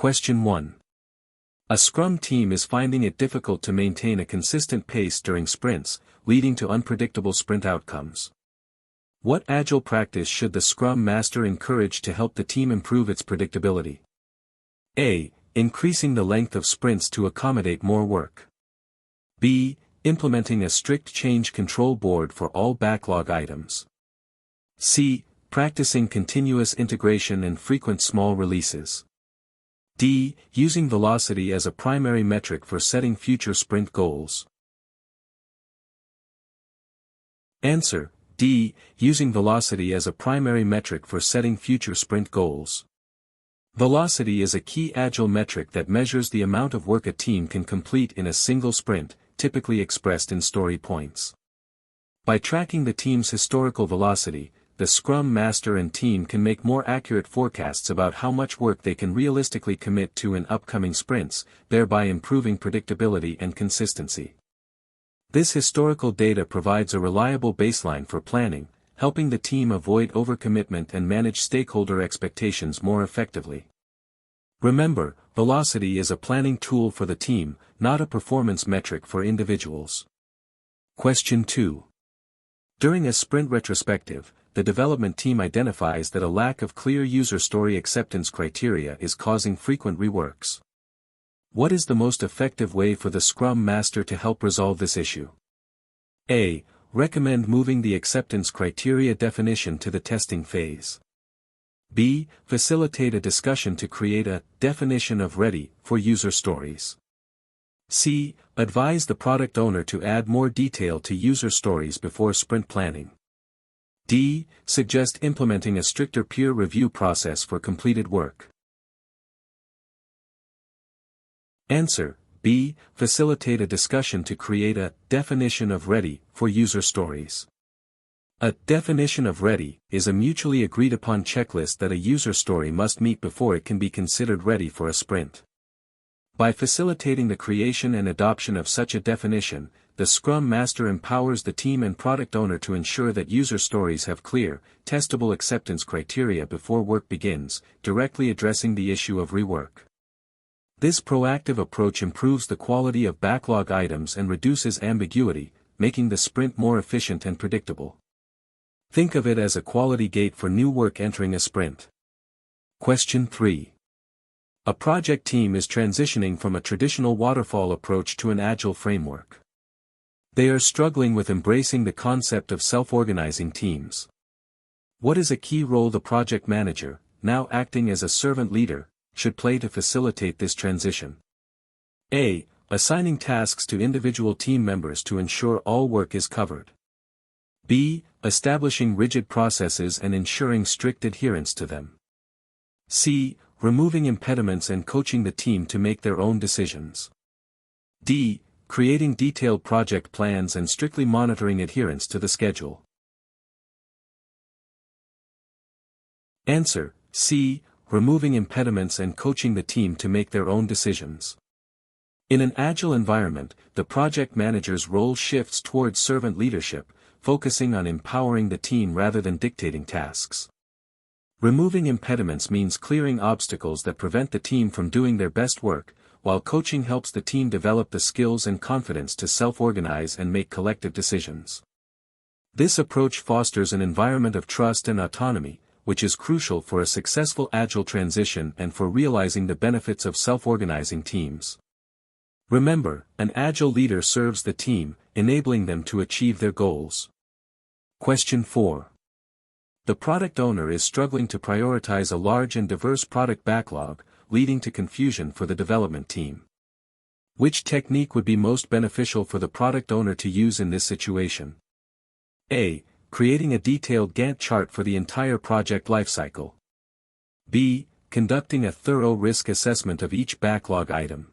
Question 1. A Scrum team is finding it difficult to maintain a consistent pace during sprints, leading to unpredictable sprint outcomes. What Agile practice should the Scrum Master encourage to help the team improve its predictability? A. Increasing the length of sprints to accommodate more work. B. Implementing a strict change control board for all backlog items. C. Practicing continuous integration and frequent small releases. D. Using velocity as a primary metric for setting future sprint goals. Answer: D. Using velocity as a primary metric for setting future sprint goals. Velocity is a key Agile metric that measures the amount of work a team can complete in a single sprint, typically expressed in story points. By tracking the team's historical velocity, the Scrum Master and team can make more accurate forecasts about how much work they can realistically commit to in upcoming sprints, thereby improving predictability and consistency. This historical data provides a reliable baseline for planning, helping the team avoid overcommitment and manage stakeholder expectations more effectively. Remember, velocity is a planning tool for the team, not a performance metric for individuals. Question 2. During a sprint retrospective, the development team identifies that a lack of clear user story acceptance criteria is causing frequent reworks. What is the most effective way for the Scrum Master to help resolve this issue? A. Recommend moving the acceptance criteria definition to the testing phase. B. Facilitate a discussion to create a definition of ready for user stories. C. Advise the product owner to add more detail to user stories before sprint planning. D. Suggest implementing a stricter peer review process for completed work. Answer: B. Facilitate a discussion to create a definition of ready for user stories. A definition of ready is a mutually agreed upon checklist that a user story must meet before it can be considered ready for a sprint. By facilitating the creation and adoption of such a definition, the Scrum Master empowers the team and product owner to ensure that user stories have clear, testable acceptance criteria before work begins, directly addressing the issue of rework. This proactive approach improves the quality of backlog items and reduces ambiguity, making the sprint more efficient and predictable. Think of it as a quality gate for new work entering a sprint. Question 3. A project team is transitioning from a traditional waterfall approach to an Agile framework. They are struggling with embracing the concept of self-organizing teams. What is a key role the project manager, now acting as a servant leader, should play to facilitate this transition? A. Assigning tasks to individual team members to ensure all work is covered. B. Establishing rigid processes and ensuring strict adherence to them. C. Removing impediments and coaching the team to make their own decisions. D. Creating detailed project plans and strictly monitoring adherence to the schedule. Answer: C. Removing impediments and coaching the team to make their own decisions. In an Agile environment, the project manager's role shifts towards servant leadership, focusing on empowering the team rather than dictating tasks. Removing impediments means clearing obstacles that prevent the team from doing their best work, while coaching helps the team develop the skills and confidence to self-organize and make collective decisions. This approach fosters an environment of trust and autonomy, which is crucial for a successful Agile transition and for realizing the benefits of self-organizing teams. Remember, an Agile leader serves the team, enabling them to achieve their goals. Question 4. The product owner is struggling to prioritize a large and diverse product backlog, leading to confusion for the development team. Which technique would be most beneficial for the product owner to use in this situation? A. Creating a detailed Gantt chart for the entire project lifecycle. B. Conducting a thorough risk assessment of each backlog item.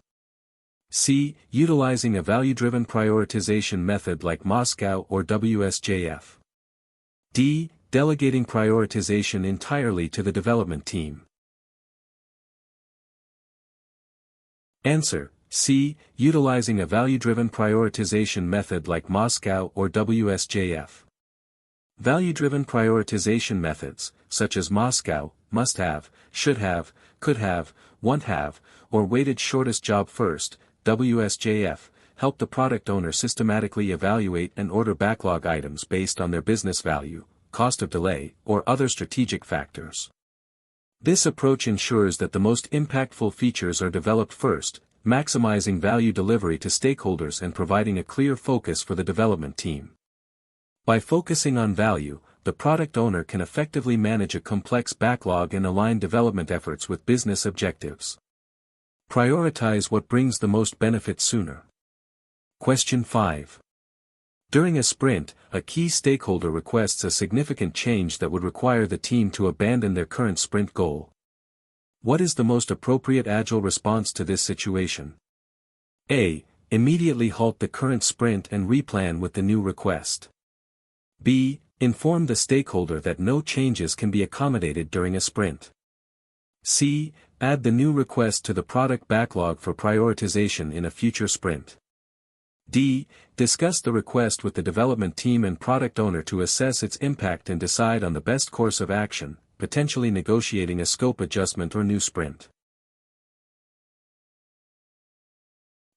C. Utilizing a value-driven prioritization method like Moscow or WSJF. D. Delegating prioritization entirely to the development team. Answer: C. Utilizing a value-driven prioritization method like Moscow or WSJF. Value-driven prioritization methods, such as Moscow, must have, should have, could have, want have, or weighted shortest job first, WSJF, help the product owner systematically evaluate and order backlog items based on their business value, cost of delay, or other strategic factors. This approach ensures that the most impactful features are developed first, maximizing value delivery to stakeholders and providing a clear focus for the development team. By focusing on value, the product owner can effectively manage a complex backlog and align development efforts with business objectives. Prioritize what brings the most benefit sooner. Question 5. During a sprint, a key stakeholder requests a significant change that would require the team to abandon their current sprint goal. What is the most appropriate Agile response to this situation? A. Immediately halt the current sprint and replan with the new request. B. Inform the stakeholder that no changes can be accommodated during a sprint. C. Add the new request to the product backlog for prioritization in a future sprint. D. Discuss the request with the development team and product owner to assess its impact and decide on the best course of action, potentially negotiating a scope adjustment or new sprint.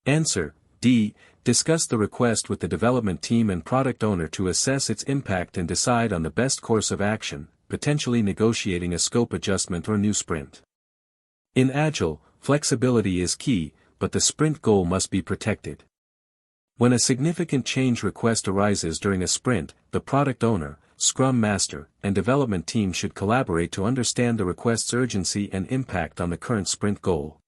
Answer: D. Discuss the request with the development team and product owner to assess its impact and decide on the best course of action, potentially negotiating a scope adjustment or new sprint. In Agile, flexibility is key, but the sprint goal must be protected. When a significant change request arises during a sprint, the product owner, Scrum Master, and development team should collaborate to understand the request's urgency and impact on the current sprint goal.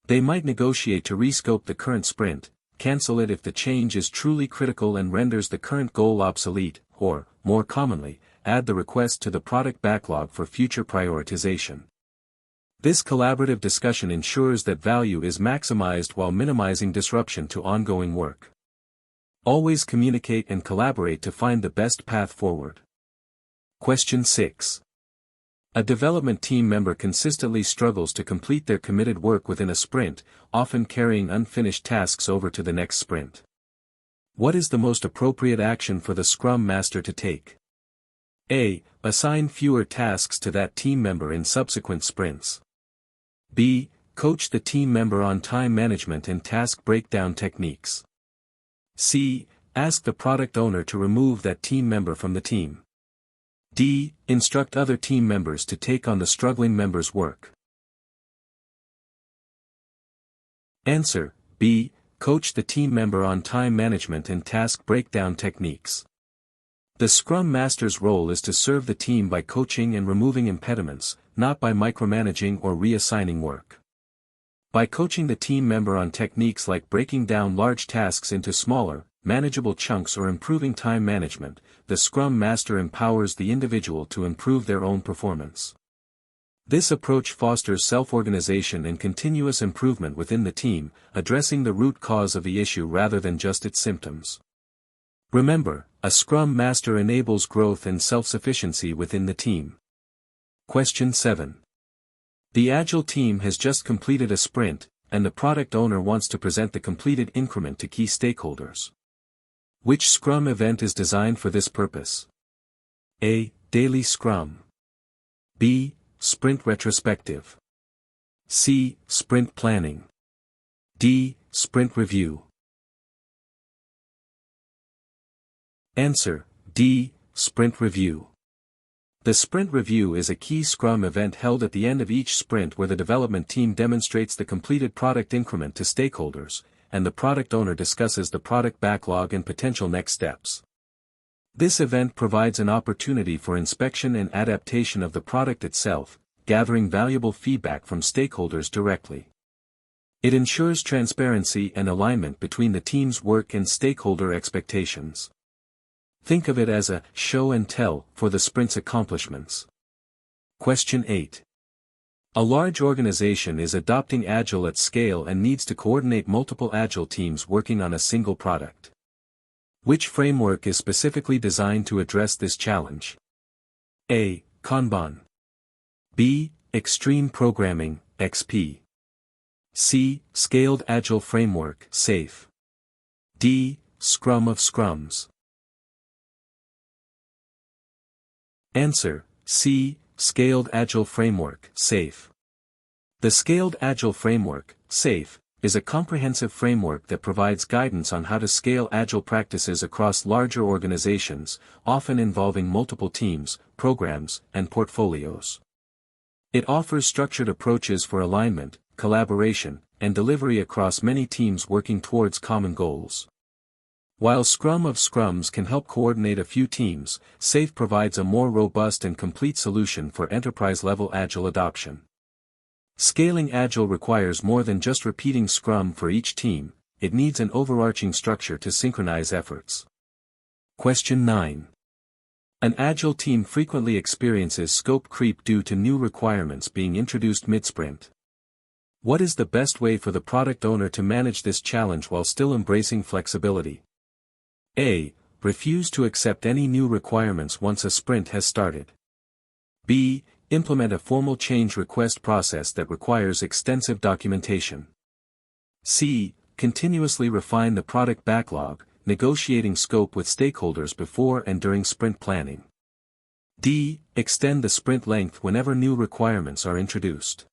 They might negotiate to rescope the current sprint, cancel it if the change is truly critical and renders the current goal obsolete, or, more commonly, add the request to the product backlog for future prioritization. This collaborative discussion ensures that value is maximized while minimizing disruption to ongoing work. Always communicate and collaborate to find the best path forward. Question 6. A development team member consistently struggles to complete their committed work within a sprint, often carrying unfinished tasks over to the next sprint. What is the most appropriate action for the Scrum Master to take? A. Assign fewer tasks to that team member in subsequent sprints. B. Coach the team member on time management and task breakdown techniques. C. Ask the product owner to remove that team member from the team. D. Instruct other team members to take on the struggling member's work. Answer: B. Coach the team member on time management and task breakdown techniques. The Scrum Master's role is to serve the team by coaching and removing impediments, not by micromanaging or reassigning work. By coaching the team member on techniques like breaking down large tasks into smaller, manageable chunks or improving time management, the Scrum Master empowers the individual to improve their own performance. This approach fosters self-organization and continuous improvement within the team, addressing the root cause of the issue rather than just its symptoms. Remember, a Scrum Master enables growth and self-sufficiency within the team. Question 7. The Agile team has just completed a sprint, and the product owner wants to present the completed increment to key stakeholders. Which Scrum event is designed for this purpose? A. Daily Scrum. B. Sprint Retrospective. C. Sprint Planning. D. Sprint Review. Answer: D. Sprint Review. The Sprint Review is a key Scrum event held at the end of each sprint where the development team demonstrates the completed product increment to stakeholders, and the product owner discusses the product backlog and potential next steps. This event provides an opportunity for inspection and adaptation of the product itself, gathering valuable feedback from stakeholders directly. It ensures transparency and alignment between the team's work and stakeholder expectations. Think of it as a show and tell for the sprint's accomplishments. Question 8. A large organization is adopting Agile at scale and needs to coordinate multiple Agile teams working on a single product. Which framework is specifically designed to address this challenge? A. Kanban. B. Extreme Programming, XP. C. Scaled Agile Framework, SAFe. D. Scrum of Scrums. Answer: C. Scaled Agile Framework, SAFe. The Scaled Agile Framework, SAFe, is a comprehensive framework that provides guidance on how to scale Agile practices across larger organizations, often involving multiple teams, programs, and portfolios. It offers structured approaches for alignment, collaboration, and delivery across many teams working towards common goals. While Scrum of Scrums can help coordinate a few teams, SAFe provides a more robust and complete solution for enterprise-level Agile adoption. Scaling Agile requires more than just repeating Scrum for each team, it needs an overarching structure to synchronize efforts. Question 9. An Agile team frequently experiences scope creep due to new requirements being introduced mid-sprint. What is the best way for the product owner to manage this challenge while still embracing flexibility? A. Refuse to accept any new requirements once a sprint has started. B. Implement a formal change request process that requires extensive documentation. C. Continuously refine the product backlog, negotiating scope with stakeholders before and during sprint planning. D. Extend the sprint length whenever new requirements are introduced.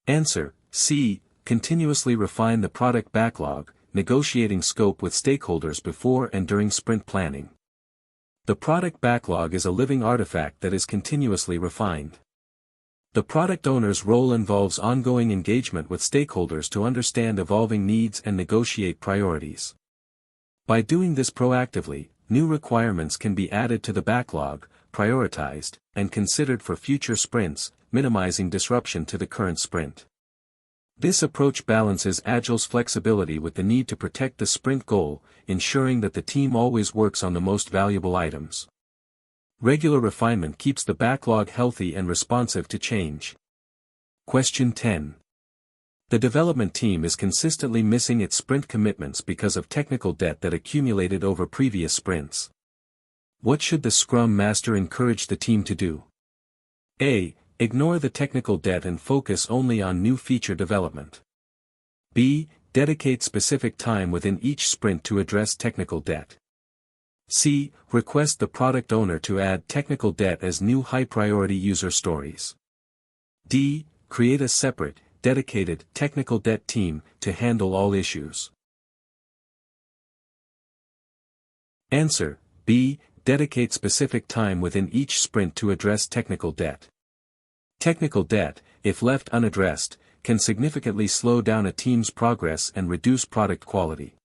Answer: C. Continuously refine the product backlog, negotiating scope with stakeholders before and during sprint planning. The product backlog is a living artifact that is continuously refined. The product owner's role involves ongoing engagement with stakeholders to understand evolving needs and negotiate priorities. By doing this proactively, new requirements can be added to the backlog, prioritized, and considered for future sprints, minimizing disruption to the current sprint. This approach balances Agile's flexibility with the need to protect the sprint goal, ensuring that the team always works on the most valuable items. Regular refinement keeps the backlog healthy and responsive to change. Question 10. The development team is consistently missing its sprint commitments because of technical debt that accumulated over previous sprints. What should the Scrum Master encourage the team to do? A. Ignore the technical debt and focus only on new feature development. B. Dedicate specific time within each sprint to address technical debt. C. Request the product owner to add technical debt as new high-priority user stories. D. Create a separate, dedicated technical debt team to handle all issues. Answer: B. Dedicate specific time within each sprint to address technical debt. Technical debt, if left unaddressed, can significantly slow down a team's progress and reduce product quality.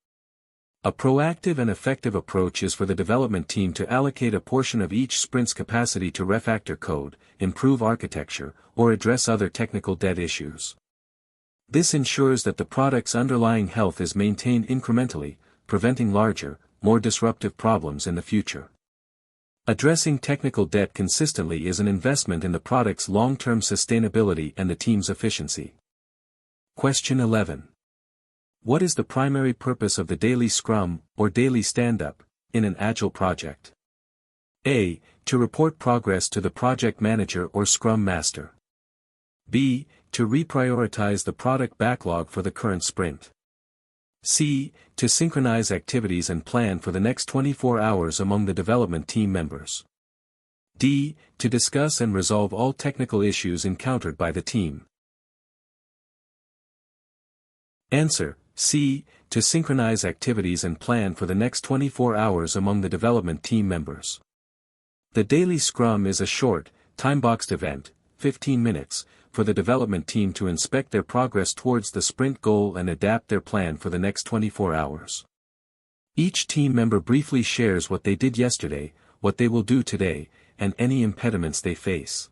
A proactive and effective approach is for the development team to allocate a portion of each sprint's capacity to refactor code, improve architecture, or address other technical debt issues. This ensures that the product's underlying health is maintained incrementally, preventing larger, more disruptive problems in the future. Addressing technical debt consistently is an investment in the product's long-term sustainability and the team's efficiency. Question 11. What is the primary purpose of the daily Scrum, or daily stand-up, in an Agile project? A. To report progress to the project manager or Scrum Master. B. To reprioritize the product backlog for the current sprint. C. To synchronize activities and plan for the next 24 hours among the development team members. D. To discuss and resolve all technical issues encountered by the team. Answer: C. To synchronize activities and plan for the next 24 hours among the development team members. The daily Scrum is a short, time-boxed event, 15 minutes, for the development team to inspect their progress towards the sprint goal and adapt their plan for the next 24 hours. Each team member briefly shares what they did yesterday, what they will do today, and any impediments they face.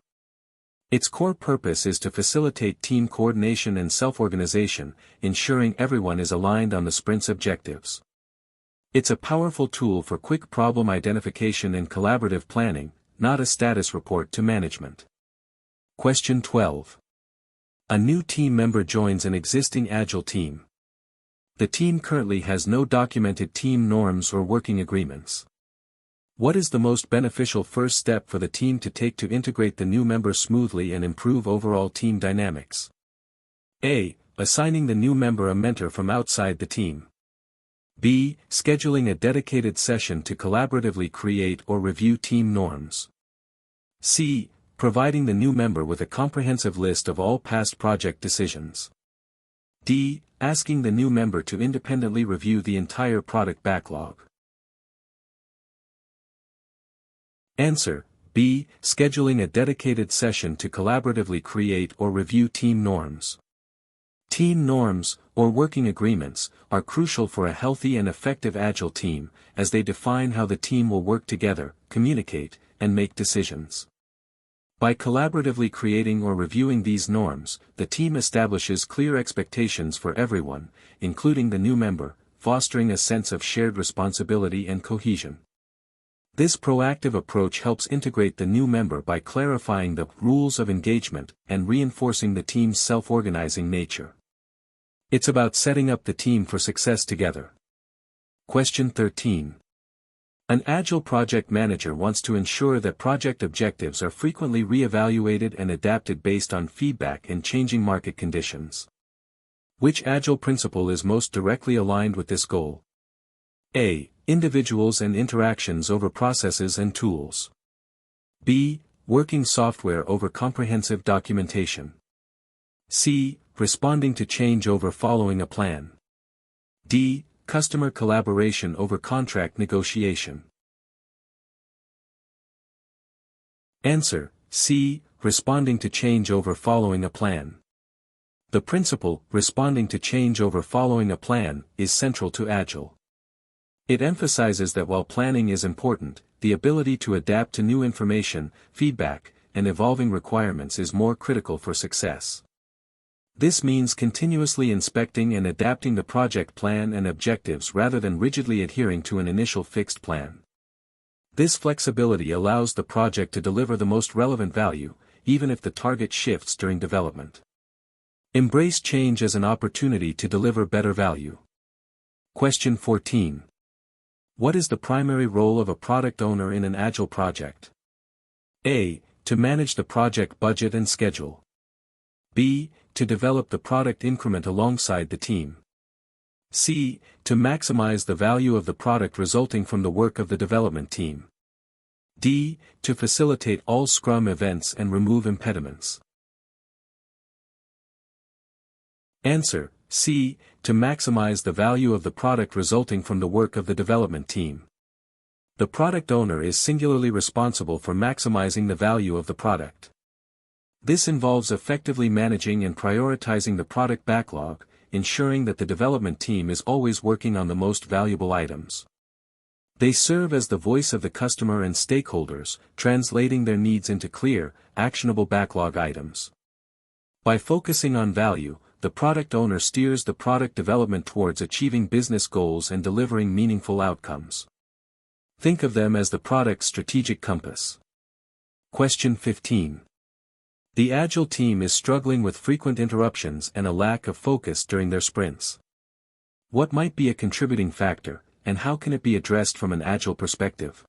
Its core purpose is to facilitate team coordination and self-organization, ensuring everyone is aligned on the sprint's objectives. It's a powerful tool for quick problem identification and collaborative planning, not a status report to management. Question 12. A new team member joins an existing Agile team. The team currently has no documented team norms or working agreements. What is the most beneficial first step for the team to take to integrate the new member smoothly and improve overall team dynamics? A. Assigning the new member a mentor from outside the team. B. Scheduling a dedicated session to collaboratively create or review team norms. C. Providing the new member with a comprehensive list of all past project decisions. D. Asking the new member to independently review the entire product backlog. Answer: B. Scheduling a dedicated session to collaboratively create or review team norms. Team norms, or working agreements, are crucial for a healthy and effective Agile team, as they define how the team will work together, communicate, and make decisions. By collaboratively creating or reviewing these norms, the team establishes clear expectations for everyone, including the new member, fostering a sense of shared responsibility and cohesion. This proactive approach helps integrate the new member by clarifying the rules of engagement and reinforcing the team's self-organizing nature. It's about setting up the team for success together. Question 13. An Agile project manager wants to ensure that project objectives are frequently re-evaluated and adapted based on feedback and changing market conditions. Which Agile principle is most directly aligned with this goal? A. Individuals and interactions over processes and tools. B. Working software over comprehensive documentation. C. Responding to change over following a plan. D. Customer collaboration over contract negotiation. Answer: C. Responding to change over following a plan. The principle, responding to change over following a plan, is central to Agile. It emphasizes that while planning is important, the ability to adapt to new information, feedback, and evolving requirements is more critical for success. This means continuously inspecting and adapting the project plan and objectives rather than rigidly adhering to an initial fixed plan. This flexibility allows the project to deliver the most relevant value, even if the target shifts during development. Embrace change as an opportunity to deliver better value. Question 14. What is the primary role of a product owner in an Agile project? A. To manage the project budget and schedule. B. To develop the product increment alongside the team. C. To maximize the value of the product resulting from the work of the development team. D. To facilitate all Scrum events and remove impediments. Answer: C. To maximize the value of the product resulting from the work of the development team. The product owner is singularly responsible for maximizing the value of the product. This involves effectively managing and prioritizing the product backlog, ensuring that the development team is always working on the most valuable items. They serve as the voice of the customer and stakeholders, translating their needs into clear, actionable backlog items. By focusing on value, the product owner steers the product development towards achieving business goals and delivering meaningful outcomes. Think of them as the product's strategic compass. Question 15. The Agile team is struggling with frequent interruptions and a lack of focus during their sprints. What might be a contributing factor, and how can it be addressed from an Agile perspective?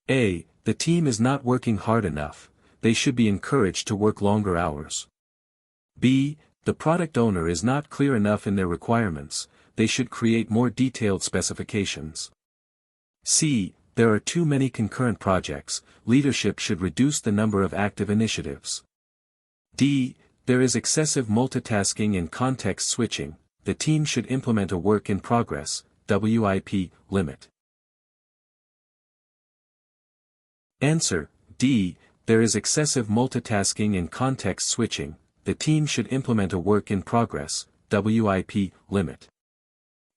A. The team is not working hard enough, they should be encouraged to work longer hours. B. The product owner is not clear enough in their requirements, they should create more detailed specifications. C. There are too many concurrent projects, leadership should reduce the number of active initiatives. D. There is excessive multitasking and context switching, the team should implement a work in progress, WIP, limit. Answer: D. There is excessive multitasking and context switching, the team should implement a work in progress, WIP, limit.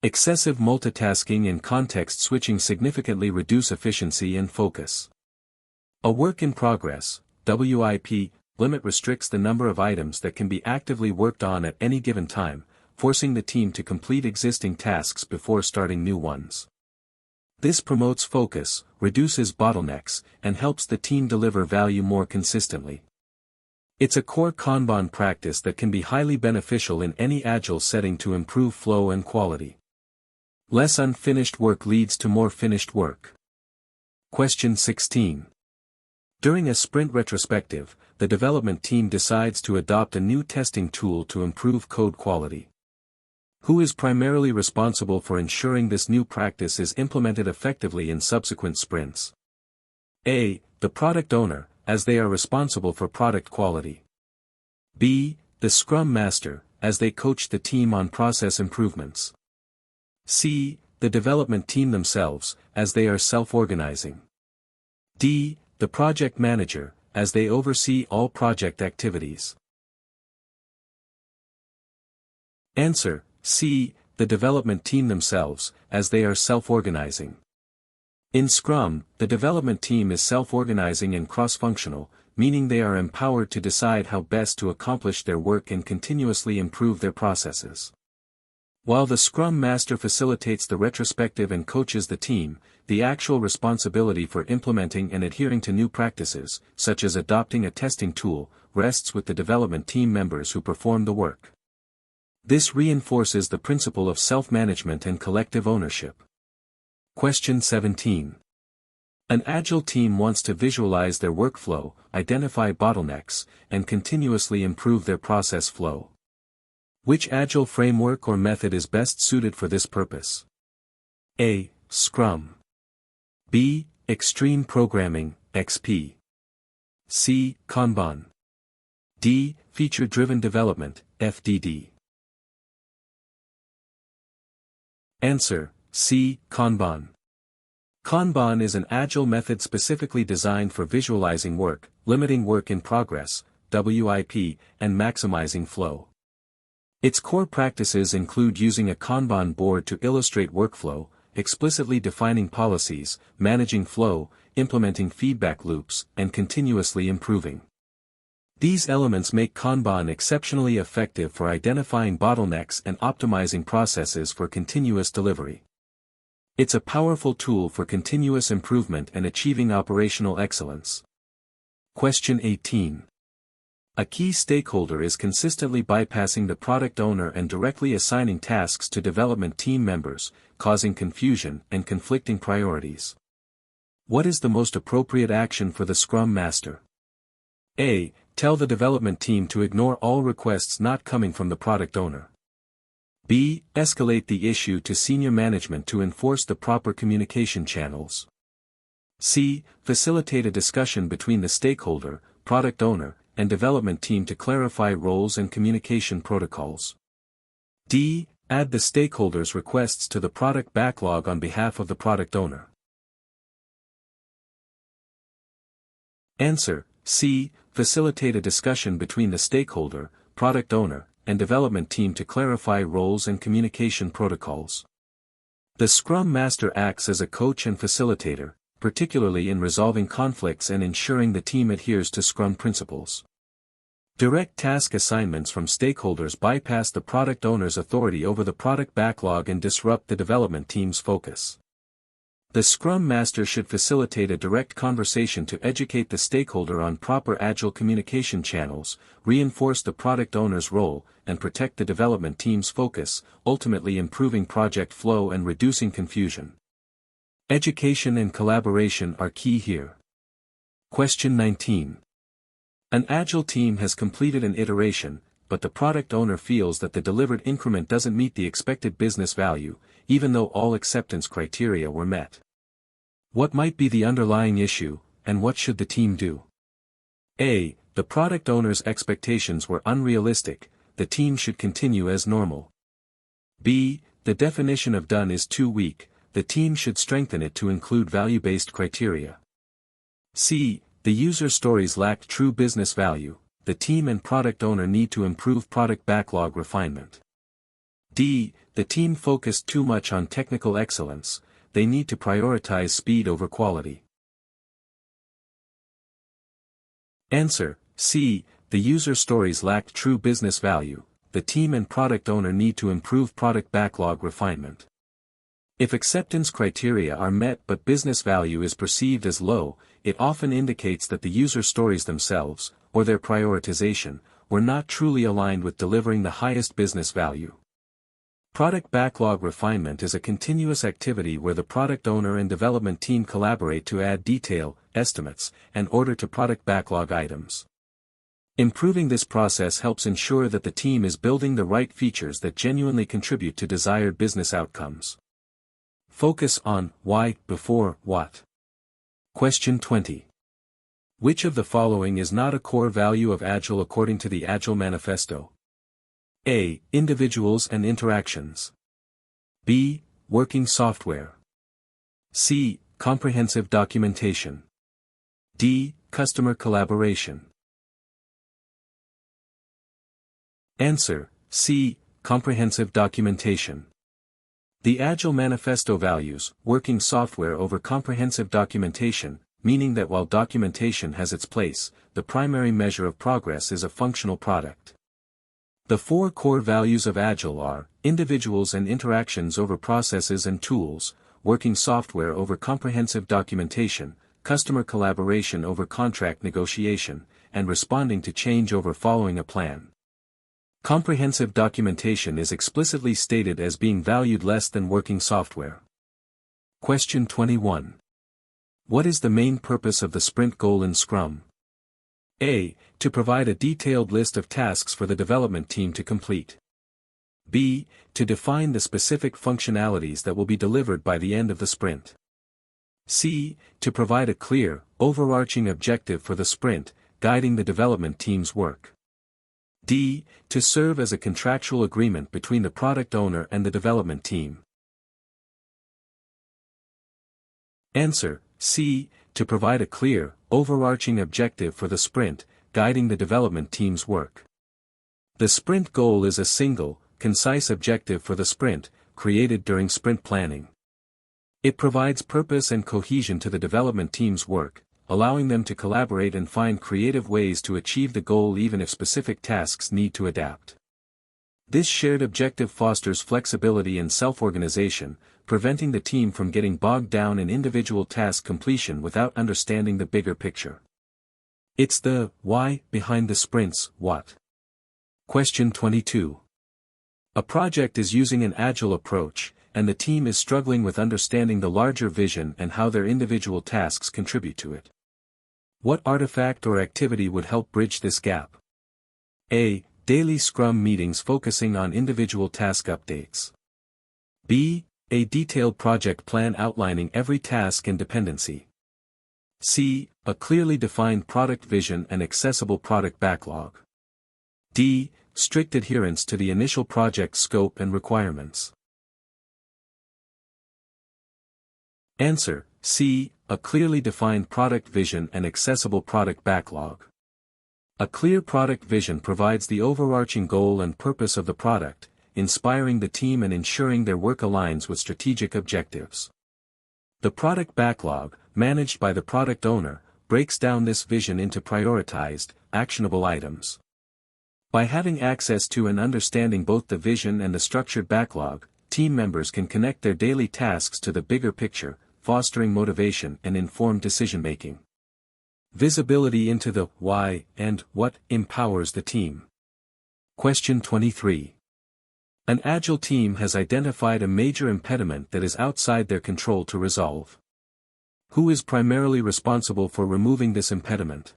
Excessive multitasking and context switching significantly reduce efficiency and focus. A work in progress, WIP, limit restricts the number of items that can be actively worked on at any given time, forcing the team to complete existing tasks before starting new ones. This promotes focus, reduces bottlenecks, and helps the team deliver value more consistently. It's a core Kanban practice that can be highly beneficial in any Agile setting to improve flow and quality. Less unfinished work leads to more finished work. Question 16. During a sprint retrospective, the development team decides to adopt a new testing tool to improve code quality. Who is primarily responsible for ensuring this new practice is implemented effectively in subsequent sprints? A. The product owner, as they are responsible for product quality. B. The Scrum Master, as they coach the team on process improvements. C. The development team themselves, as they are self-organizing. D. The project manager, as they oversee all project activities. Answer: C. The development team themselves, as they are self-organizing. In Scrum, the development team is self-organizing and cross-functional, meaning they are empowered to decide how best to accomplish their work and continuously improve their processes. While the Scrum Master facilitates the retrospective and coaches the team, the actual responsibility for implementing and adhering to new practices, such as adopting a testing tool, rests with the development team members who perform the work. This reinforces the principle of self-management and collective ownership. Question 17. An Agile team wants to visualize their workflow, identify bottlenecks, and continuously improve their process flow. Which Agile framework or method is best suited for this purpose? A. Scrum. B. Extreme Programming, XP. C. Kanban. D. Feature-Driven Development, FDD. Answer: C. Kanban. Kanban is an Agile method specifically designed for visualizing work, limiting work in progress, WIP, and maximizing flow. Its core practices include using a Kanban board to illustrate workflow, explicitly defining policies, managing flow, implementing feedback loops, and continuously improving. These elements make Kanban exceptionally effective for identifying bottlenecks and optimizing processes for continuous delivery. It's a powerful tool for continuous improvement and achieving operational excellence. Question 18. A key stakeholder is consistently bypassing the product owner and directly assigning tasks to development team members, causing confusion and conflicting priorities. What is the most appropriate action for the Scrum Master? A. Tell the development team to ignore all requests not coming from the product owner. B. Escalate the issue to senior management to enforce the proper communication channels. C. Facilitate a discussion between the stakeholder, product owner, and development team to clarify roles and communication protocols. D. Add the stakeholder's requests to the product backlog on behalf of the product owner. Answer: C. Facilitate a discussion between the stakeholder, product owner, and development team to clarify roles and communication protocols. The Scrum Master acts as a coach and facilitator, particularly in resolving conflicts and ensuring the team adheres to Scrum principles. Direct task assignments from stakeholders bypass the product owner's authority over the product backlog and disrupt the development team's focus. The Scrum Master should facilitate a direct conversation to educate the stakeholder on proper Agile communication channels, reinforce the product owner's role, and protect the development team's focus, ultimately improving project flow and reducing confusion. Education and collaboration are key here. Question 19. An Agile team has completed an iteration, but the product owner feels that the delivered increment doesn't meet the expected business value, even though all acceptance criteria were met. What might be the underlying issue, and what should the team do? A. The product owner's expectations were unrealistic, the team should continue as normal. B. The definition of done is too weak, the team should strengthen it to include value-based criteria. C. The user stories lacked true business value, the team and product owner need to improve product backlog refinement. D. The team focused too much on technical excellence, they need to prioritize speed over quality. Answer: C. The user stories lacked true business value, the team and product owner need to improve product backlog refinement. If acceptance criteria are met but business value is perceived as low, it often indicates that the user stories themselves, or their prioritization, were not truly aligned with delivering the highest business value. Product backlog refinement is a continuous activity where the product owner and development team collaborate to add detail, estimates, and order to product backlog items. Improving this process helps ensure that the team is building the right features that genuinely contribute to desired business outcomes. Focus on why before what. Question 20. Which of the following is not a core value of Agile according to the Agile Manifesto? A. Individuals and interactions. B. Working software. C. Comprehensive documentation. D. Customer collaboration. Answer: C. Comprehensive documentation. The Agile Manifesto values working software over comprehensive documentation, meaning that while documentation has its place, the primary measure of progress is a functional product. The four core values of Agile are individuals and interactions over processes and tools, working software over comprehensive documentation, customer collaboration over contract negotiation, and responding to change over following a plan. Comprehensive documentation is explicitly stated as being valued less than working software. Question 21. What is the main purpose of the sprint goal in Scrum? A. To provide a detailed list of tasks for the development team to complete. B. To define the specific functionalities that will be delivered by the end of the sprint. C. To provide a clear, overarching objective for the sprint, guiding the development team's work. D. To serve as a contractual agreement between the product owner and the development team. Answer: C. To provide a clear, overarching objective for the sprint, guiding the development team's work. The sprint goal is a single, concise objective for the sprint, created during sprint planning. It provides purpose and cohesion to the development team's work, allowing them to collaborate and find creative ways to achieve the goal even if specific tasks need to adapt. This shared objective fosters flexibility and self-organization, preventing the team from getting bogged down in individual task completion without understanding the bigger picture. It's the why behind the sprint's what. Question 22. A project is using an agile approach, and the team is struggling with understanding the larger vision and how their individual tasks contribute to it. What artifact or activity would help bridge this gap? A. Daily Scrum meetings focusing on individual task updates. B. A detailed project plan outlining every task and dependency. C. A clearly defined product vision and accessible product backlog. D. Strict adherence to the initial project scope and requirements. Answer: C. A clearly defined product vision and accessible product backlog. A clear product vision provides the overarching goal and purpose of the product, inspiring the team and ensuring their work aligns with strategic objectives. The product backlog, managed by the product owner, breaks down this vision into prioritized, actionable items. By having access to and understanding both the vision and the structured backlog, team members can connect their daily tasks to the bigger picture, fostering motivation and informed decision-making. Visibility into the why and what empowers the team. Question 23. An Agile team has identified a major impediment that is outside their control to resolve. Who is primarily responsible for removing this impediment?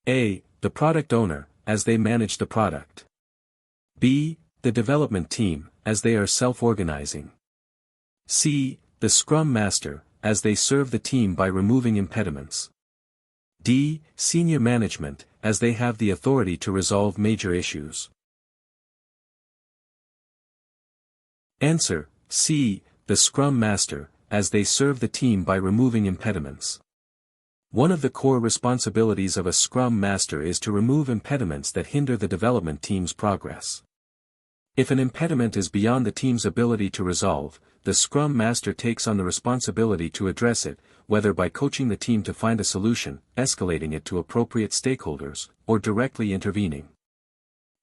A. The product owner, as they manage the product. B. The development team, as they are self-organizing. C. The Scrum Master, as they serve the team by removing impediments. D. Senior management, as they have the authority to resolve major issues. Answer: C. The Scrum Master, as they serve the team by removing impediments. One of the core responsibilities of a Scrum Master is to remove impediments that hinder the development team's progress. If an impediment is beyond the team's ability to resolve, the Scrum Master takes on the responsibility to address it, whether by coaching the team to find a solution, escalating it to appropriate stakeholders, or directly intervening.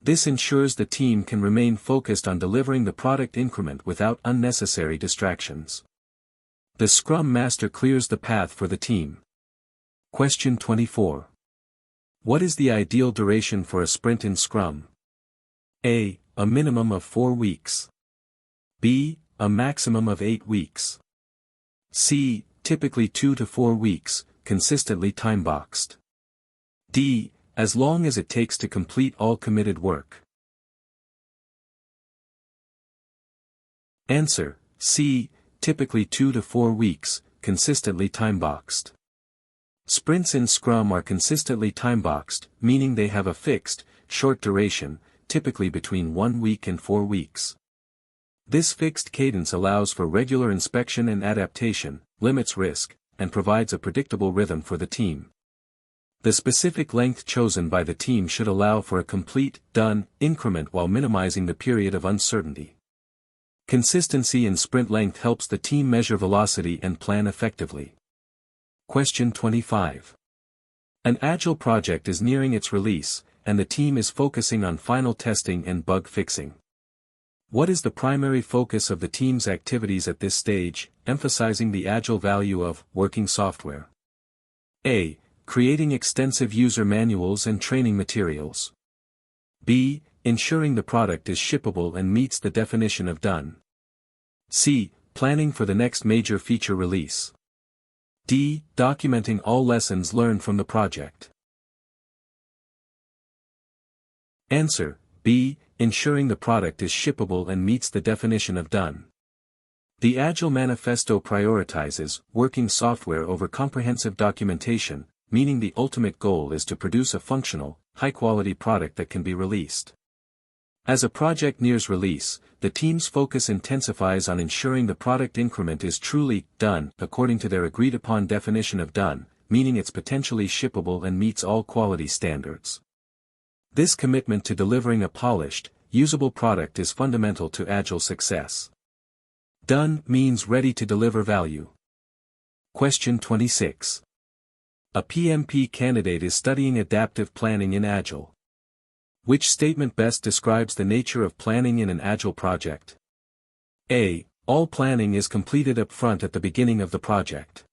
This ensures the team can remain focused on delivering the product increment without unnecessary distractions. The Scrum Master clears the path for the team. Question 24. What is the ideal duration for a sprint in Scrum? A. A minimum of 4 weeks. B. A maximum of 8 weeks. C. Typically 2 to 4 weeks, consistently time-boxed. D. as long as it takes to complete all committed work. Answer: C. Typically 2 to 4 weeks, consistently time-boxed. Sprints in Scrum are consistently time-boxed, meaning they have a fixed, short duration, typically between 1 week and 4 weeks. This fixed cadence allows for regular inspection and adaptation, limits risk, and provides a predictable rhythm for the team. The specific length chosen by the team should allow for a complete, done, increment while minimizing the period of uncertainty. Consistency in sprint length helps the team measure velocity and plan effectively. Question 25. An Agile project is nearing its release, and the team is focusing on final testing and bug fixing. What is the primary focus of the team's activities at this stage, emphasizing the Agile value of working software? A. Creating extensive user manuals and training materials. B. Ensuring the product is shippable and meets the definition of done. C. Planning for the next major feature release. D. Documenting all lessons learned from the project. Answer: B. Ensuring the product is shippable and meets the definition of done. The Agile Manifesto prioritizes working software over comprehensive documentation, meaning the ultimate goal is to produce a functional, high-quality product that can be released. As a project nears release, the team's focus intensifies on ensuring the product increment is truly done according to their agreed-upon definition of done, meaning it's potentially shippable and meets all quality standards. This commitment to delivering a polished, usable product is fundamental to Agile success. Done means ready to deliver value. Question 26. A PMP candidate is studying adaptive planning in Agile. Which statement best describes the nature of planning in an Agile project? A. All planning is completed up front at the beginning of the project.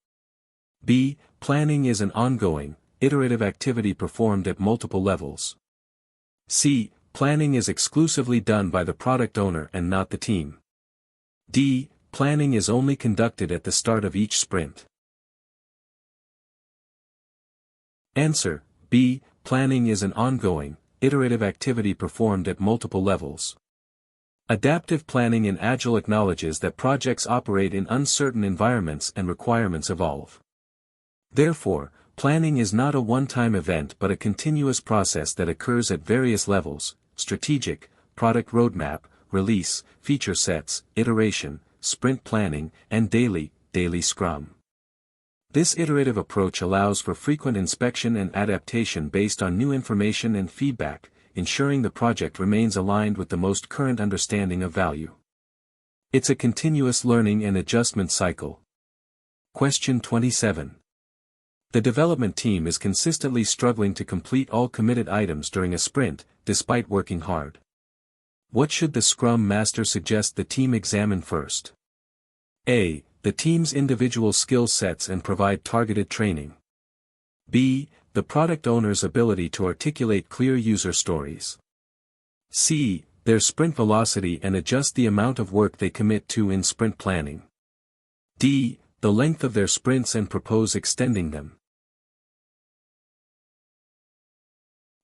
B. Planning is an ongoing, iterative activity performed at multiple levels. C. Planning is exclusively done by the product owner and not the team. D. Planning is only conducted at the start of each sprint. Answer: B. Planning is an ongoing, iterative activity performed at multiple levels. Adaptive planning in Agile acknowledges that projects operate in uncertain environments and requirements evolve. Therefore, planning is not a one-time event but a continuous process that occurs at various levels: strategic, product roadmap, release, feature sets, iteration, sprint planning, and daily Scrum. This iterative approach allows for frequent inspection and adaptation based on new information and feedback, ensuring the project remains aligned with the most current understanding of value. It's a continuous learning and adjustment cycle. Question 27. The development team is consistently struggling to complete all committed items during a sprint, despite working hard. What should the Scrum Master suggest the team examine first? A. The team's individual skill sets and provide targeted training. B. The product owner's ability to articulate clear user stories. C. Their sprint velocity and adjust the amount of work they commit to in sprint planning. D. The length of their sprints and propose extending them.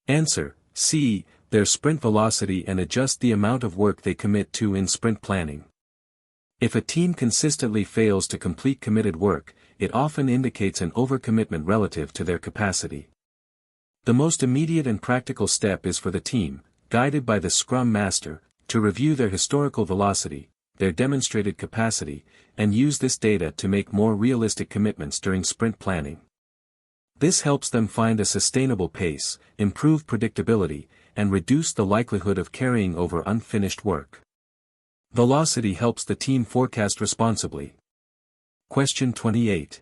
Answer: C. Their sprint velocity and adjust the amount of work they commit to in sprint planning. If a team consistently fails to complete committed work, it often indicates an overcommitment relative to their capacity. The most immediate and practical step is for the team, guided by the Scrum Master, to review their historical velocity, their demonstrated capacity, and use this data to make more realistic commitments during sprint planning. This helps them find a sustainable pace, improve predictability, and reduce the likelihood of carrying over unfinished work. Velocity helps the team forecast responsibly. Question 28.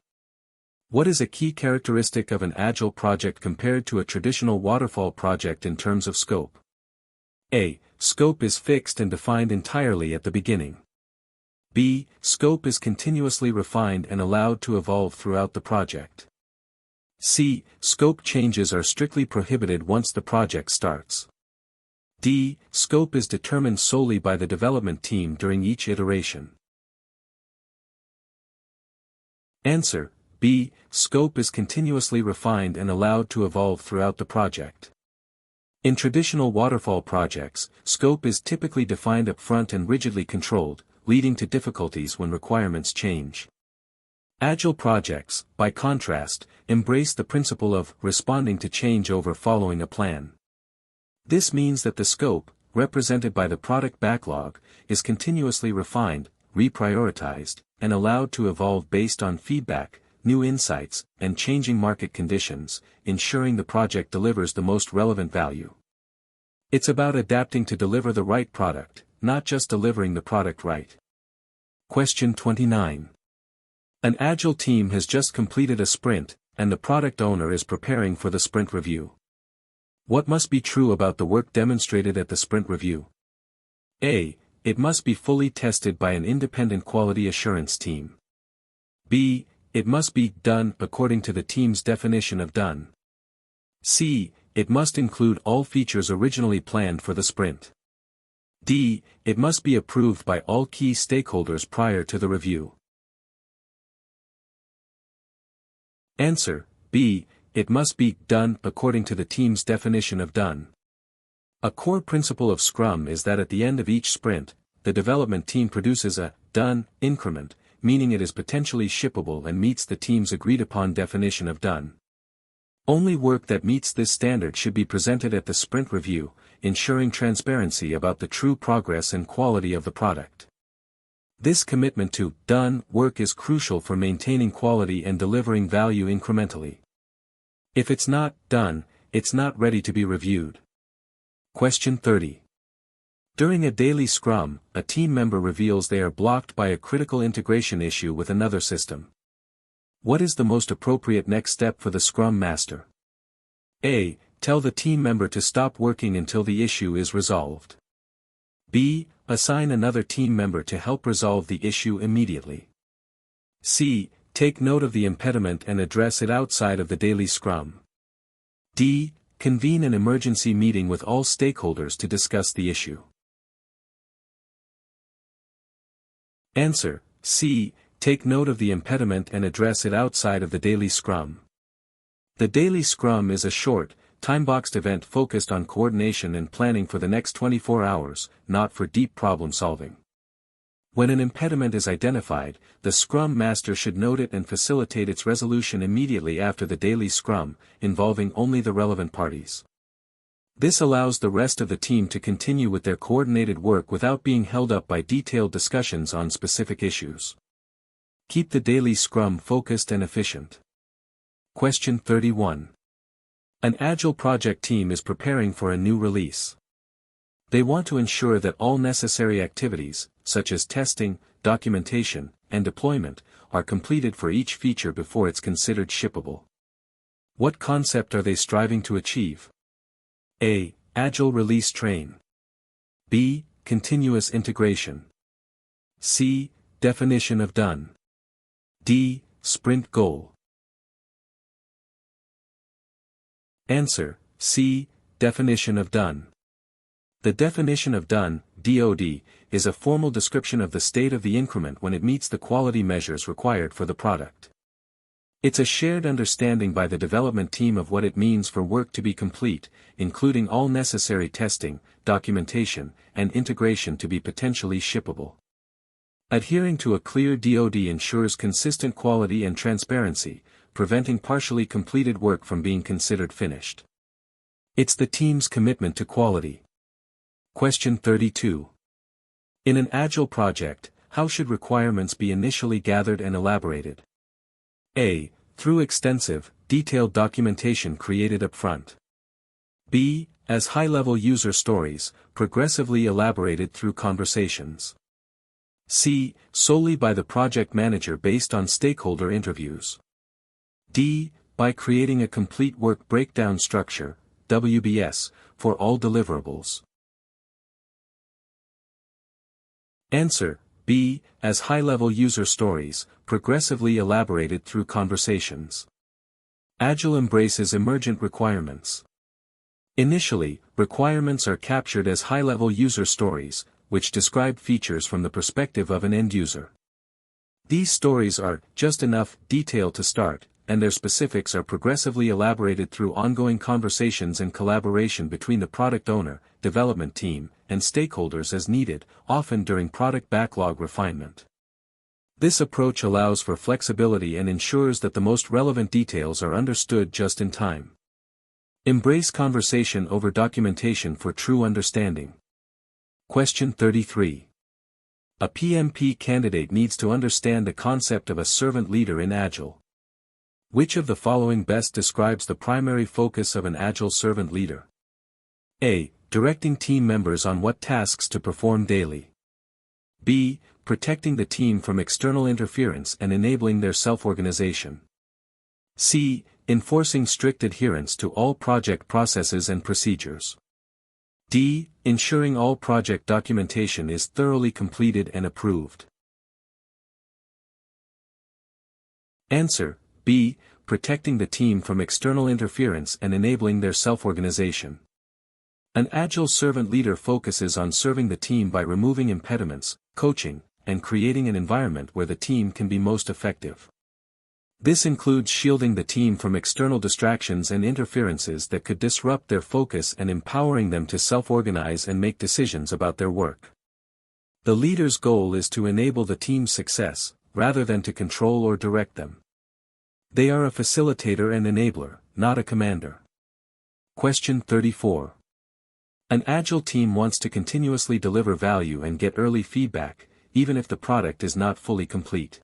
What is a key characteristic of an Agile project compared to a traditional waterfall project in terms of scope? A. Scope is fixed and defined entirely at the beginning. B. Scope is continuously refined and allowed to evolve throughout the project. C. Scope changes are strictly prohibited once the project starts. D. Scope is determined solely by the development team during each iteration. Answer: B. Scope is continuously refined and allowed to evolve throughout the project. In traditional waterfall projects, scope is typically defined up front and rigidly controlled, leading to difficulties when requirements change. Agile projects, by contrast, embrace the principle of responding to change over following a plan. This means that the scope, represented by the product backlog, is continuously refined, reprioritized, and allowed to evolve based on feedback, new insights, and changing market conditions, ensuring the project delivers the most relevant value. It's about adapting to deliver the right product, not just delivering the product right. Question 29. An Agile team has just completed a sprint, and the product owner is preparing for the sprint review. What must be true about the work demonstrated at the sprint review? A. It must be fully tested by an independent quality assurance team. B. It must be done according to the team's definition of done. C. It must include all features originally planned for the sprint. D. It must be approved by all key stakeholders prior to the review. Answer: B. It must be done according to the team's definition of done. A core principle of Scrum is that at the end of each sprint, the development team produces a done increment, meaning it is potentially shippable and meets the team's agreed-upon definition of done. Only work that meets this standard should be presented at the sprint review, ensuring transparency about the true progress and quality of the product. This commitment to done work is crucial for maintaining quality and delivering value incrementally. If it's not done, it's not ready to be reviewed. Question 30. During a daily Scrum, a team member reveals they are blocked by a critical integration issue with another system. What is the most appropriate next step for the Scrum Master? A. Tell the team member to stop working until the issue is resolved. B. Assign another team member to help resolve the issue immediately. C. Take note of the impediment and address it outside of the daily Scrum. D. Convene an emergency meeting with all stakeholders to discuss the issue. Answer: C. Take note of the impediment and address it outside of the daily Scrum. The daily Scrum is a short, time-boxed event focused on coordination and planning for the next 24 hours, not for deep problem solving. When an impediment is identified, the Scrum Master should note it and facilitate its resolution immediately after the daily Scrum, involving only the relevant parties. This allows the rest of the team to continue with their coordinated work without being held up by detailed discussions on specific issues. Keep the daily Scrum focused and efficient. Question 31. An Agile project team is preparing for a new release. They want to ensure that all necessary activities, such as testing, documentation, and deployment, are completed for each feature before it's considered shippable. What concept are they striving to achieve? A. Agile release train. B. Continuous integration. C. Definition of done. D. Sprint goal. Answer: C. Definition of done. The definition of done, DoD, is a formal description of the state of the increment when it meets the quality measures required for the product. It's a shared understanding by the development team of what it means for work to be complete, including all necessary testing, documentation, and integration to be potentially shippable. Adhering to a clear DoD ensures consistent quality and transparency, preventing partially completed work from being considered finished. It's the team's commitment to quality. Question 32. In an Agile project, how should requirements be initially gathered and elaborated? A. Through extensive, detailed documentation created upfront. B. As high-level user stories, progressively elaborated through conversations. C. Solely by the project manager based on stakeholder interviews. D. By creating a complete work breakdown structure, WBS, for all deliverables. Answer: B. As high-level user stories, progressively elaborated through conversations. Agile embraces emergent requirements. Initially, requirements are captured as high-level user stories, which describe features from the perspective of an end user. These stories are just enough detail to start, and their specifics are progressively elaborated through ongoing conversations and collaboration between the product owner, development team, and stakeholders as needed, often during product backlog refinement. This approach allows for flexibility and ensures that the most relevant details are understood just in time. Embrace conversation over documentation for true understanding. Question 33. A PMP candidate needs to understand the concept of a servant leader in Agile. Which of the following best describes the primary focus of an Agile servant leader? A. Directing team members on what tasks to perform daily. B. Protecting the team from external interference and enabling their self-organization. C. Enforcing strict adherence to all project processes and procedures. D. Ensuring all project documentation is thoroughly completed and approved. Answer: B. Protecting the team from external interference and enabling their self-organization. An Agile servant leader focuses on serving the team by removing impediments, coaching, and creating an environment where the team can be most effective. This includes shielding the team from external distractions and interferences that could disrupt their focus and empowering them to self-organize and make decisions about their work. The leader's goal is to enable the team's success, rather than to control or direct them. They are a facilitator and enabler, not a commander. Question 34. An Agile team wants to continuously deliver value and get early feedback, even if the product is not fully complete.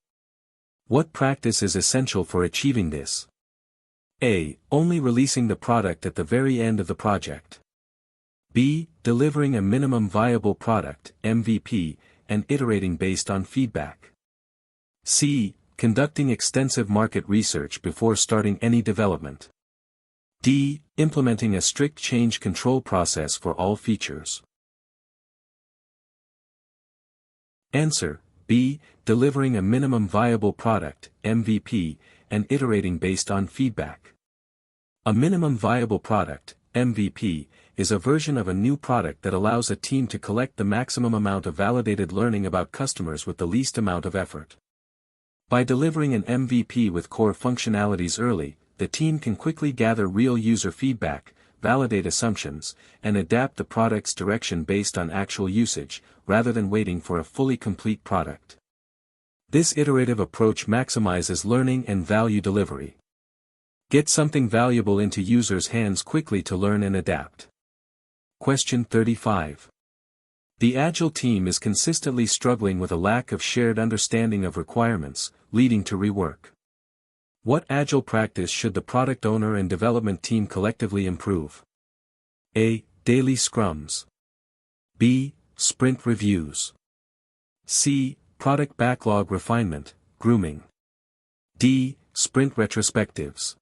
What practice is essential for achieving this? A. Only releasing the product at the very end of the project. B. Delivering a minimum viable product, MVP, and iterating based on feedback. C. Conducting extensive market research before starting any development. D. Implementing a strict change control process for all features. Answer: B. Delivering a minimum viable product, MVP, and iterating based on feedback. A minimum viable product, MVP, is a version of a new product that allows a team to collect the maximum amount of validated learning about customers with the least amount of effort. By delivering an MVP with core functionalities early, the team can quickly gather real user feedback, validate assumptions, and adapt the product's direction based on actual usage, rather than waiting for a fully complete product. This iterative approach maximizes learning and value delivery. Get something valuable into users' hands quickly to learn and adapt. Question 35. The Agile team is consistently struggling with a lack of shared understanding of requirements, leading to rework. What Agile practice should the product owner and development team collectively improve? A. Daily scrums. B. Sprint reviews. C. Product backlog refinement, grooming. D. Sprint retrospectives.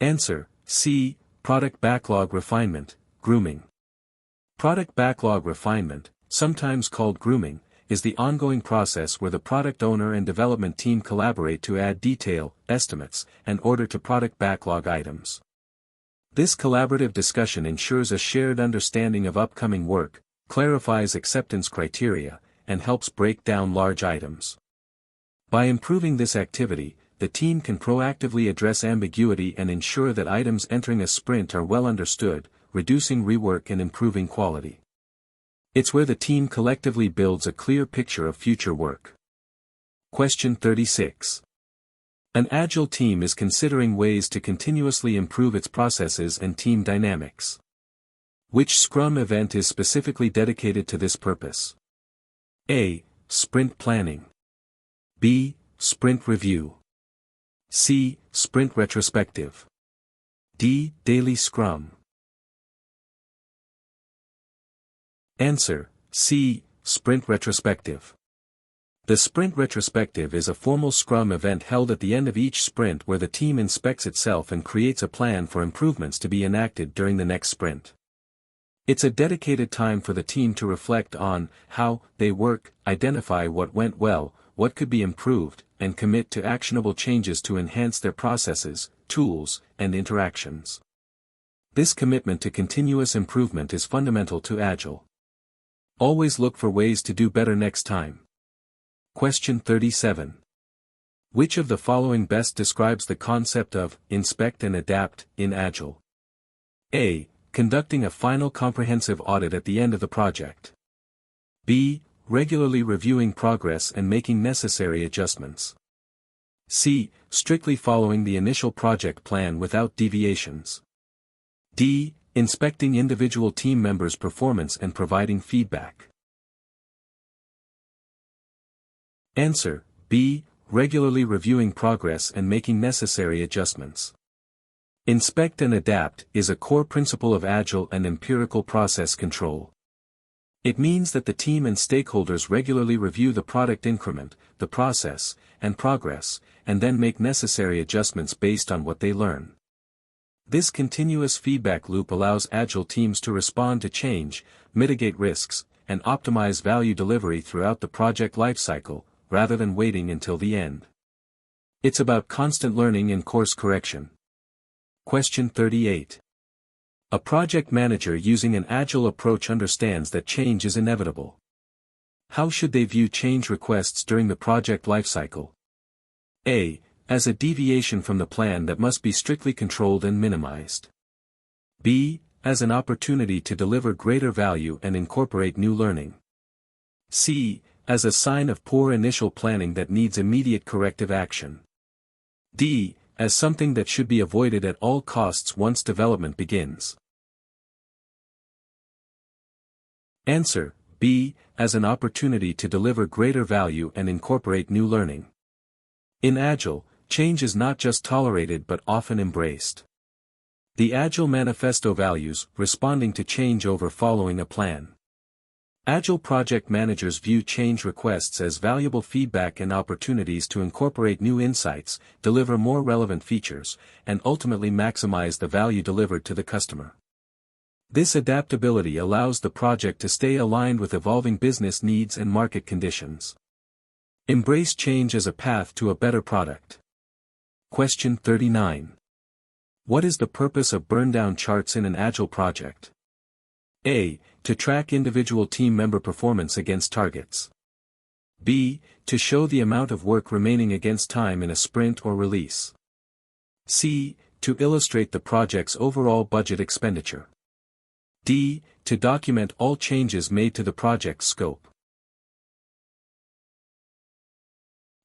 Answer: C. Product backlog refinement, grooming. Product backlog refinement, sometimes called grooming, is the ongoing process where the product owner and development team collaborate to add detail, estimates, and order to product backlog items. This collaborative discussion ensures a shared understanding of upcoming work, clarifies acceptance criteria, and helps break down large items. By improving this activity, the team can proactively address ambiguity and ensure that items entering a sprint are well understood, reducing rework and improving quality. It's where the team collectively builds a clear picture of future work. Question 36. An Agile team is considering ways to continuously improve its processes and team dynamics. Which Scrum event is specifically dedicated to this purpose? A. Sprint planning. B. Sprint review. C. Sprint retrospective. D. Daily Scrum. Answer: C. Sprint retrospective. The Sprint retrospective is a formal Scrum event held at the end of each sprint where the team inspects itself and creates a plan for improvements to be enacted during the next sprint. It's a dedicated time for the team to reflect on how they work, identify what went well, what could be improved, and commit to actionable changes to enhance their processes, tools, and interactions. This commitment to continuous improvement is fundamental to Agile. Always look for ways to do better next time. Question 37. Which of the following best describes the concept of inspect and adapt in Agile? A. Conducting a final comprehensive audit at the end of the project. B. Regularly reviewing progress and making necessary adjustments. C. Strictly following the initial project plan without deviations. D. Inspecting individual team members' performance and providing feedback. Answer: B. Regularly reviewing progress and making necessary adjustments. Inspect and adapt is a core principle of Agile and empirical process control. It means that the team and stakeholders regularly review the product increment, the process, and progress, and then make necessary adjustments based on what they learn. This continuous feedback loop allows Agile teams to respond to change, mitigate risks, and optimize value delivery throughout the project lifecycle, rather than waiting until the end. It's about constant learning and course correction. Question 38. A project manager using an Agile approach understands that change is inevitable. How should they view change requests during the project lifecycle? A. As a deviation from the plan that must be strictly controlled and minimized. B. As an opportunity to deliver greater value and incorporate new learning. C. As a sign of poor initial planning that needs immediate corrective action. D. As something that should be avoided at all costs once development begins. Answer: B. As an opportunity to deliver greater value and incorporate new learning. In Agile, change is not just tolerated but often embraced. The Agile Manifesto values responding to change over following a plan. Agile project managers view change requests as valuable feedback and opportunities to incorporate new insights, deliver more relevant features, and ultimately maximize the value delivered to the customer. This adaptability allows the project to stay aligned with evolving business needs and market conditions. Embrace change as a path to a better product. Question 39. What is the purpose of burn-down charts in an Agile project? A. To track individual team member performance against targets. B. To show the amount of work remaining against time in a sprint or release. C. To illustrate the project's overall budget expenditure. D. To document all changes made to the project's scope.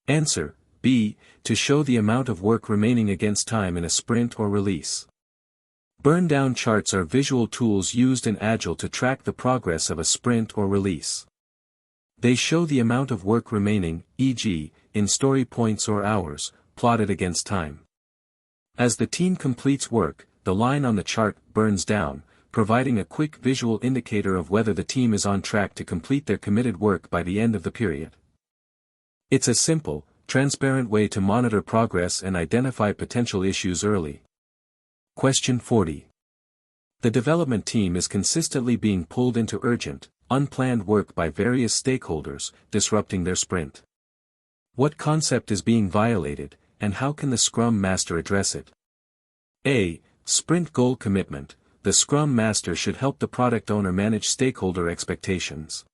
Answer: B. To show the amount of work remaining against time in a sprint or release. Burn-down charts are visual tools used in Agile to track the progress of a sprint or release. They show the amount of work remaining, e.g., in story points or hours, plotted against time. As the team completes work, the line on the chart burns down, providing a quick visual indicator of whether the team is on track to complete their committed work by the end of the period. It's a simple, transparent way to monitor progress and identify potential issues early. Question 40. The development team is consistently being pulled into urgent, unplanned work by various stakeholders, disrupting their sprint. What concept is being violated, and how can the Scrum Master address it? A. Sprint goal commitment. The Scrum Master should help the product owner manage stakeholder expectations.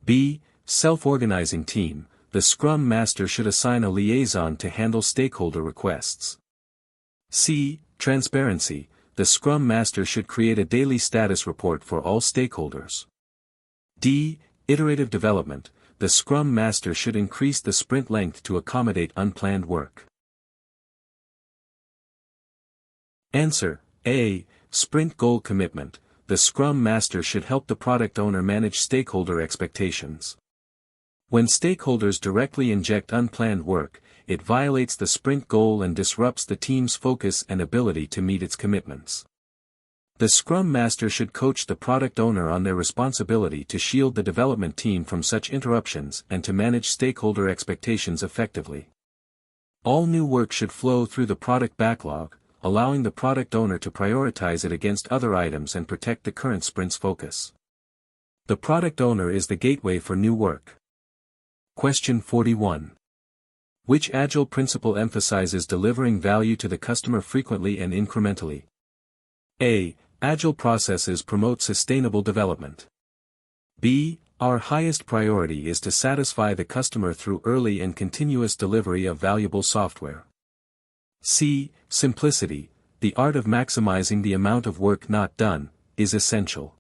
B. Self-organizing team. The Scrum Master should assign a liaison to handle stakeholder requests. C. Transparency. The Scrum Master should create a daily status report for all stakeholders. D. Iterative development. The Scrum Master should increase the sprint length to accommodate unplanned work. Answer: A. Sprint goal commitment. The Scrum Master should help the product owner manage stakeholder expectations. When stakeholders directly inject unplanned work, it violates the sprint goal and disrupts the team's focus and ability to meet its commitments. The Scrum Master should coach the product owner on their responsibility to shield the development team from such interruptions and to manage stakeholder expectations effectively. All new work should flow through the product backlog, allowing the product owner to prioritize it against other items and protect the current sprint's focus. The product owner is the gateway for new work. Question 41. Which Agile principle emphasizes delivering value to the customer frequently and incrementally? A. Agile processes promote sustainable development. B. Our highest priority is to satisfy the customer through early and continuous delivery of valuable software. C. Simplicity, the art of maximizing the amount of work not done, is essential.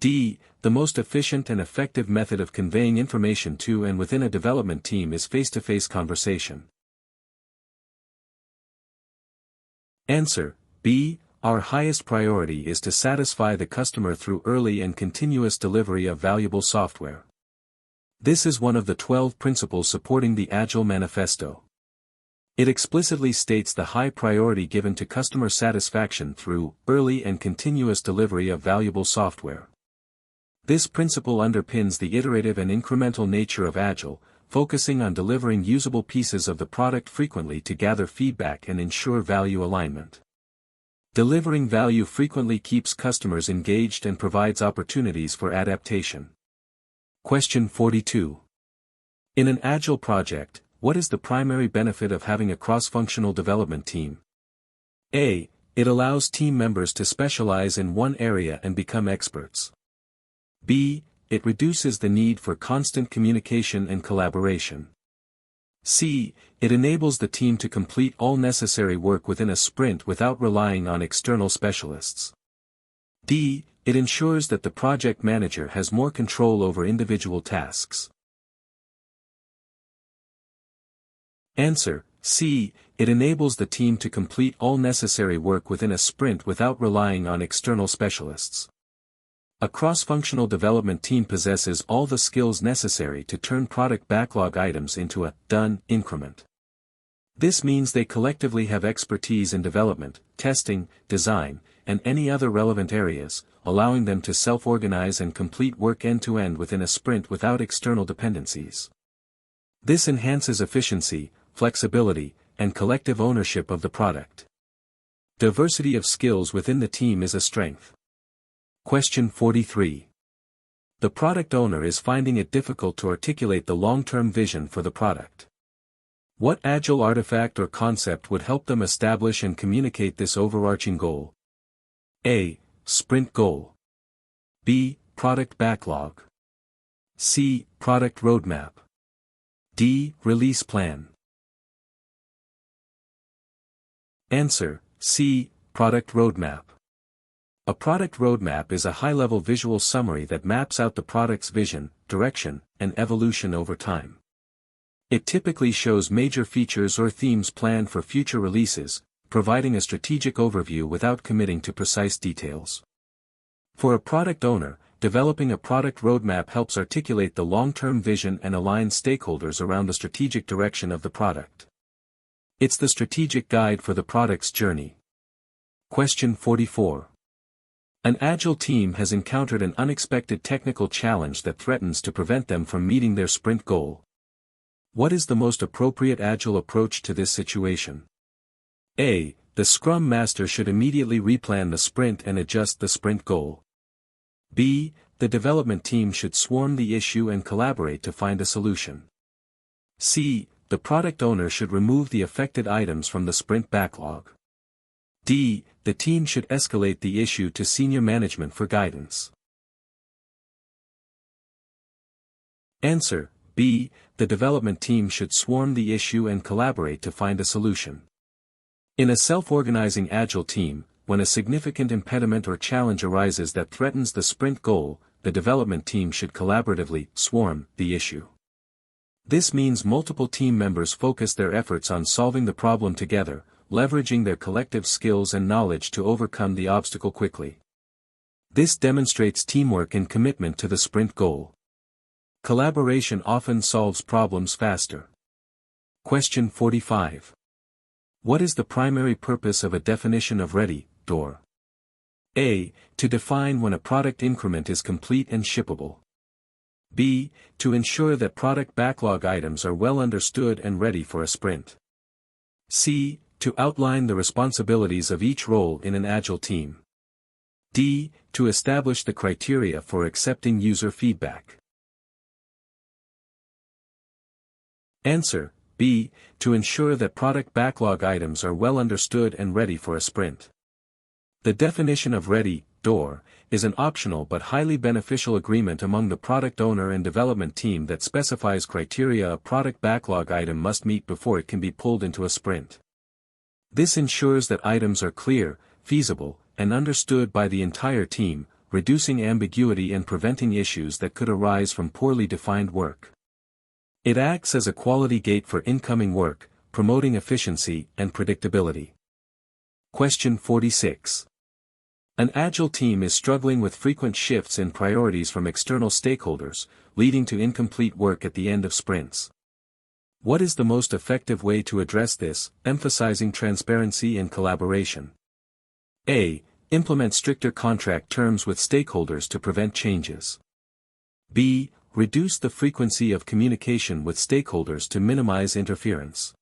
D. The most efficient and effective method of conveying information to and within a development team is face-to-face conversation. Answer: B. Our highest priority is to satisfy the customer through early and continuous delivery of valuable software. This is one of the 12 principles supporting the Agile Manifesto. It explicitly states the high priority given to customer satisfaction through early and continuous delivery of valuable software. This principle underpins the iterative and incremental nature of Agile, focusing on delivering usable pieces of the product frequently to gather feedback and ensure value alignment. Delivering value frequently keeps customers engaged and provides opportunities for adaptation. Question 42. In an Agile project, what is the primary benefit of having a cross-functional development team? A. It allows team members to specialize in one area and become experts. B. It reduces the need for constant communication and collaboration. C. It enables the team to complete all necessary work within a sprint without relying on external specialists. D. It ensures that the project manager has more control over individual tasks. Answer: C. It enables the team to complete all necessary work within a sprint without relying on external specialists. A cross-functional development team possesses all the skills necessary to turn product backlog items into a done increment. This means they collectively have expertise in development, testing, design, and any other relevant areas, allowing them to self-organize and complete work end-to-end within a sprint without external dependencies. This enhances efficiency, flexibility, and collective ownership of the product. Diversity of skills within the team is a strength. Question 43. The product owner is finding it difficult to articulate the long-term vision for the product. What Agile artifact or concept would help them establish and communicate this overarching goal? A. Sprint goal. B. Product backlog. C. Product roadmap. D. Release plan. Answer: C. Product roadmap. A product roadmap is a high-level visual summary that maps out the product's vision, direction, and evolution over time. It typically shows major features or themes planned for future releases, providing a strategic overview without committing to precise details. For a product owner, developing a product roadmap helps articulate the long-term vision and align stakeholders around the strategic direction of the product. It's the strategic guide for the product's journey. Question 44. An Agile team has encountered an unexpected technical challenge that threatens to prevent them from meeting their sprint goal. What is the most appropriate Agile approach to this situation? A. The Scrum Master should immediately replan the sprint and adjust the sprint goal. B. The development team should swarm the issue and collaborate to find a solution. C. The product owner should remove the affected items from the sprint backlog. D. The team should escalate the issue to senior management for guidance. Answer: B. The development team should swarm the issue and collaborate to find a solution. In a self-organizing Agile team, when a significant impediment or challenge arises that threatens the sprint goal, the development team should collaboratively swarm the issue. This means multiple team members focus their efforts on solving the problem together, leveraging their collective skills and knowledge to overcome the obstacle quickly. This demonstrates teamwork and commitment to the sprint goal. Collaboration often solves problems faster. Question 45. What is the primary purpose of a definition of ready, DOR? A. To define when a product increment is complete and shippable. B. To ensure that product backlog items are well understood and ready for a sprint. C. To outline the responsibilities of each role in an Agile team. D. To establish the criteria for accepting user feedback. Answer: B. To ensure that product backlog items are well understood and ready for a sprint. The definition of ready, door, is an optional but highly beneficial agreement among the product owner and development team that specifies criteria a product backlog item must meet before it can be pulled into a sprint. This ensures that items are clear, feasible, and understood by the entire team, reducing ambiguity and preventing issues that could arise from poorly defined work. It acts as a quality gate for incoming work, promoting efficiency and predictability. Question 46. An Agile team is struggling with frequent shifts in priorities from external stakeholders, leading to incomplete work at the end of sprints. What is the most effective way to address this, emphasizing transparency and collaboration? A. Implement stricter contract terms with stakeholders to prevent changes. B. Reduce the frequency of communication with stakeholders to minimize interference.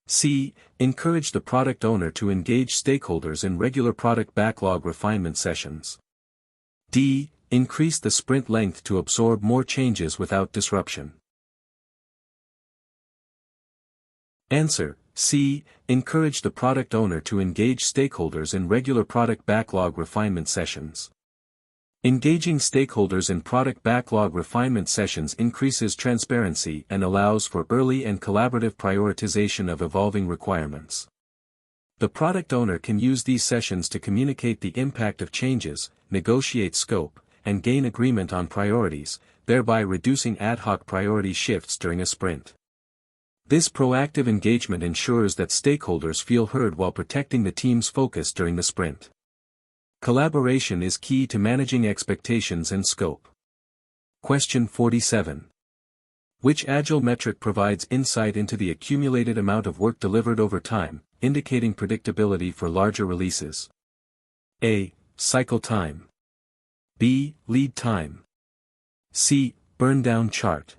C. Encourage the product owner to engage stakeholders in regular product backlog refinement sessions. D. Increase the sprint length to absorb more changes without disruption. Answer: C. Encourage the product owner to engage stakeholders in regular product backlog refinement sessions. Engaging stakeholders in product backlog refinement sessions increases transparency and allows for early and collaborative prioritization of evolving requirements. The product owner can use these sessions to communicate the impact of changes, negotiate scope, and gain agreement on priorities, thereby reducing ad hoc priority shifts during a sprint. This proactive engagement ensures that stakeholders feel heard while protecting the team's focus during the sprint. Collaboration is key to managing expectations and scope. Question 47. Which Agile metric provides insight into the accumulated amount of work delivered over time, indicating predictability for larger releases? A. Cycle time. B. Lead time. C. Burn down chart.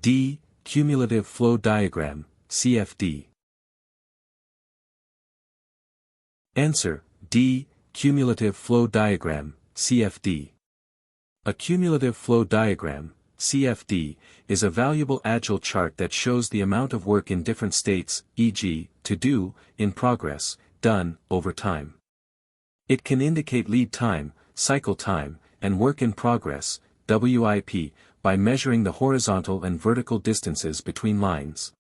D. Cumulative flow diagram, CFD. Answer: D. Cumulative flow diagram, CFD. A cumulative flow diagram, CFD, is a valuable Agile chart that shows the amount of work in different states, e.g., to do, in progress, done, over time. It can indicate lead time, cycle time, and work in progress, WIP, by measuring the horizontal and vertical distances between lines.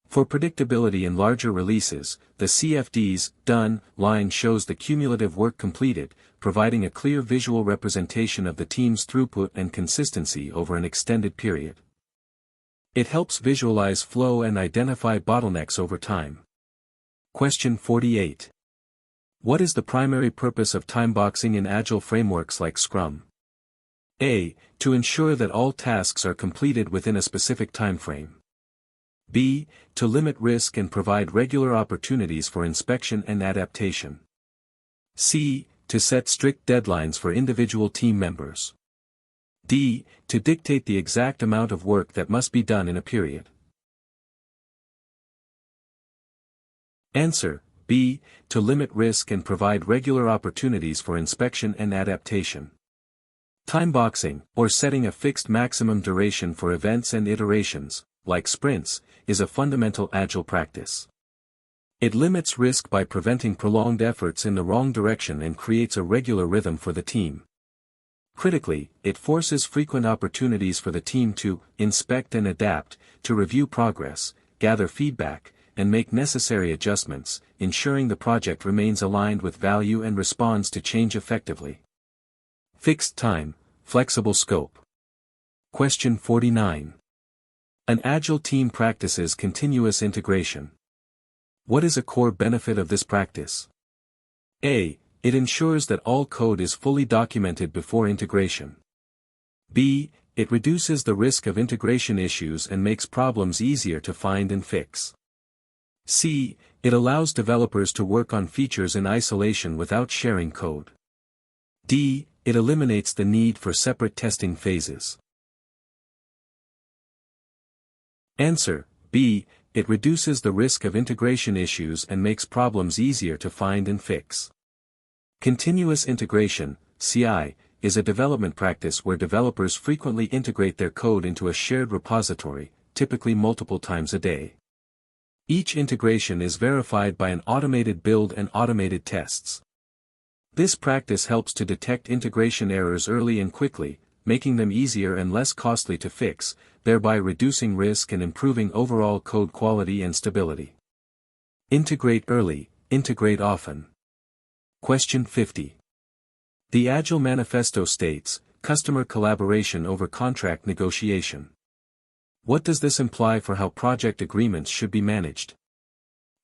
For predictability in larger releases, the CFD's done line shows the cumulative work completed, providing a clear visual representation of the team's throughput and consistency over an extended period. It helps visualize flow and identify bottlenecks over time. Question 48. What is the primary purpose of timeboxing in Agile frameworks like Scrum? A. To ensure that all tasks are completed within a specific timeframe. B. To limit risk and provide regular opportunities for inspection and adaptation. C. To set strict deadlines for individual team members. D. To dictate the exact amount of work that must be done in a period. Answer: B. To limit risk and provide regular opportunities for inspection and adaptation. Timeboxing, or setting a fixed maximum duration for events and iterations, like sprints, is a fundamental Agile practice. It limits risk by preventing prolonged efforts in the wrong direction and creates a regular rhythm for the team. Critically, it forces frequent opportunities for the team to inspect and adapt, to review progress, gather feedback, and make necessary adjustments, ensuring the project remains aligned with value and responds to change effectively. Fixed time, flexible scope. Question 49. An Agile team practices continuous integration. What is a core benefit of this practice? A. It ensures that all code is fully documented before integration. B. It reduces the risk of integration issues and makes problems easier to find and fix. C. It allows developers to work on features in isolation without sharing code. D. It eliminates the need for separate testing phases. Answer: B. It reduces the risk of integration issues and makes problems easier to find and fix. Continuous integration, CI, is a development practice where developers frequently integrate their code into a shared repository, typically multiple times a day. Each integration is verified by an automated build and automated tests. This practice helps to detect integration errors early and quickly, making them easier and less costly to fix, thereby reducing risk and improving overall code quality and stability. Integrate early, integrate often. Question 50. The Agile Manifesto states, customer collaboration over contract negotiation. What does this imply for how project agreements should be managed?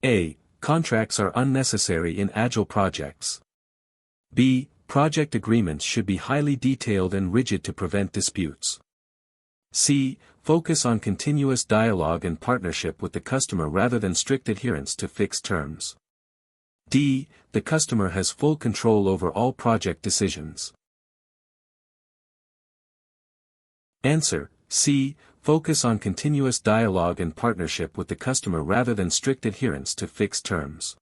A. Contracts are unnecessary in Agile projects. B. Project agreements should be highly detailed and rigid to prevent disputes. C. Focus on continuous dialogue and partnership with the customer rather than strict adherence to fixed terms. D. The customer has full control over all project decisions. Answer: C. Focus on continuous dialogue and partnership with the customer rather than strict adherence to fixed terms.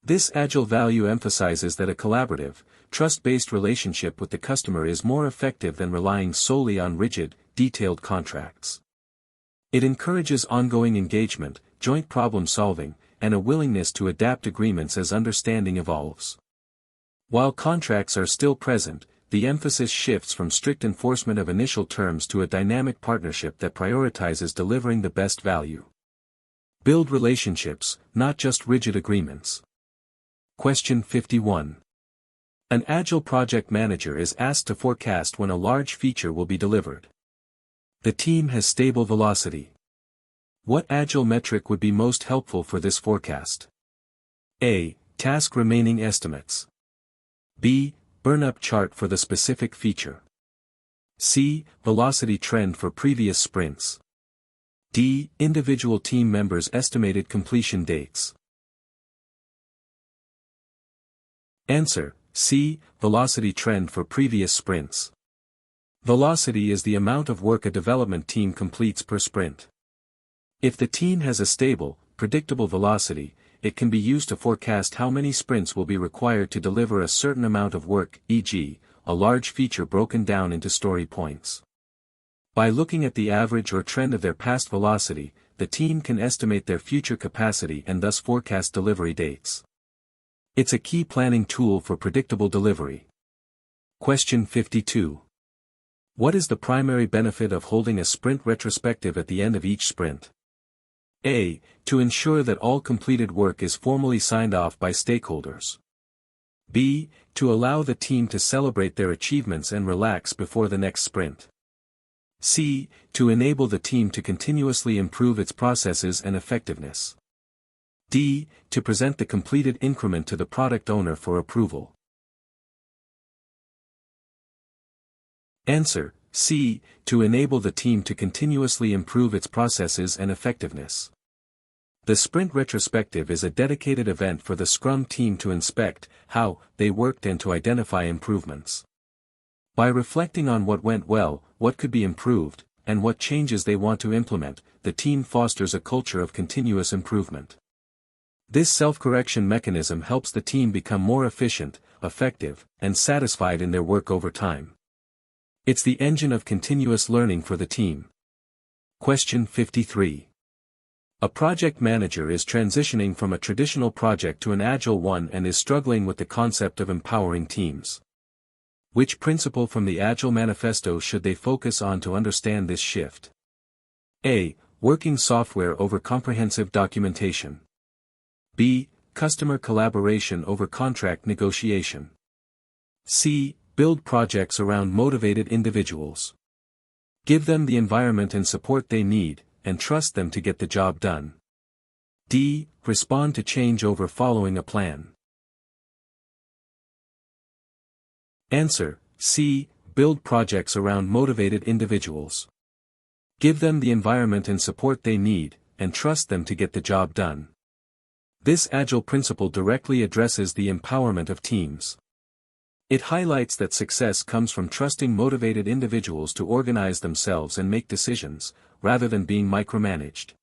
This Agile value emphasizes that a collaborative, trust-based relationship with the customer is more effective than relying solely on rigid, detailed contracts. It encourages ongoing engagement, joint problem-solving, and a willingness to adapt agreements as understanding evolves. While contracts are still present, the emphasis shifts from strict enforcement of initial terms to a dynamic partnership that prioritizes delivering the best value. Build relationships, not just rigid agreements. Question 51. An Agile project manager is asked to forecast when a large feature will be delivered. The team has stable velocity. What Agile metric would be most helpful for this forecast? A. Task remaining estimates. B. Burn-up chart for the specific feature. C. Velocity trend for previous sprints. D. Individual team members' estimated completion dates. Answer: C. Velocity trend for previous sprints. Velocity is the amount of work a development team completes per sprint. If the team has a stable, predictable velocity, it can be used to forecast how many sprints will be required to deliver a certain amount of work, e.g., a large feature broken down into story points. By looking at the average or trend of their past velocity, the team can estimate their future capacity and thus forecast delivery dates. It's a key planning tool for predictable delivery. Question 52. What is the primary benefit of holding a sprint retrospective at the end of each sprint? A. To ensure that all completed work is formally signed off by stakeholders. B. To allow the team to celebrate their achievements and relax before the next sprint. C. To enable the team to continuously improve its processes and effectiveness. D. To present the completed increment to the product owner for approval. Answer: C. To enable the team to continuously improve its processes and effectiveness. The sprint retrospective is a dedicated event for the Scrum team to inspect how they worked and to identify improvements. By reflecting on what went well, what could be improved, and what changes they want to implement, the team fosters a culture of continuous improvement. This self-correction mechanism helps the team become more efficient, effective, and satisfied in their work over time. It's the engine of continuous learning for the team. Question 53. A project manager is transitioning from a traditional project to an agile one and is struggling with the concept of empowering teams. Which principle from the Agile Manifesto should they focus on to understand this shift? A. Working software over comprehensive documentation. B. Customer collaboration over contract negotiation. C. Build projects around motivated individuals. Give them the environment and support they need, and trust them to get the job done. D. Respond to change over following a plan. Answer: C. Build projects around motivated individuals. Give them the environment and support they need, and trust them to get the job done. This Agile principle directly addresses the empowerment of teams. It highlights that success comes from trusting motivated individuals to organize themselves and make decisions, rather than being micromanaged.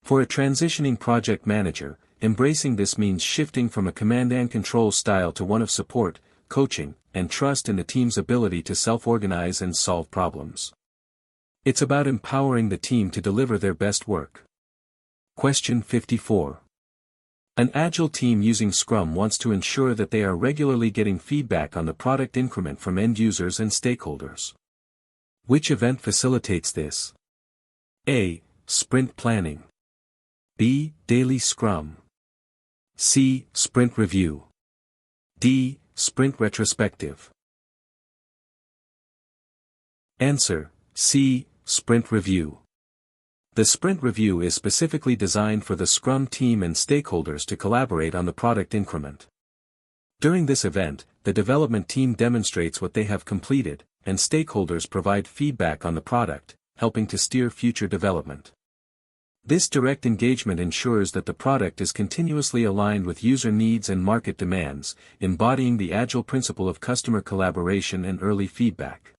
For a transitioning project manager, embracing this means shifting from a command and control style to one of support, coaching, and trust in the team's ability to self-organize and solve problems. It's about empowering the team to deliver their best work. Question 54. An Agile team using Scrum wants to ensure that they are regularly getting feedback on the product increment from end users and stakeholders. Which event facilitates this? A. Sprint planning. B. Daily Scrum. C. Sprint review. D. Sprint retrospective. Answer: C. Sprint review. The sprint review is specifically designed for the Scrum team and stakeholders to collaborate on the product increment. During this event, the development team demonstrates what they have completed, and stakeholders provide feedback on the product, helping to steer future development. This direct engagement ensures that the product is continuously aligned with user needs and market demands, embodying the Agile principle of customer collaboration and early feedback.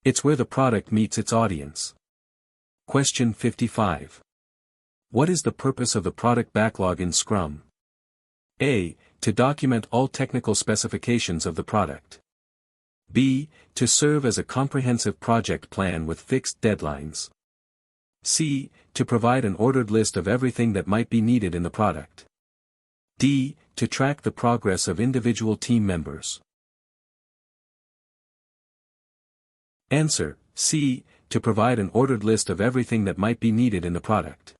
It's where the product meets its audience. Question 55. What is the purpose of the product backlog in Scrum? A. To document all technical specifications of the product. B. To serve as a comprehensive project plan with fixed deadlines. C. To provide an ordered list of everything that might be needed in the product. D. To track the progress of individual team members. Answer: C. To provide an ordered list of everything that might be needed in the product.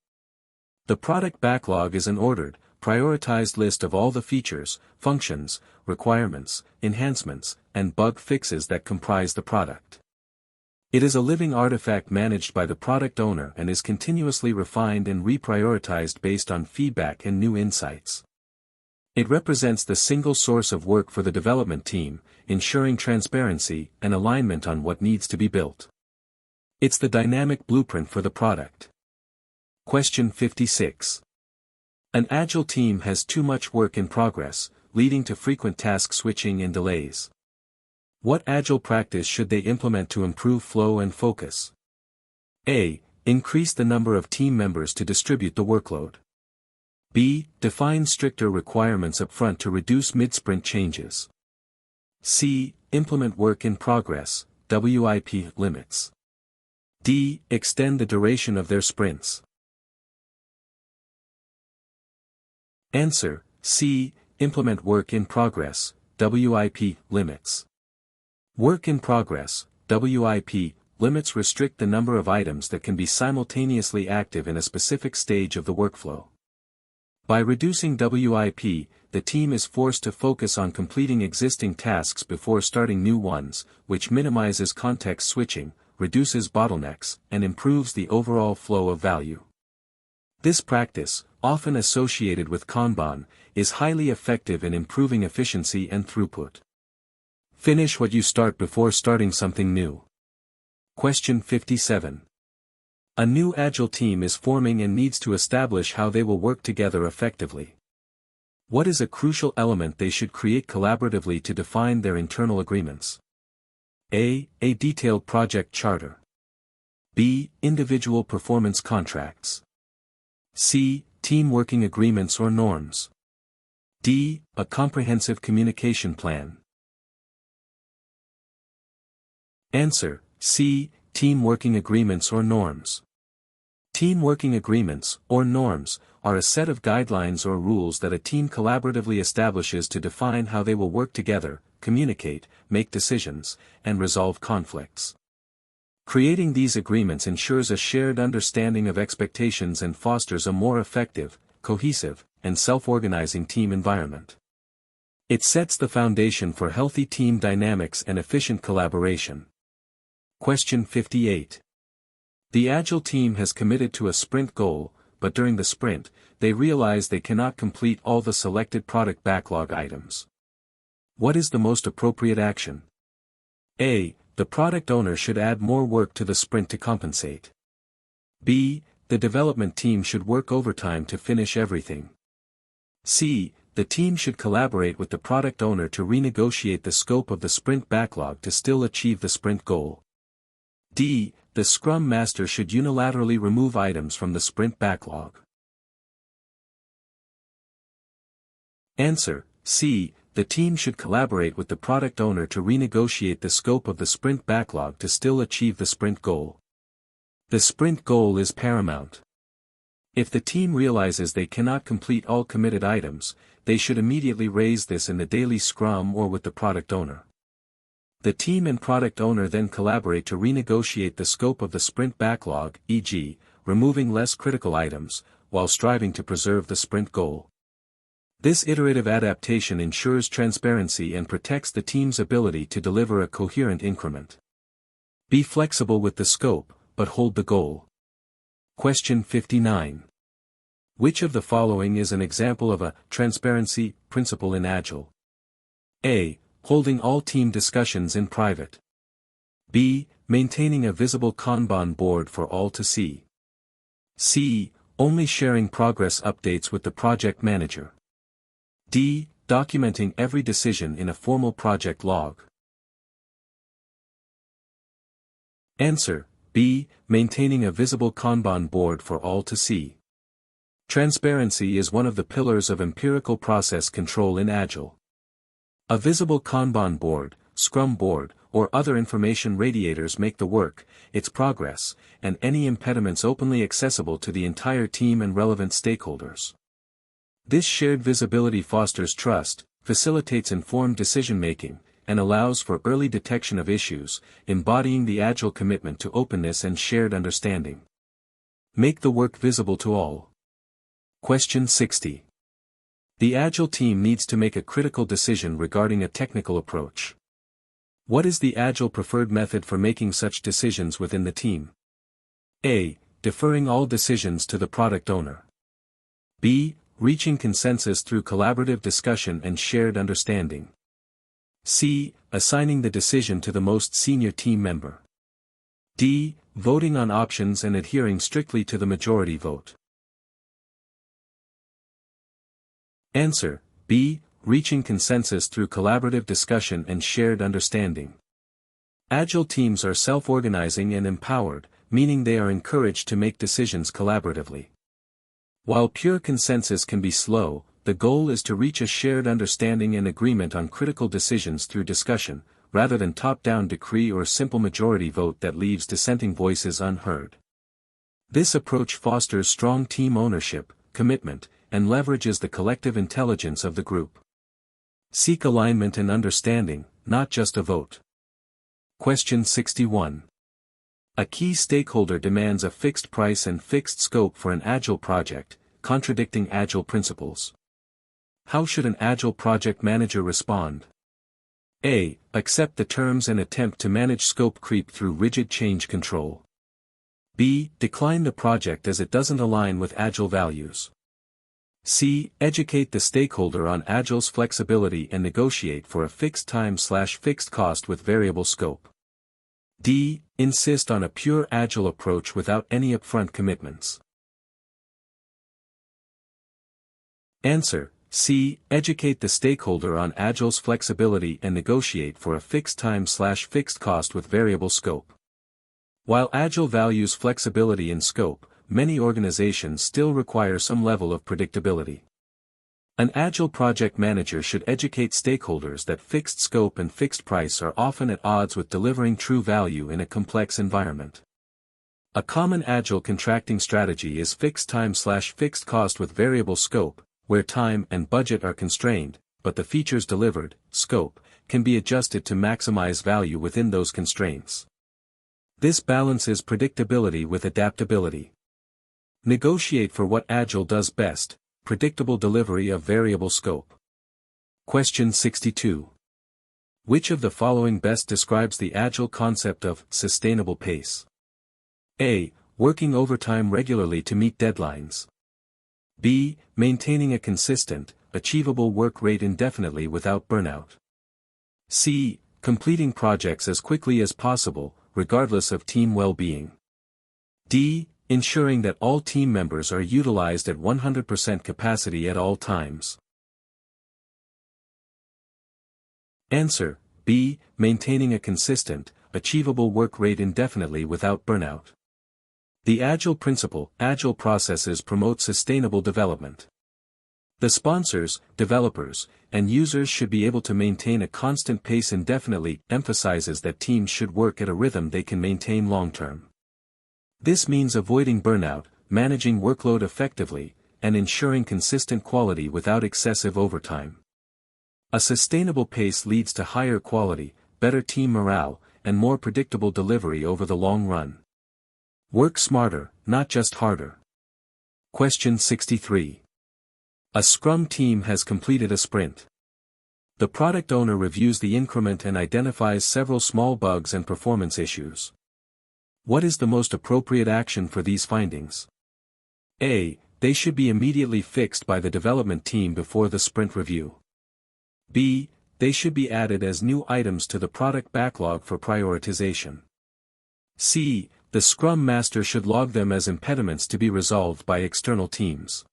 The product backlog is an ordered, prioritized list of all the features, functions, requirements, enhancements, and bug fixes that comprise the product. It is a living artifact managed by the product owner and is continuously refined and reprioritized based on feedback and new insights. It represents the single source of work for the development team, ensuring transparency and alignment on what needs to be built. It's the dynamic blueprint for the product. Question 56. An Agile team has too much work in progress, leading to frequent task switching and delays. What Agile practice should they implement to improve flow and focus? A. Increase the number of team members to distribute the workload. B. Define stricter requirements upfront to reduce mid-sprint changes. C. Implement work in progress, WIP limits. D. Extend the duration of their sprints. Answer: C. Implement work in progress, WIP limits. Work in progress, WIP limits restrict the number of items that can be simultaneously active in a specific stage of the workflow. By reducing WIP, the team is forced to focus on completing existing tasks before starting new ones, which minimizes context switching, reduces bottlenecks, and improves the overall flow of value. This practice, often associated with Kanban, is highly effective in improving efficiency and throughput. Finish what you start before starting something new. Question 57. A new Agile team is forming and needs to establish how they will work together effectively. What is a crucial element they should create collaboratively to define their internal agreements? A. A detailed project charter. B. Individual performance contracts. C. Team working agreements or norms. D. A comprehensive communication plan. Answer: C. Team working agreements or norms. Team working agreements, or norms, are a set of guidelines or rules that a team collaboratively establishes to define how they will work together, communicate, make decisions, and resolve conflicts. Creating these agreements ensures a shared understanding of expectations and fosters a more effective, cohesive, and self-organizing team environment. It sets the foundation for healthy team dynamics and efficient collaboration. Question 58. The Agile team has committed to a sprint goal, but during the sprint, they realize they cannot complete all the selected product backlog items. What is the most appropriate action? A. The product owner should add more work to the sprint to compensate. B. The development team should work overtime to finish everything. C. The team should collaborate with the product owner to renegotiate the scope of the sprint backlog to still achieve the sprint goal. D. The Scrum Master should unilaterally remove items from the sprint backlog. Answer: C. The team should collaborate with the product owner to renegotiate the scope of the sprint backlog to still achieve the sprint goal. The sprint goal is paramount. If the team realizes they cannot complete all committed items, they should immediately raise this in the daily Scrum or with the product owner. The team and product owner then collaborate to renegotiate the scope of the sprint backlog, e.g., removing less critical items, while striving to preserve the sprint goal. This iterative adaptation ensures transparency and protects the team's ability to deliver a coherent increment. Be flexible with the scope, but hold the goal. Question 59. Which of the following is an example of a transparency principle in Agile? A. Holding all team discussions in private. B. Maintaining a visible Kanban board for all to see. C. Only sharing progress updates with the project manager. D. Documenting every decision in a formal project log. Answer: B. Maintaining a visible Kanban board for all to see. Transparency is one of the pillars of empirical process control in Agile. A visible Kanban board, Scrum board, or other information radiators make the work, its progress, and any impediments openly accessible to the entire team and relevant stakeholders. This shared visibility fosters trust, facilitates informed decision-making, and allows for early detection of issues, embodying the Agile commitment to openness and shared understanding. Make the work visible to all. Question 60. The Agile team needs to make a critical decision regarding a technical approach. What is the Agile preferred method for making such decisions within the team? A. Deferring all decisions to the product owner. B. Reaching consensus through collaborative discussion and shared understanding. C. Assigning the decision to the most senior team member. D. Voting on options and adhering strictly to the majority vote. Answer: B. Reaching consensus through collaborative discussion and shared understanding. Agile teams are self-organizing and empowered, meaning they are encouraged to make decisions collaboratively. While pure consensus can be slow, the goal is to reach a shared understanding and agreement on critical decisions through discussion, rather than top-down decree or simple majority vote that leaves dissenting voices unheard. This approach fosters strong team ownership, commitment, and leverages the collective intelligence of the group. Seek alignment and understanding, not just a vote. Question 61. A key stakeholder demands a fixed price and fixed scope for an Agile project, contradicting Agile principles. How should an Agile project manager respond? A. Accept the terms and attempt to manage scope creep through rigid change control. B. Decline the project as it doesn't align with Agile values. C. Educate the stakeholder on Agile's flexibility and negotiate for a fixed time/fixed cost with variable scope. D. Insist on a pure Agile approach without any upfront commitments. Answer: C. Educate the stakeholder on Agile's flexibility and negotiate for a fixed time/fixed cost with variable scope. While Agile values flexibility in scope, many organizations still require some level of predictability. An Agile project manager should educate stakeholders that fixed scope and fixed price are often at odds with delivering true value in a complex environment. A common Agile contracting strategy is fixed time/fixed cost with variable scope, where time and budget are constrained, but the features delivered, scope, can be adjusted to maximize value within those constraints. This balances predictability with adaptability. Negotiate for what Agile does best: predictable delivery of variable scope. Question 62. Which of the following best describes the Agile concept of sustainable pace? A. Working overtime regularly to meet deadlines. B. Maintaining a consistent, achievable work rate indefinitely without burnout. C. Completing projects as quickly as possible, regardless of team well-being. D. Ensuring that all team members are utilized at 100% capacity at all times. Answer: B. Maintaining a consistent, achievable work rate indefinitely without burnout. The Agile principle, Agile processes promote sustainable development. The sponsors, developers, and users should be able to maintain a constant pace indefinitely, emphasizes that teams should work at a rhythm they can maintain long-term. This means avoiding burnout, managing workload effectively, and ensuring consistent quality without excessive overtime. A sustainable pace leads to higher quality, better team morale, and more predictable delivery over the long run. Work smarter, not just harder. Question 63. A Scrum team has completed a sprint. The product owner reviews the increment and identifies several small bugs and performance issues. What is the most appropriate action for these findings? A. They should be immediately fixed by the development team before the sprint review. B. They should be added as new items to the product backlog for prioritization. C. The Scrum Master should log them as impediments to be resolved by external teams.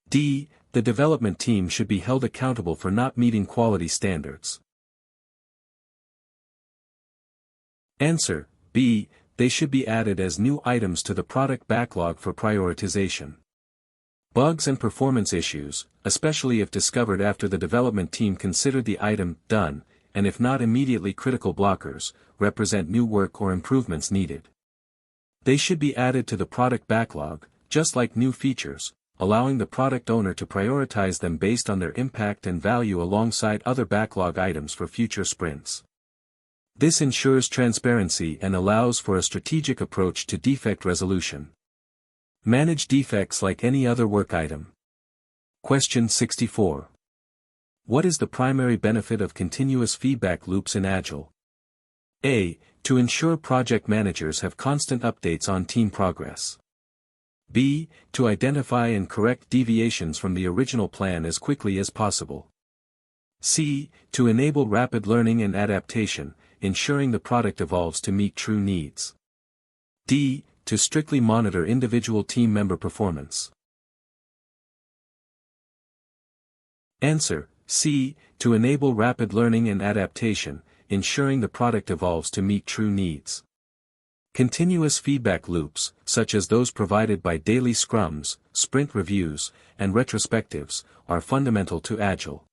D. The development team should be held accountable for not meeting quality standards. Answer: B. They should be added as new items to the product backlog for prioritization. Bugs and performance issues, especially if discovered after the development team considered the item done, and if not immediately critical blockers, represent new work or improvements needed. They should be added to the product backlog, just like new features, allowing the product owner to prioritize them based on their impact and value alongside other backlog items for future sprints. This ensures transparency and allows for a strategic approach to defect resolution. Manage defects like any other work item. Question 64. What is the primary benefit of continuous feedback loops in Agile? A. To ensure project managers have constant updates on team progress. B. To identify and correct deviations from the original plan as quickly as possible. C. To enable rapid learning and adaptation, ensuring the product evolves to meet true needs. D. To strictly monitor individual team member performance. Answer: C. To enable rapid learning and adaptation, ensuring the product evolves to meet true needs. Continuous feedback loops, such as those provided by daily scrums, sprint reviews, and retrospectives, are fundamental to Agile.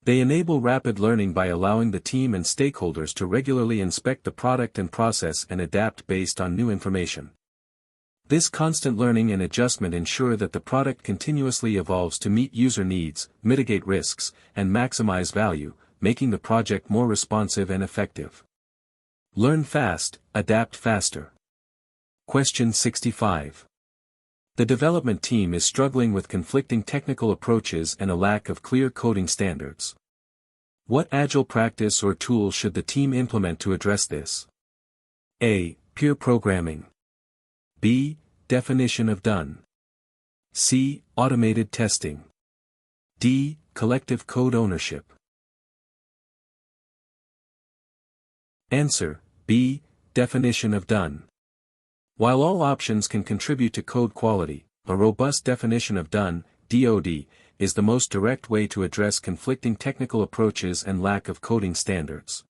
They enable rapid learning by allowing the team and stakeholders to regularly inspect the product and process and adapt based on new information. This constant learning and adjustment ensure that the product continuously evolves to meet user needs, mitigate risks, and maximize value, making the project more responsive and effective. Learn fast, adapt faster. Question 65. The development team is struggling with conflicting technical approaches and a lack of clear coding standards. What Agile practice or tool should the team implement to address this? A. Peer programming. B. Definition of done. C. Automated testing. D. Collective code ownership. Answer: B. Definition of done. While all options can contribute to code quality, a robust definition of done, DoD, is the most direct way to address conflicting technical approaches and lack of coding standards.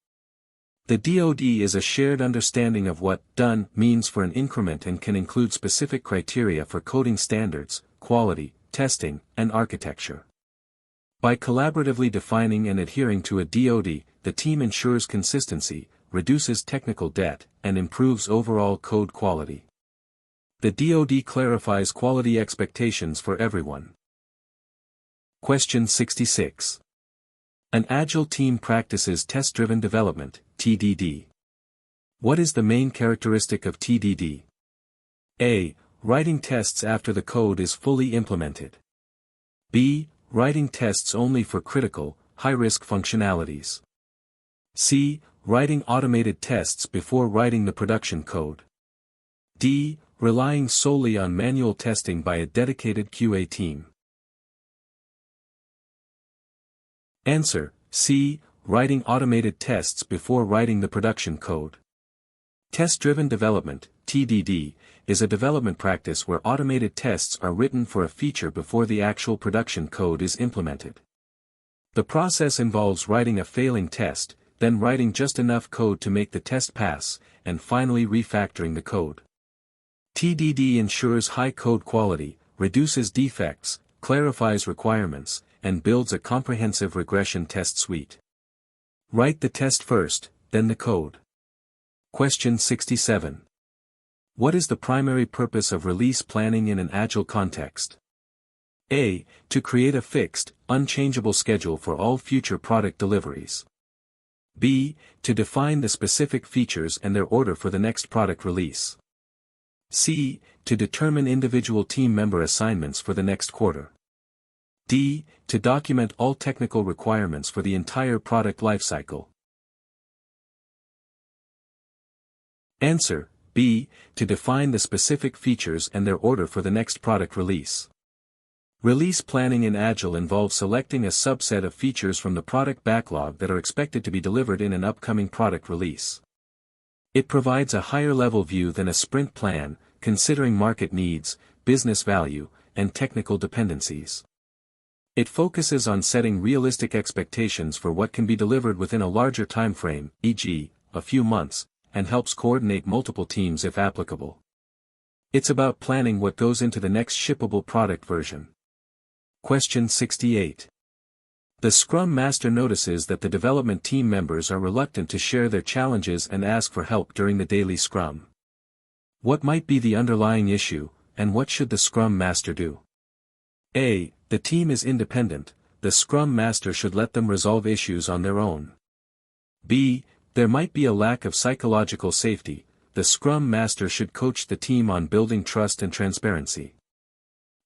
The DoD is a shared understanding of what done means for an increment and can include specific criteria for coding standards, quality, testing, and architecture. By collaboratively defining and adhering to a DoD, the team ensures consistency, reduces technical debt, and improves overall code quality. The DoD clarifies quality expectations for everyone. Question 66. An Agile team practices test-driven development, TDD. What is the main characteristic of TDD? A. Writing tests after the code is fully implemented. B. Writing tests only for critical, high-risk functionalities. C. Writing automated tests before writing the production code. D. Relying solely on manual testing by a dedicated QA team. Answer: C. Writing automated tests before writing the production code. Test-driven development, TDD, is a development practice where automated tests are written for a feature before the actual production code is implemented. The process involves writing a failing test, then writing just enough code to make the test pass, and finally refactoring the code. TDD ensures high code quality, reduces defects, clarifies requirements, and builds a comprehensive regression test suite. Write the test first, then the code. Question 67. What is the primary purpose of release planning in an Agile context? A. To create a fixed, unchangeable schedule for all future product deliveries. B. To define the specific features and their order for the next product release. C. To determine individual team member assignments for the next quarter. D. To document all technical requirements for the entire product lifecycle. Answer: B. To define the specific features and their order for the next product release. Release planning in Agile involves selecting a subset of features from the product backlog that are expected to be delivered in an upcoming product release. It provides a higher-level view than a sprint plan, considering market needs, business value, and technical dependencies. It focuses on setting realistic expectations for what can be delivered within a larger time frame, e.g., a few months, and helps coordinate multiple teams if applicable. It's about planning what goes into the next shippable product version. Question 68. The Scrum Master notices that the development team members are reluctant to share their challenges and ask for help during the daily Scrum. What might be the underlying issue, and what should the Scrum Master do? A. The team is independent, the Scrum Master should let them resolve issues on their own. B. There might be a lack of psychological safety, the Scrum Master should coach the team on building trust and transparency.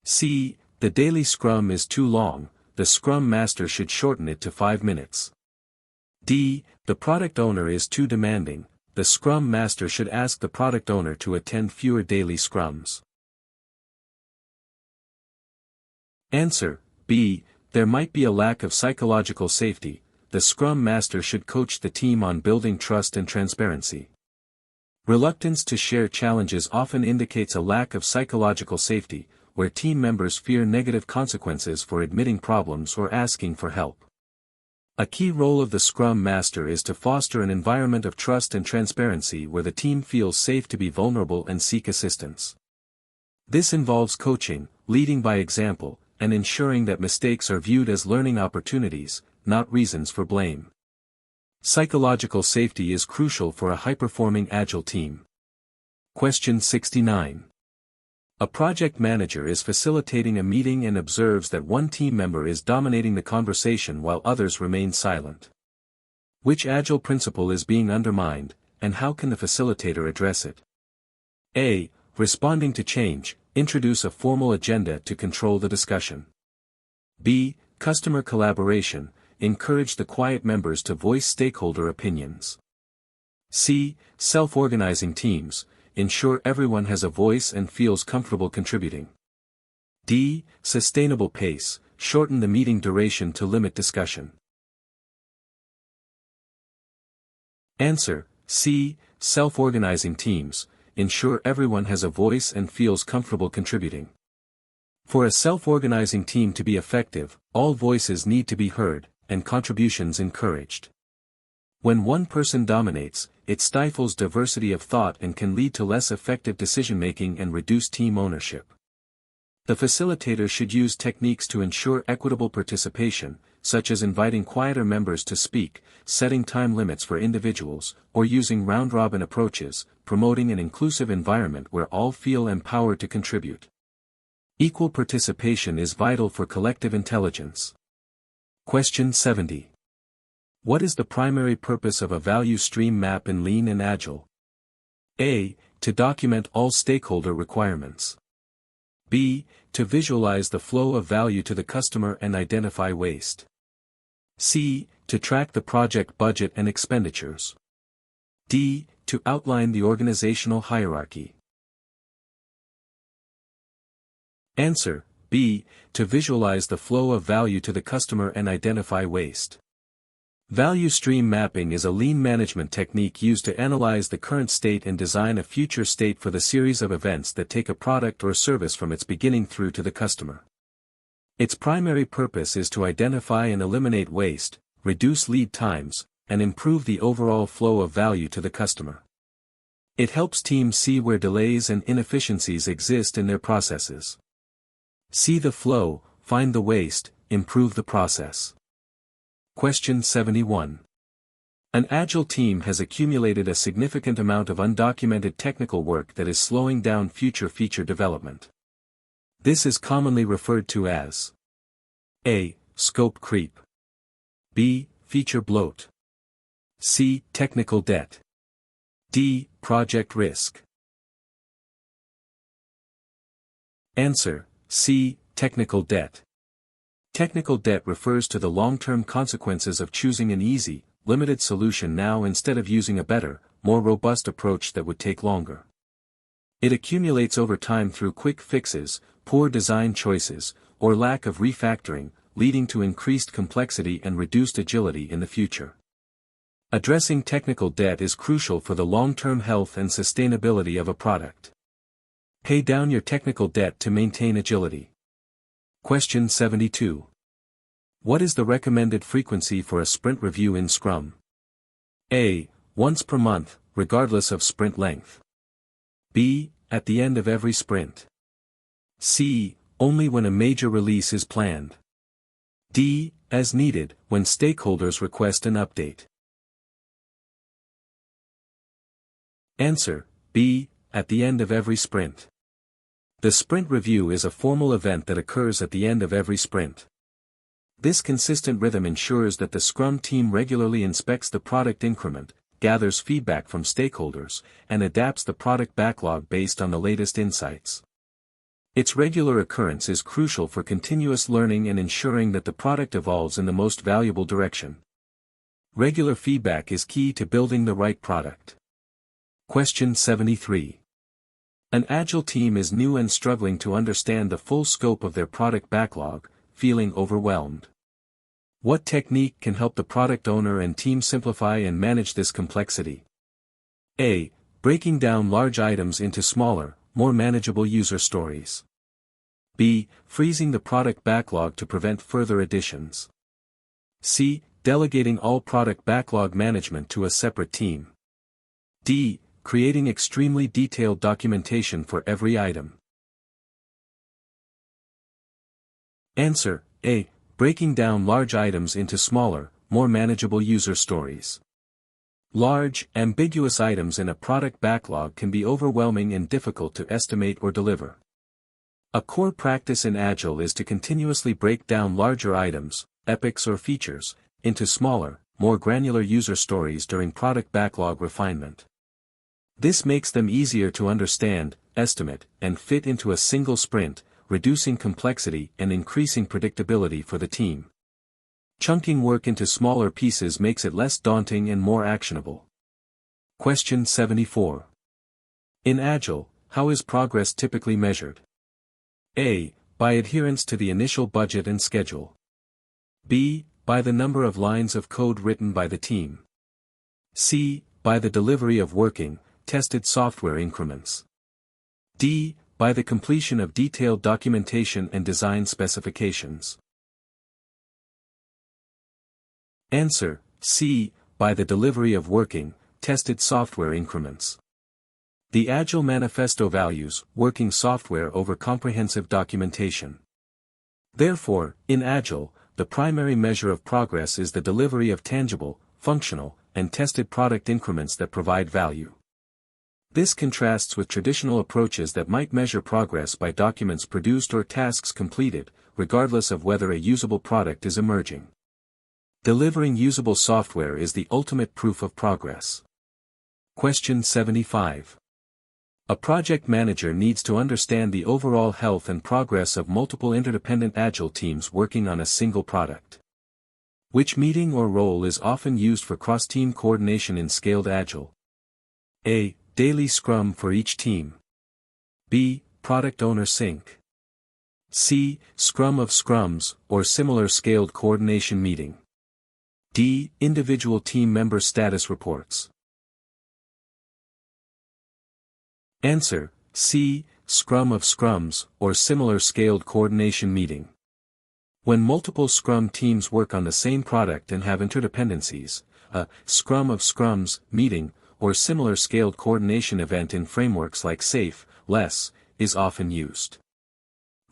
C. The daily Scrum is too long, the Scrum Master should shorten it to 5 minutes. D. The product owner is too demanding, the Scrum Master should ask the product owner to attend fewer daily Scrums. Answer: B. There might be a lack of psychological safety, the Scrum Master should coach the team on building trust and transparency. Reluctance to share challenges often indicates a lack of psychological safety, where team members fear negative consequences for admitting problems or asking for help. A key role of the Scrum Master is to foster an environment of trust and transparency where the team feels safe to be vulnerable and seek assistance. This involves coaching, leading by example, and ensuring that mistakes are viewed as learning opportunities, not reasons for blame. Psychological safety is crucial for a high-performing Agile team. Question 69. A project manager is facilitating a meeting and observes that one team member is dominating the conversation while others remain silent. Which Agile principle is being undermined, and how can the facilitator address it? A. Responding to change, introduce a formal agenda to control the discussion. B. Customer collaboration, encourage the quiet members to voice stakeholder opinions. C. Self-organizing teams, ensure everyone has a voice and feels comfortable contributing. D. Sustainable pace, shorten the meeting duration to limit discussion. Answer: C. Self-organizing teams, ensure everyone has a voice and feels comfortable contributing. For a self-organizing team to be effective, all voices need to be heard, and contributions encouraged. When one person dominates, it stifles diversity of thought and can lead to less effective decision-making and reduced team ownership. The facilitator should use techniques to ensure equitable participation, such as inviting quieter members to speak, setting time limits for individuals, or using round-robin approaches, promoting an inclusive environment where all feel empowered to contribute. Equal participation is vital for collective intelligence. Question 70. What is the primary purpose of a value stream map in Lean and Agile? A. To document all stakeholder requirements. B. To visualize the flow of value to the customer and identify waste. C. To track the project budget and expenditures. D. To outline the organizational hierarchy. Answer: B. To visualize the flow of value to the customer and identify waste. Value stream mapping is a lean management technique used to analyze the current state and design a future state for the series of events that take a product or service from its beginning through to the customer. Its primary purpose is to identify and eliminate waste, reduce lead times, and improve the overall flow of value to the customer. It helps teams see where delays and inefficiencies exist in their processes. See the flow, find the waste, improve the process. Question 71. An Agile team has accumulated a significant amount of undocumented technical work that is slowing down future feature development. This is commonly referred to as A. Scope creep. B. Feature bloat. C. Technical debt. D. Project risk. Answer: C. Technical debt. Technical debt refers to the long-term consequences of choosing an easy, limited solution now instead of using a better, more robust approach that would take longer. It accumulates over time through quick fixes, poor design choices, or lack of refactoring, leading to increased complexity and reduced agility in the future. Addressing technical debt is crucial for the long-term health and sustainability of a product. Pay down your technical debt to maintain agility. Question 72. What is the recommended frequency for a sprint review in Scrum? A. Once per month, regardless of sprint length. B. At the end of every sprint. C. Only when a major release is planned. D. As needed, when stakeholders request an update. Answer: B. At the end of every sprint. The sprint review is a formal event that occurs at the end of every sprint. This consistent rhythm ensures that the Scrum team regularly inspects the product increment, gathers feedback from stakeholders, and adapts the product backlog based on the latest insights. Its regular occurrence is crucial for continuous learning and ensuring that the product evolves in the most valuable direction. Regular feedback is key to building the right product. Question 73. An Agile team is new and struggling to understand the full scope of their product backlog, feeling overwhelmed. What technique can help the product owner and team simplify and manage this complexity? A. Breaking down large items into smaller, more manageable user stories. B. Freezing the product backlog to prevent further additions. C. Delegating all product backlog management to a separate team. D. Creating extremely detailed documentation for every item. Answer: A. Breaking down large items into smaller, more manageable user stories. Large, ambiguous items in a product backlog can be overwhelming and difficult to estimate or deliver. A core practice in Agile is to continuously break down larger items, epics or features, into smaller, more granular user stories during product backlog refinement. This makes them easier to understand, estimate, and fit into a single sprint, reducing complexity and increasing predictability for the team. Chunking work into smaller pieces makes it less daunting and more actionable. Question 74. In Agile, how is progress typically measured? A. By adherence to the initial budget and schedule. B. By the number of lines of code written by the team. C. By the delivery of working, tested software increments. D. By the completion of detailed documentation and design specifications. Answer: C. By the delivery of working, tested software increments. The Agile Manifesto values working software over comprehensive documentation. Therefore, in Agile, the primary measure of progress is the delivery of tangible, functional, and tested product increments that provide value. This contrasts with traditional approaches that might measure progress by documents produced or tasks completed, regardless of whether a usable product is emerging. Delivering usable software is the ultimate proof of progress. Question 75. A project manager needs to understand the overall health and progress of multiple interdependent Agile teams working on a single product. Which meeting or role is often used for cross-team coordination in scaled Agile? A. Daily Scrum for each team. B. Product Owner Sync. C. Scrum of Scrums, or similar scaled coordination meeting. D. Individual team member status reports. Answer: C. Scrum of Scrums, or similar scaled coordination meeting. When multiple Scrum teams work on the same product and have interdependencies, a Scrum of Scrums meeting, or similar scaled coordination event in frameworks like SAFe, LESS, is often used.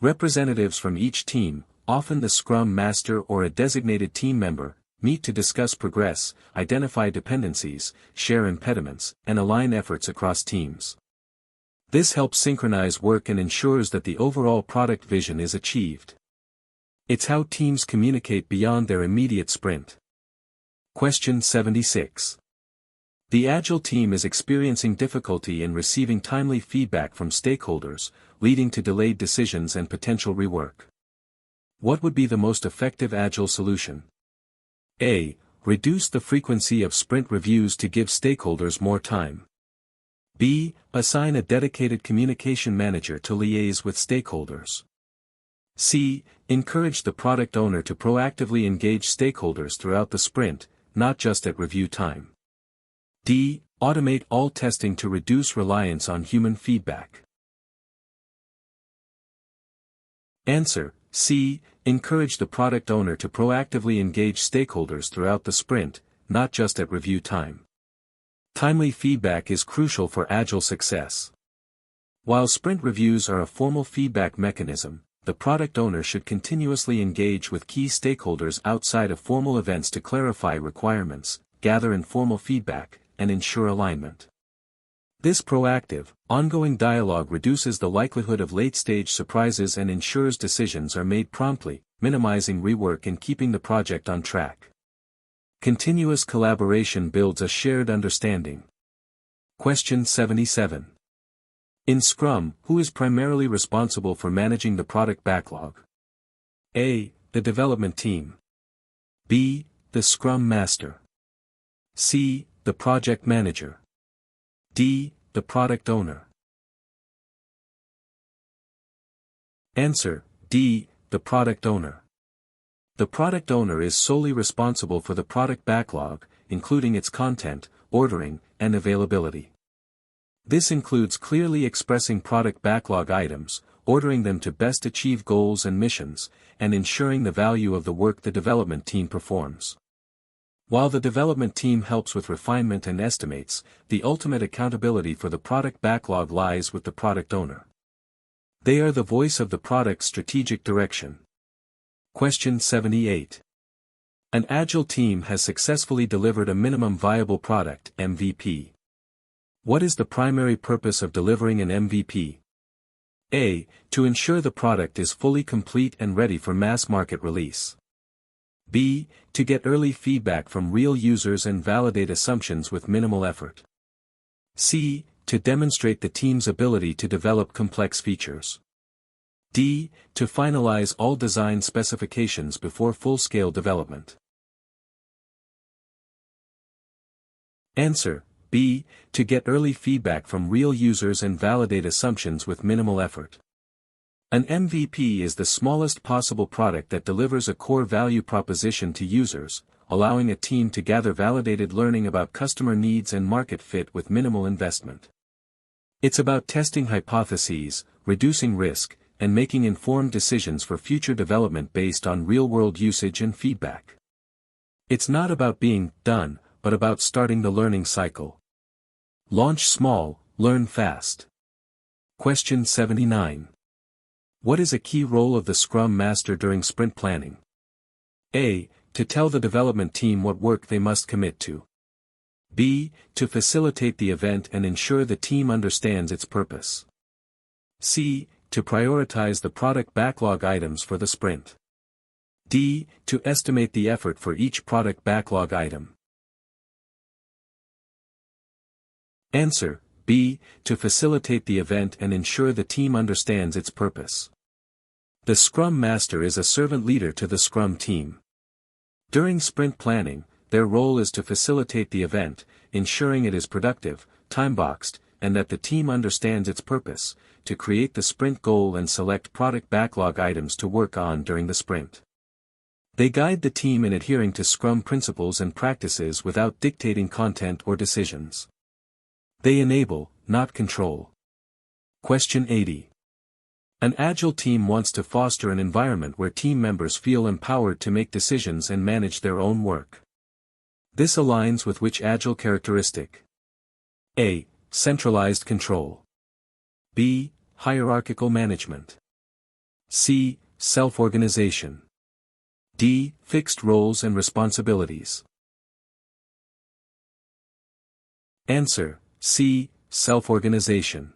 Representatives from each team, often the Scrum Master or a designated team member, meet to discuss progress, identify dependencies, share impediments, and align efforts across teams. This helps synchronize work and ensures that the overall product vision is achieved. It's how teams communicate beyond their immediate sprint. Question 76. The Agile team is experiencing difficulty in receiving timely feedback from stakeholders, leading to delayed decisions and potential rework. What would be the most effective Agile solution? A. Reduce the frequency of sprint reviews to give stakeholders more time. B. Assign a dedicated communication manager to liaise with stakeholders. C. Encourage the product owner to proactively engage stakeholders throughout the sprint, not just at review time. D. Automate all testing to reduce reliance on human feedback. Answer: C. Encourage the product owner to proactively engage stakeholders throughout the sprint, not just at review time. Timely feedback is crucial for Agile success. While sprint reviews are a formal feedback mechanism, the product owner should continuously engage with key stakeholders outside of formal events to clarify requirements, gather informal feedback, and ensure alignment. This proactive, ongoing dialogue reduces the likelihood of late-stage surprises and ensures decisions are made promptly, minimizing rework and keeping the project on track. Continuous collaboration builds a shared understanding. Question 77. In Scrum, who is primarily responsible for managing the product backlog? A. The development team. B. The Scrum Master. C. The project manager. D. The product owner. Answer: D. The product owner. The product owner is solely responsible for the product backlog, including its content, ordering, and availability. This includes clearly expressing product backlog items, ordering them to best achieve goals and missions, and ensuring the value of the work the development team performs. While the development team helps with refinement and estimates, the ultimate accountability for the product backlog lies with the product owner. They are the voice of the product's strategic direction. Question 78. An Agile team has successfully delivered a minimum viable product (MVP). What is the primary purpose of delivering an MVP? A. To ensure the product is fully complete and ready for mass market release. B. To get early feedback from real users and validate assumptions with minimal effort. C. To demonstrate the team's ability to develop complex features. D. To finalize all design specifications before full-scale development. Answer: B. To get early feedback from real users and validate assumptions with minimal effort. An MVP is the smallest possible product that delivers a core value proposition to users, allowing a team to gather validated learning about customer needs and market fit with minimal investment. It's about testing hypotheses, reducing risk, and making informed decisions for future development based on real-world usage and feedback. It's not about being done, but about starting the learning cycle. Launch small, learn fast. Question 79. What is a key role of the Scrum Master during sprint planning? A. To tell the development team what work they must commit to. B. To facilitate the event and ensure the team understands its purpose. C. To prioritize the product backlog items for the sprint. D. To estimate the effort for each product backlog item. Answer: B. To facilitate the event and ensure the team understands its purpose. The Scrum Master is a servant leader to the Scrum team. During sprint planning, their role is to facilitate the event, ensuring it is productive, time-boxed, and that the team understands its purpose, to create the sprint goal and select product backlog items to work on during the sprint. They guide the team in adhering to Scrum principles and practices without dictating content or decisions. They enable, not control. Question 80. An Agile team wants to foster an environment where team members feel empowered to make decisions and manage their own work. This aligns with which Agile characteristic? A. Centralized control. B. Hierarchical management. C. Self-organization. D. Fixed roles and responsibilities. Answer: C. Self-organization.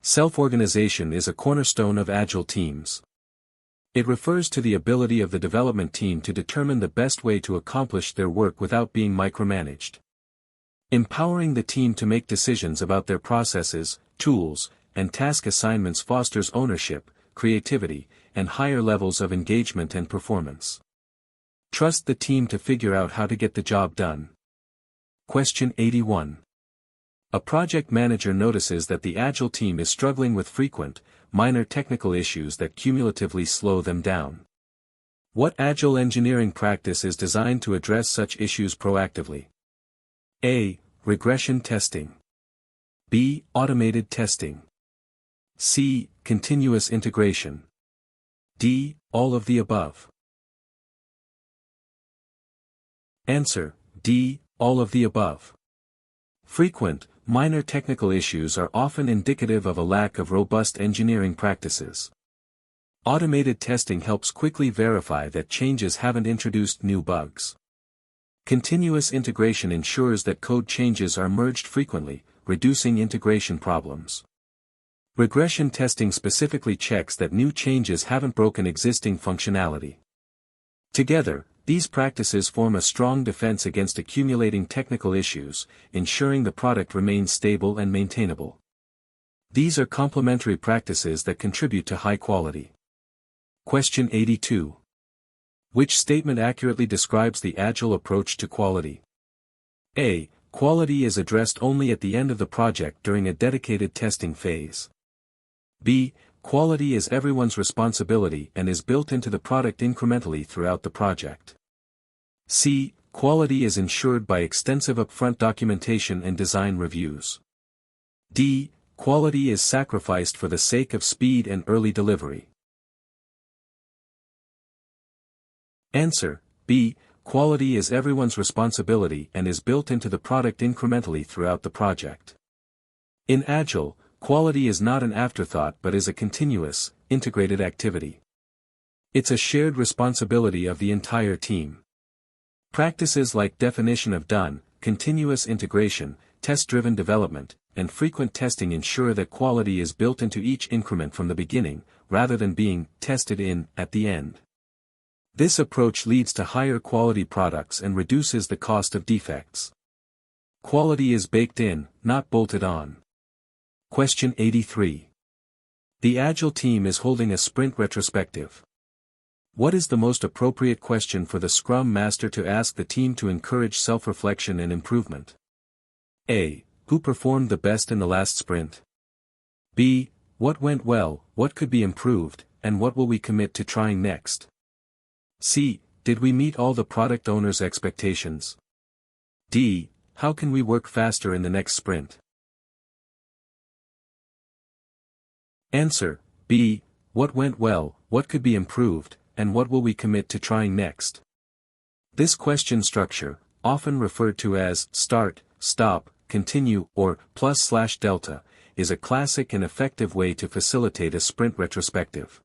Self-organization is a cornerstone of Agile teams. It refers to the ability of the development team to determine the best way to accomplish their work without being micromanaged. Empowering the team to make decisions about their processes, tools, and task assignments fosters ownership, creativity, and higher levels of engagement and performance. Trust the team to figure out how to get the job done. Question 81. A project manager notices that the Agile team is struggling with frequent, minor technical issues that cumulatively slow them down. What Agile engineering practice is designed to address such issues proactively? A. Regression testing. B. Automated testing. C. Continuous integration. D. All of the above. Answer: D. All of the above. Frequent, minor technical issues are often indicative of a lack of robust engineering practices. Automated testing helps quickly verify that changes haven't introduced new bugs. Continuous integration ensures that code changes are merged frequently, reducing integration problems. Regression testing specifically checks that new changes haven't broken existing functionality. Together, these practices form a strong defense against accumulating technical issues, ensuring the product remains stable and maintainable. These are complementary practices that contribute to high quality. Question 82. Which statement accurately describes the Agile approach to quality? A. Quality is addressed only at the end of the project during a dedicated testing phase. B. Quality is everyone's responsibility and is built into the product incrementally throughout the project. C. Quality is ensured by extensive upfront documentation and design reviews. D. Quality is sacrificed for the sake of speed and early delivery. Answer: B. Quality is everyone's responsibility and is built into the product incrementally throughout the project. In Agile, quality is not an afterthought but is a continuous, integrated activity. It's a shared responsibility of the entire team. Practices like definition of done, continuous integration, test-driven development, and frequent testing ensure that quality is built into each increment from the beginning, rather than being tested in at the end. This approach leads to higher quality products and reduces the cost of defects. Quality is baked in, not bolted on. Question 83. The Agile team is holding a sprint retrospective. What is the most appropriate question for the Scrum Master to ask the team to encourage self-reflection and improvement? A. Who performed the best in the last sprint? B. What went well, what could be improved, and what will we commit to trying next? C. Did we meet all the product owner's expectations? D. How can we work faster in the next sprint? Answer: B. What went well, what could be improved, and what will we commit to trying next? This question structure, often referred to as start, stop, continue, or plus/delta, is a classic and effective way to facilitate a sprint retrospective.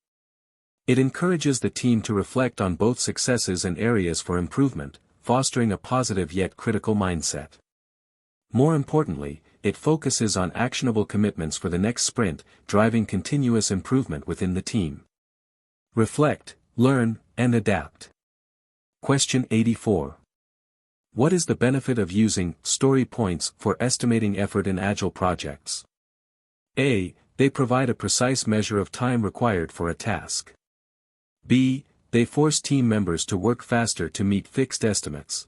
It encourages the team to reflect on both successes and areas for improvement, fostering a positive yet critical mindset. More importantly, it focuses on actionable commitments for the next sprint, driving continuous improvement within the team. Reflect, learn, and adapt. Question 84. What is the benefit of using story points for estimating effort in Agile projects? A. They provide a precise measure of time required for a task. B. They force team members to work faster to meet fixed estimates.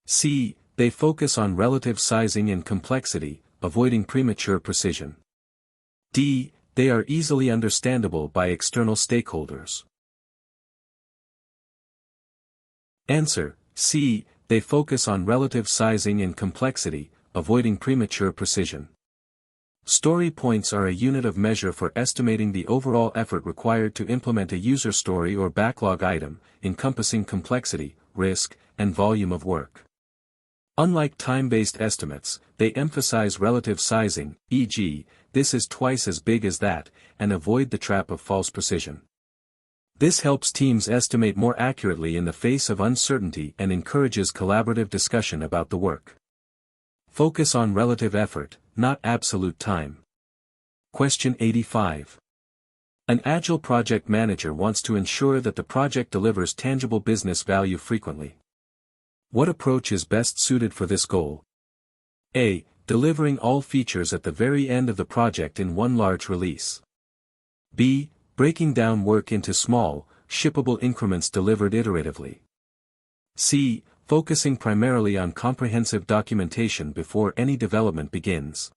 C. They focus on relative sizing and complexity, avoiding premature precision. D. They are easily understandable by external stakeholders. Answer: C. They focus on relative sizing and complexity, avoiding premature precision. Story points are a unit of measure for estimating the overall effort required to implement a user story or backlog item, encompassing complexity, risk, and volume of work. Unlike time-based estimates, they emphasize relative sizing, e.g., this is twice as big as that, and avoid the trap of false precision. This helps teams estimate more accurately in the face of uncertainty and encourages collaborative discussion about the work. Focus on relative effort, not absolute time. Question 85. An Agile project manager wants to ensure that the project delivers tangible business value frequently. What approach is best suited for this goal? A. Delivering all features at the very end of the project in one large release. B. Breaking down work into small, shippable increments delivered iteratively. C. Focusing primarily on comprehensive documentation before any development begins.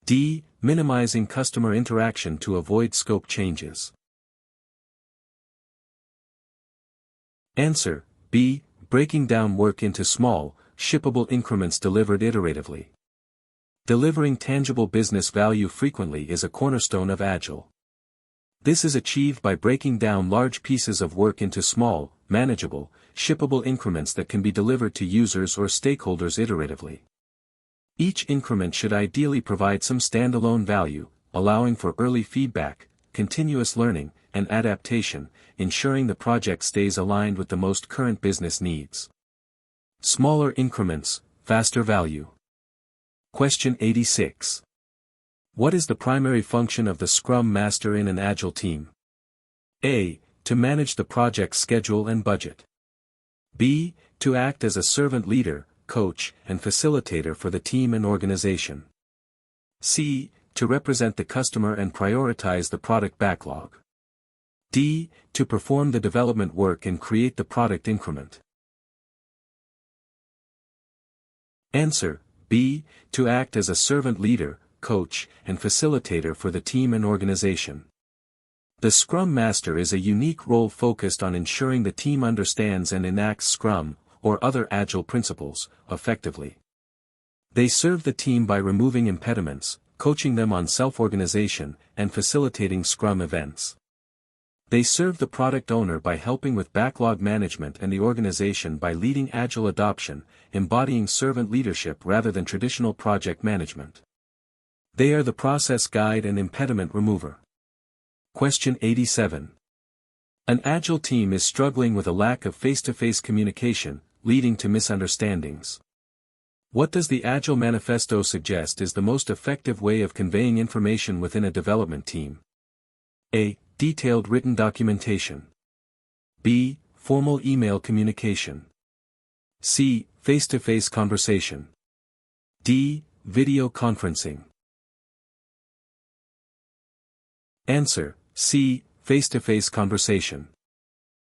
D. Minimizing customer interaction to avoid scope changes. Answer: B. Breaking down work into small, shippable increments delivered iteratively. Delivering tangible business value frequently is a cornerstone of Agile. This is achieved by breaking down large pieces of work into small, manageable, shippable increments that can be delivered to users or stakeholders iteratively. Each increment should ideally provide some standalone value, allowing for early feedback, continuous learning, and adaptation, ensuring the project stays aligned with the most current business needs. Smaller increments, faster value. Question 86. What is the primary function of the Scrum Master in an Agile team? A. To manage the project's schedule and budget. B. To act as a servant leader, coach, and facilitator for the team and organization. C. To represent the customer and prioritize the product backlog. D. To perform the development work and create the product increment. Answer: B. To act as a servant leader, coach, and facilitator for the team and organization. The Scrum Master is a unique role focused on ensuring the team understands and enacts Scrum, or other Agile principles, effectively. They serve the team by removing impediments, coaching them on self-organization, and facilitating Scrum events. They serve the product owner by helping with backlog management and the organization by leading Agile adoption, embodying servant leadership rather than traditional project management. They are the process guide and impediment remover. Question 87. An Agile team is struggling with a lack of face-to-face communication, leading to misunderstandings. What does the Agile Manifesto suggest is the most effective way of conveying information within a development team? A. Detailed written documentation. B. Formal email communication. C. Face-to-face conversation. D. Video conferencing. Answer: C. Face-to-face conversation.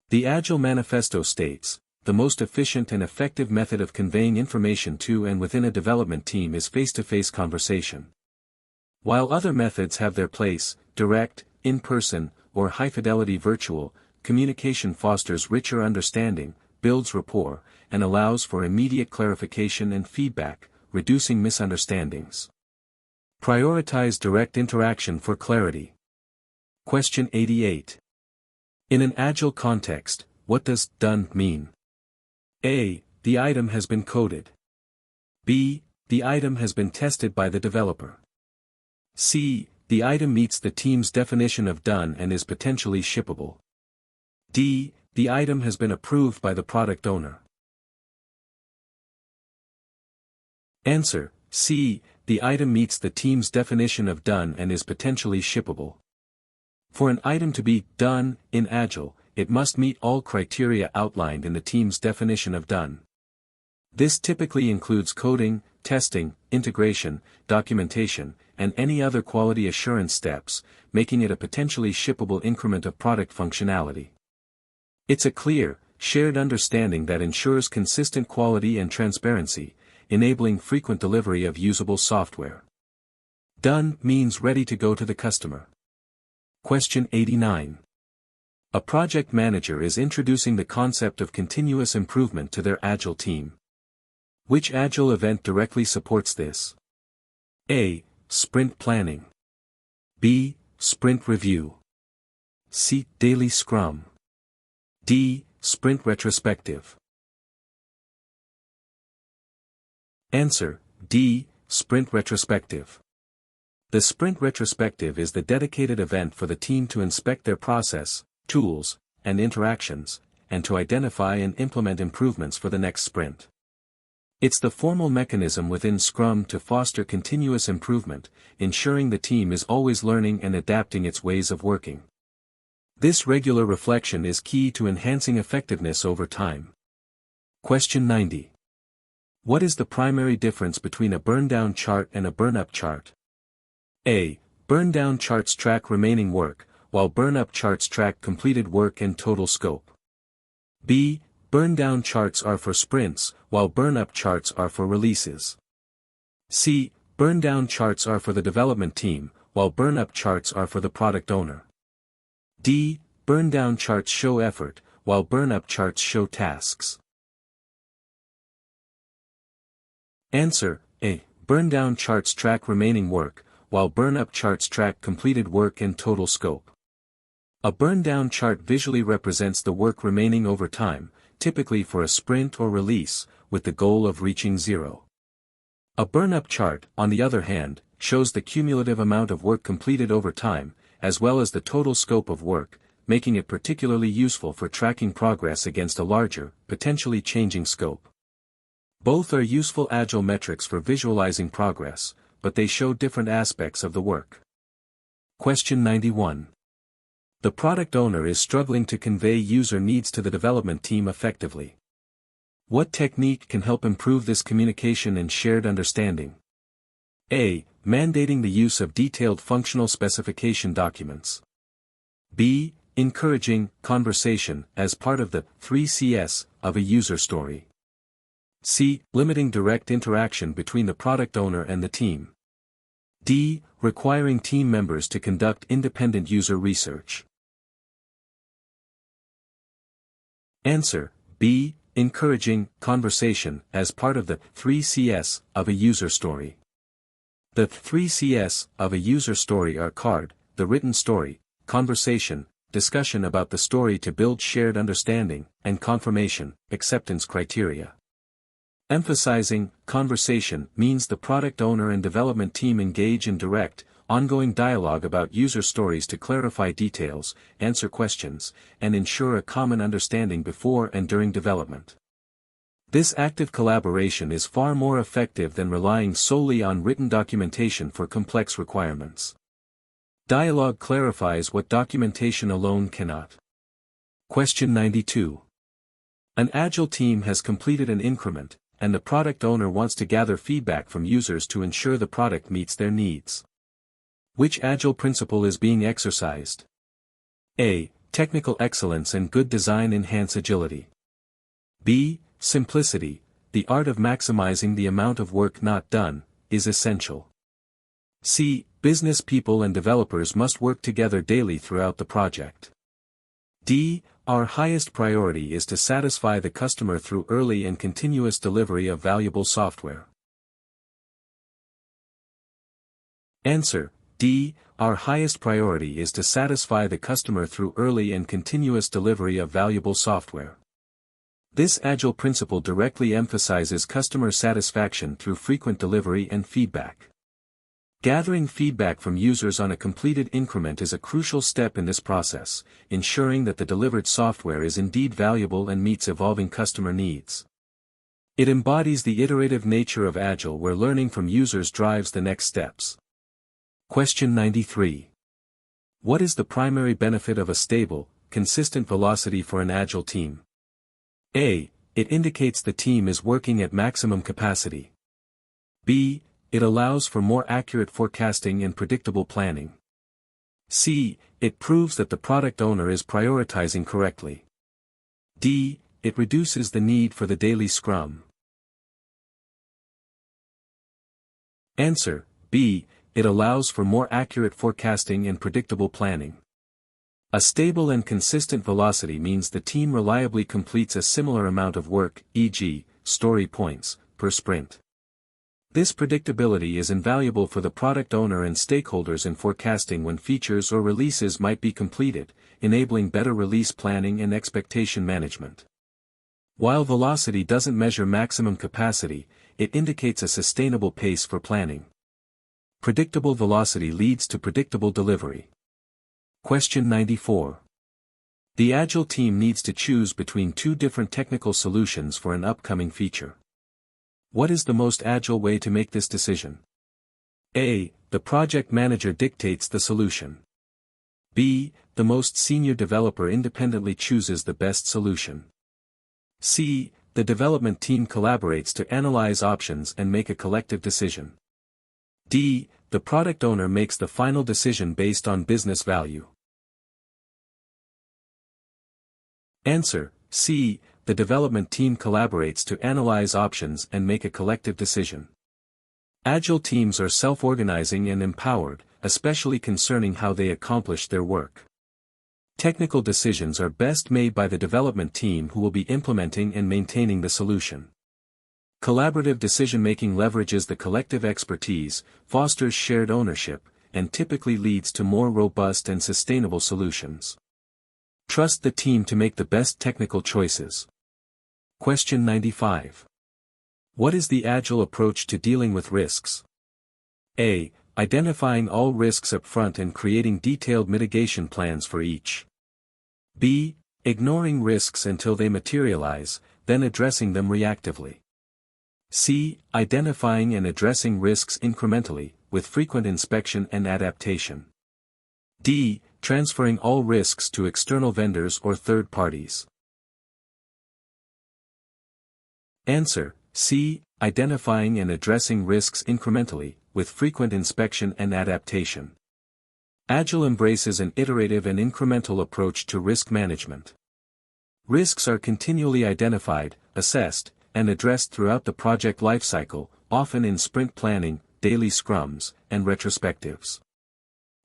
The Agile Manifesto states, the most efficient and effective method of conveying information to and within a development team is face-to-face conversation. While other methods have their place, direct, in-person, or high-fidelity virtual, communication fosters richer understanding, builds rapport, and allows for immediate clarification and feedback, reducing misunderstandings. Prioritize direct interaction for clarity. Question 88. In an Agile context, what does "done" mean? A. The item has been coded. B. The item has been tested by the developer. C. The item meets the team's definition of done and is potentially shippable. D. The item has been approved by the product owner. Answer: C. The item meets the team's definition of done and is potentially shippable. For an item to be done in Agile, it must meet all criteria outlined in the team's definition of done. This typically includes coding, testing, integration, documentation, and any other quality assurance steps, making it a potentially shippable increment of product functionality. It's a clear, shared understanding that ensures consistent quality and transparency, enabling frequent delivery of usable software. Done means ready to go to the customer. Question 89. A project manager is introducing the concept of continuous improvement to their Agile team. Which Agile event directly supports this? A. Sprint planning. B. Sprint review. C. Daily Scrum. D. Sprint retrospective. Answer: D. Sprint retrospective. The sprint retrospective is the dedicated event for the team to inspect their process, tools, and interactions, and to identify and implement improvements for the next sprint. It's the formal mechanism within Scrum to foster continuous improvement, ensuring the team is always learning and adapting its ways of working. This regular reflection is key to enhancing effectiveness over time. Question 90. What is the primary difference between a burn-down chart and a burn-up chart? A. Burn-down charts track remaining work, while burn-up charts track completed work and total scope. B. Burn-down charts are for sprints, while burn-up charts are for releases. C. Burn-down charts are for the development team, while burn-up charts are for the product owner. D. Burn-down charts show effort, while burn-up charts show tasks. Answer: A. Burn-down charts track remaining work, while burn-up charts track completed work and total scope. A burn-down chart visually represents the work remaining over time, typically for a sprint or release, with the goal of reaching zero. A burn-up chart, on the other hand, shows the cumulative amount of work completed over time, as well as the total scope of work, making it particularly useful for tracking progress against a larger, potentially changing scope. Both are useful Agile metrics for visualizing progress, but they show different aspects of the work. Question 91. The product owner is struggling to convey user needs to the development team effectively. What technique can help improve this communication and shared understanding? A. Mandating the use of detailed functional specification documents. B. Encouraging conversation as part of the 3Cs of a user story. C. Limiting direct interaction between the product owner and the team. D. Requiring team members to conduct independent user research. Answer: B. Encouraging conversation as part of the 3Cs of a user story. The 3Cs of a user story are card, the written story, conversation, discussion about the story to build shared understanding, and confirmation, acceptance criteria. Emphasizing conversation means the product owner and development team engage in direct, ongoing dialogue about user stories to clarify details, answer questions, and ensure a common understanding before and during development. This active collaboration is far more effective than relying solely on written documentation for complex requirements. Dialogue clarifies what documentation alone cannot. Question 92. An Agile team has completed an increment, and the product owner wants to gather feedback from users to ensure the product meets their needs. Which Agile principle is being exercised? A. Technical excellence and good design enhance agility. B. Simplicity, the art of maximizing the amount of work not done, is essential. C. Business people and developers must work together daily throughout the project. D. Our highest priority is to satisfy the customer through early and continuous delivery of valuable software. Answer: D. Our highest priority is to satisfy the customer through early and continuous delivery of valuable software. This Agile principle directly emphasizes customer satisfaction through frequent delivery and feedback. Gathering feedback from users on a completed increment is a crucial step in this process, ensuring that the delivered software is indeed valuable and meets evolving customer needs. It embodies the iterative nature of Agile, where learning from users drives the next steps. Question 93. What is the primary benefit of a stable, consistent velocity for an Agile team? A. It indicates the team is working at maximum capacity. B. It allows for more accurate forecasting and predictable planning. C. It proves that the product owner is prioritizing correctly. D. It reduces the need for the daily Scrum. Answer: B. It allows for more accurate forecasting and predictable planning. A stable and consistent velocity means the team reliably completes a similar amount of work, e.g., story points, per sprint. This predictability is invaluable for the product owner and stakeholders in forecasting when features or releases might be completed, enabling better release planning and expectation management. While velocity doesn't measure maximum capacity, it indicates a sustainable pace for planning. Predictable velocity leads to predictable delivery. Question 94. The Agile team needs to choose between two different technical solutions for an upcoming feature. What is the most agile way to make this decision? A. The project manager dictates the solution. B. The most senior developer independently chooses the best solution. C. The development team collaborates to analyze options and make a collective decision. D. The product owner makes the final decision based on business value. Answer: C. The development team collaborates to analyze options and make a collective decision. Agile teams are self-organizing and empowered, especially concerning how they accomplish their work. Technical decisions are best made by the development team who will be implementing and maintaining the solution. Collaborative decision-making leverages the collective expertise, fosters shared ownership, and typically leads to more robust and sustainable solutions. Trust the team to make the best technical choices. Question 95. What is the Agile approach to dealing with risks? A. Identifying all risks up front and creating detailed mitigation plans for each. B. Ignoring risks until they materialize, then addressing them reactively. C. Identifying and addressing risks incrementally, with frequent inspection and adaptation. D. Transferring all risks to external vendors or third parties. Answer: C. Identifying and addressing risks incrementally, with frequent inspection and adaptation. Agile embraces an iterative and incremental approach to risk management. Risks are continually identified, assessed, and addressed throughout the project lifecycle, often in sprint planning, daily scrums, and retrospectives.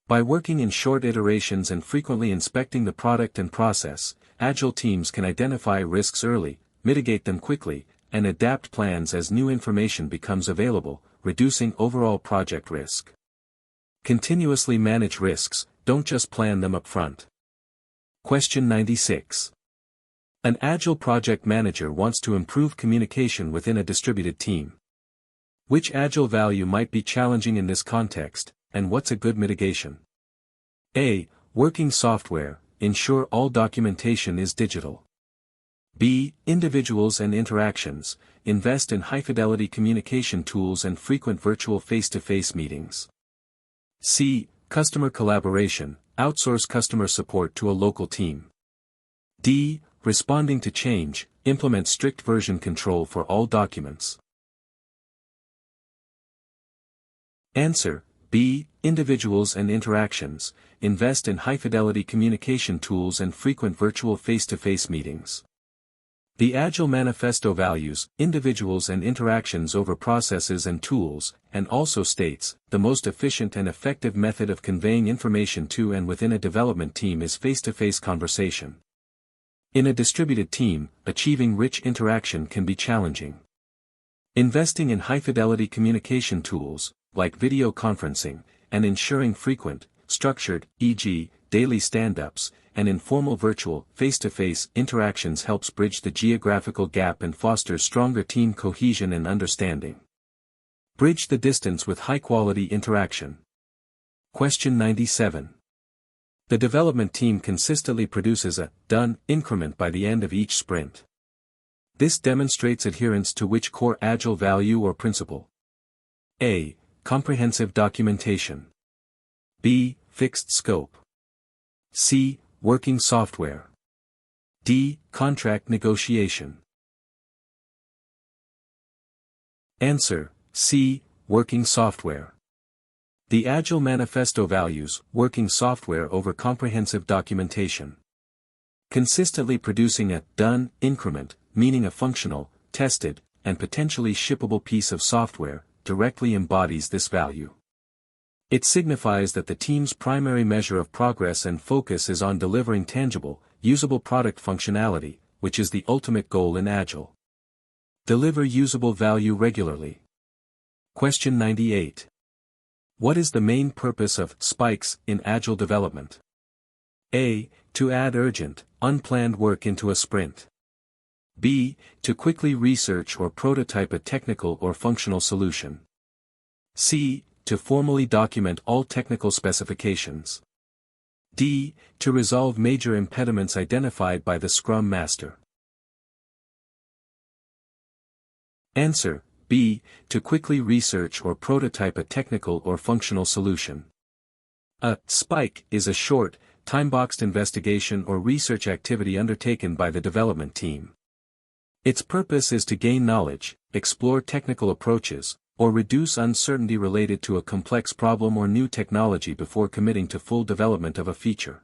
By working in short iterations and frequently inspecting the product and process, Agile teams can identify risks early, mitigate them quickly, and adapt plans as new information becomes available, reducing overall project risk. Continuously manage risks, don't just plan them up front. Question 96. An Agile project manager wants to improve communication within a distributed team. Which Agile value might be challenging in this context, and what's a good mitigation? A. Working software, ensure all documentation is digital. B. Individuals and interactions, invest in high-fidelity communication tools and frequent virtual face-to-face meetings. C. Customer collaboration, outsource customer support to a local team. D. Responding to change, implement strict version control for all documents. Answer: B. Individuals and interactions, invest in high-fidelity communication tools and frequent virtual face-to-face meetings. The Agile Manifesto values individuals and interactions over processes and tools, and also states, the most efficient and effective method of conveying information to and within a development team is face-to-face conversation. In a distributed team, achieving rich interaction can be challenging. Investing in high-fidelity communication tools, like video conferencing, and ensuring frequent, structured, e.g., daily stand-ups, and informal virtual, face-to-face interactions helps bridge the geographical gap and fosters stronger team cohesion and understanding. Bridge the distance with high-quality interaction. Question 97. The development team consistently produces a done increment by the end of each sprint. This demonstrates adherence to which core Agile value or principle? A. Comprehensive documentation. B. Fixed scope. C. Working software. D. Contract negotiation. Answer: C. Working software. The Agile Manifesto values working software over comprehensive documentation. Consistently producing a done increment, meaning a functional, tested, and potentially shippable piece of software, directly embodies this value. It signifies that the team's primary measure of progress and focus is on delivering tangible, usable product functionality, which is the ultimate goal in Agile. Deliver usable value regularly. Question 98. What is the main purpose of spikes in Agile development? A. To add urgent, unplanned work into a sprint. B. To quickly research or prototype a technical or functional solution. C. To formally document all technical specifications. D. To resolve major impediments identified by the Scrum Master. Answer: B. To quickly research or prototype a technical or functional solution. A spike is a short, time-boxed investigation or research activity undertaken by the development team. Its purpose is to gain knowledge, explore technical approaches, or reduce uncertainty related to a complex problem or new technology before committing to full development of a feature.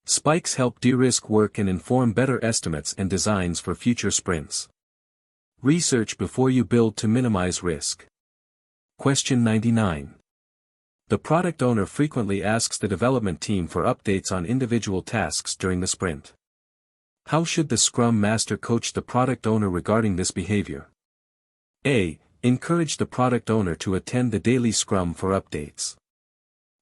Spikes help de-risk work and inform better estimates and designs for future sprints. Research before you build to minimize risk. Question 99. The product owner frequently asks the development team for updates on individual tasks during the sprint. How should the Scrum Master coach the product owner regarding this behavior? A. Encourage the product owner to attend the daily Scrum for updates.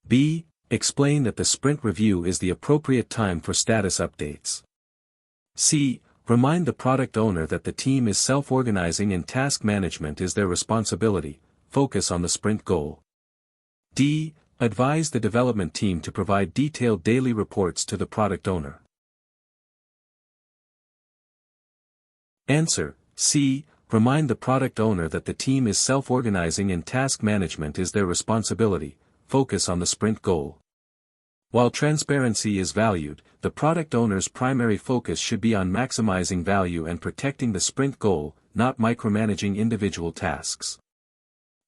B. Explain that the sprint review is the appropriate time for status updates. C. Remind the product owner that the team is self-organizing and task management is their responsibility. Focus on the sprint goal. D. Advise the development team to provide detailed daily reports to the product owner. Answer: C. Remind the product owner that the team is self-organizing and task management is their responsibility. Focus on the sprint goal. While transparency is valued, the product owner's primary focus should be on maximizing value and protecting the sprint goal, not micromanaging individual tasks.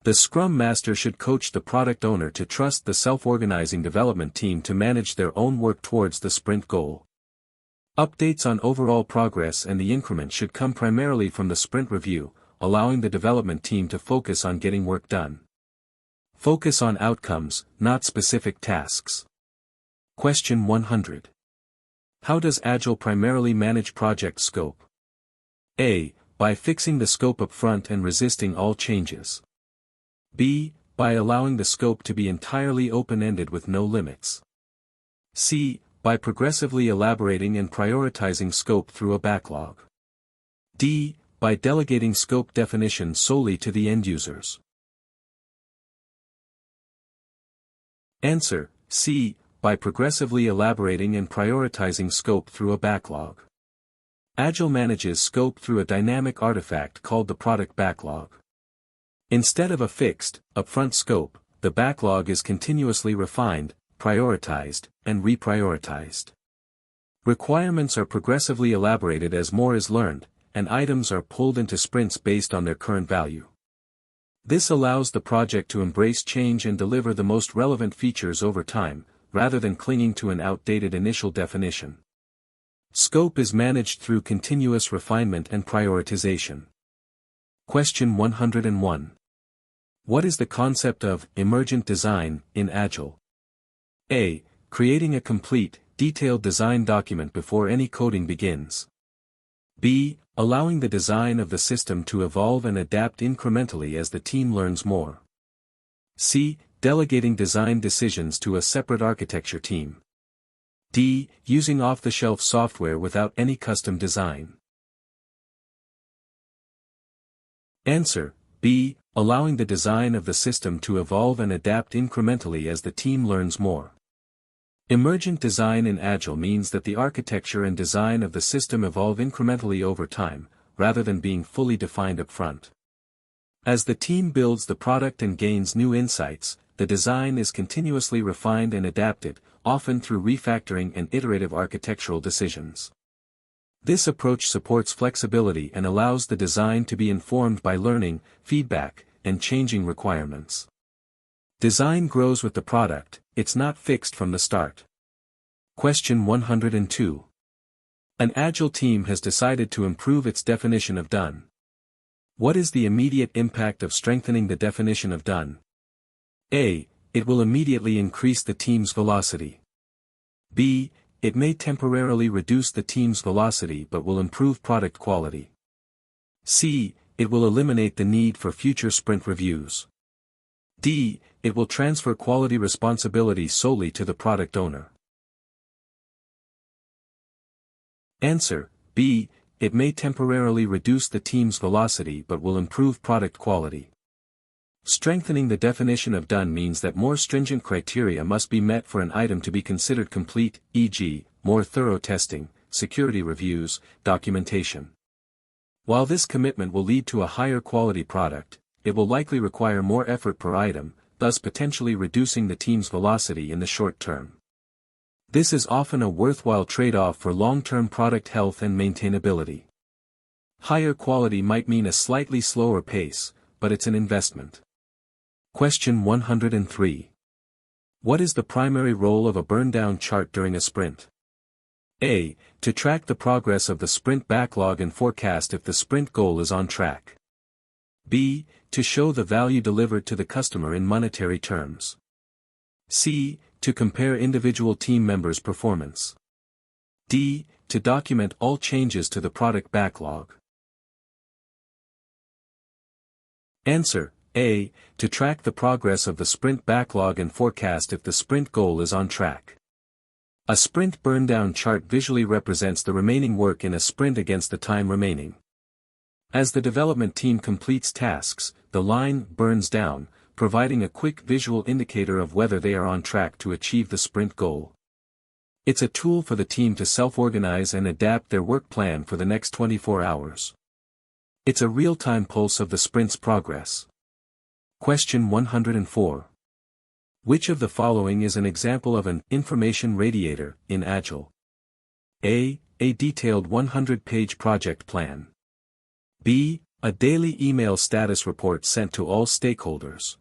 The Scrum Master should coach the product owner to trust the self-organizing development team to manage their own work towards the sprint goal. Updates on overall progress and the increment should come primarily from the sprint review, allowing the development team to focus on getting work done. Focus on outcomes, not specific tasks. Question 100. How does Agile primarily manage project scope? A. By fixing the scope up front and resisting all changes. B. By allowing the scope to be entirely open-ended with no limits. C. By progressively elaborating and prioritizing scope through a backlog. D. By delegating scope definition solely to the end users. Answer: C. By progressively elaborating and prioritizing scope through a backlog. Agile manages scope through a dynamic artifact called the product backlog. Instead of a fixed, upfront scope, the backlog is continuously refined, prioritized, and reprioritized. Requirements are progressively elaborated as more is learned, and items are pulled into sprints based on their current value. This allows the project to embrace change and deliver the most relevant features over time, rather than clinging to an outdated initial definition. Scope is managed through continuous refinement and prioritization. Question 101. What is the concept of emergent design in Agile? A. Creating a complete, detailed design document before any coding begins. B. Allowing the design of the system to evolve and adapt incrementally as the team learns more. C. Delegating design decisions to a separate architecture team. D. Using off-the-shelf software without any custom design. Answer: B. Allowing the design of the system to evolve and adapt incrementally as the team learns more. Emergent design in Agile means that the architecture and design of the system evolve incrementally over time, rather than being fully defined up front. As the team builds the product and gains new insights, the design is continuously refined and adapted, often through refactoring and iterative architectural decisions. This approach supports flexibility and allows the design to be informed by learning, feedback, and changing requirements. Design grows with the product, it's not fixed from the start. Question 102. An Agile team has decided to improve its definition of done. What is the immediate impact of strengthening the definition of done? A. It will immediately increase the team's velocity. B. It may temporarily reduce the team's velocity but will improve product quality. C. It will eliminate the need for future sprint reviews. D. It will transfer quality responsibility solely to the product owner. Answer: B. It may temporarily reduce the team's velocity but will improve product quality. Strengthening the definition of done means that more stringent criteria must be met for an item to be considered complete, e.g., more thorough testing, security reviews, documentation. While this commitment will lead to a higher quality product, it will likely require more effort per item, thus potentially reducing the team's velocity in the short term. This is often a worthwhile trade-off for long-term product health and maintainability. Higher quality might mean a slightly slower pace, but it's an investment. Question 103. What is the primary role of a burn-down chart during a sprint? A. To track the progress of the sprint backlog and forecast if the sprint goal is on track. B. To show the value delivered to the customer in monetary terms. C. To compare individual team members' performance. D. To document all changes to the product backlog. Answer: A. To track the progress of the sprint backlog and forecast if the sprint goal is on track. A sprint burn-down chart visually represents the remaining work in a sprint against the time remaining. As the development team completes tasks, the line burns down, providing a quick visual indicator of whether they are on track to achieve the sprint goal. It's a tool for the team to self-organize and adapt their work plan for the next 24 hours. It's a real-time pulse of the sprint's progress. Question 104. Which of the following is an example of an information radiator in Agile? A. A detailed 100-page project plan. B. A daily email status report sent to all stakeholders.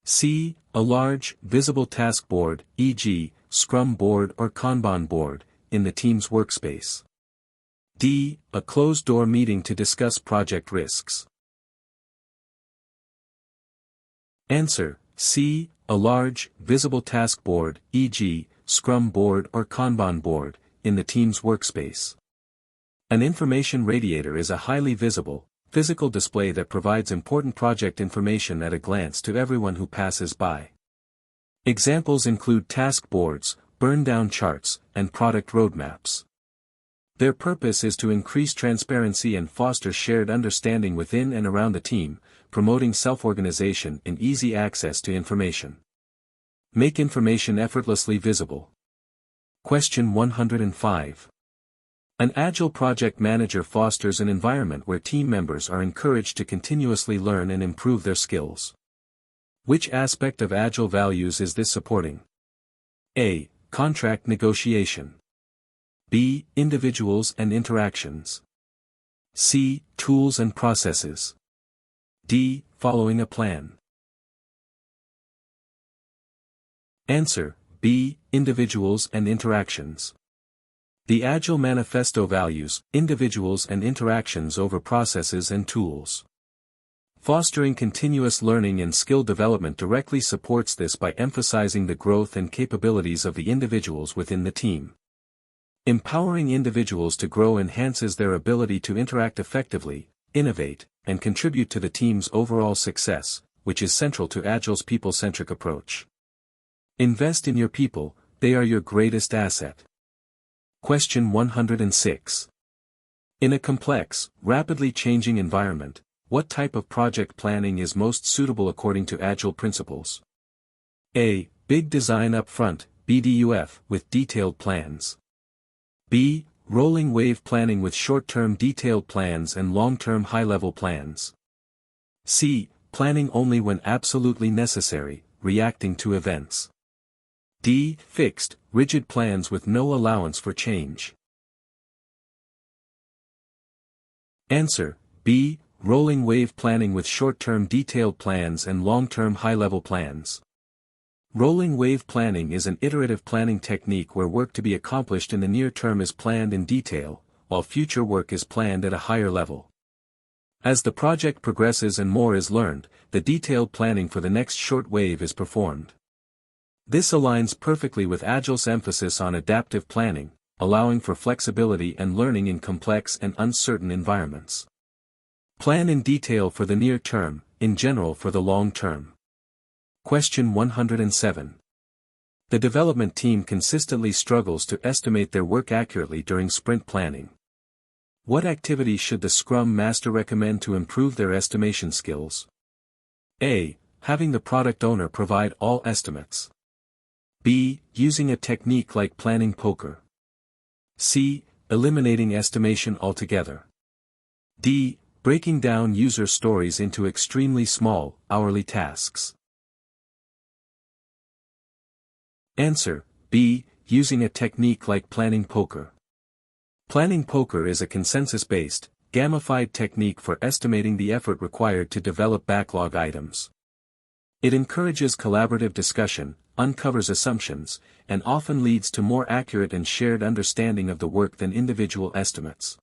C. A large, visible task board, e.g., Scrum board or Kanban board, in the team's workspace. D. A closed-door meeting to discuss project risks. Answer: C. A large, visible task board, e.g., Scrum board or Kanban board, in the team's workspace. An information radiator is a highly visible, physical display that provides important project information at a glance to everyone who passes by. Examples include task boards, burn-down charts, and product roadmaps. Their purpose is to increase transparency and foster shared understanding within and around the team, promoting self-organization and easy access to information. Make information effortlessly visible. Question 105. An Agile project manager fosters an environment where team members are encouraged to continuously learn and improve their skills. Which aspect of Agile values is this supporting? A. Contract negotiation. B. Individuals and interactions. C. Tools and processes. D. Following a plan. Answer: B. Individuals and interactions. The Agile Manifesto values individuals and interactions over processes and tools. Fostering continuous learning and skill development directly supports this by emphasizing the growth and capabilities of the individuals within the team. Empowering individuals to grow enhances their ability to interact effectively, innovate, and contribute to the team's overall success, which is central to Agile's people-centric approach. Invest in your people, they are your greatest asset. Question 106. In a complex, rapidly changing environment, what type of project planning is most suitable according to Agile principles? A. Big design up front, BDUF, with detailed plans. B. Rolling wave planning with short-term detailed plans and long-term high-level plans. C. Planning only when absolutely necessary, reacting to events. D. Fixed, rigid plans with no allowance for change. Answer: B. Rolling wave planning with short-term detailed plans and long-term high-level plans. Rolling wave planning is an iterative planning technique where work to be accomplished in the near term is planned in detail, while future work is planned at a higher level. As the project progresses and more is learned, the detailed planning for the next short wave is performed. This aligns perfectly with Agile's emphasis on adaptive planning, allowing for flexibility and learning in complex and uncertain environments. Plan in detail for the near term, in general for the long term. Question 107. The development team consistently struggles to estimate their work accurately during sprint planning. What activities should the Scrum Master recommend to improve their estimation skills? A. Having the product owner provide all estimates. B. Using a technique like planning poker. C. Eliminating estimation altogether. D. Breaking down user stories into extremely small, hourly tasks. Answer: B. Using a technique like planning poker. Planning poker is a consensus-based, gamified technique for estimating the effort required to develop backlog items. It encourages collaborative discussion, uncovers assumptions, and often leads to more accurate and shared understanding of the work than individual estimates.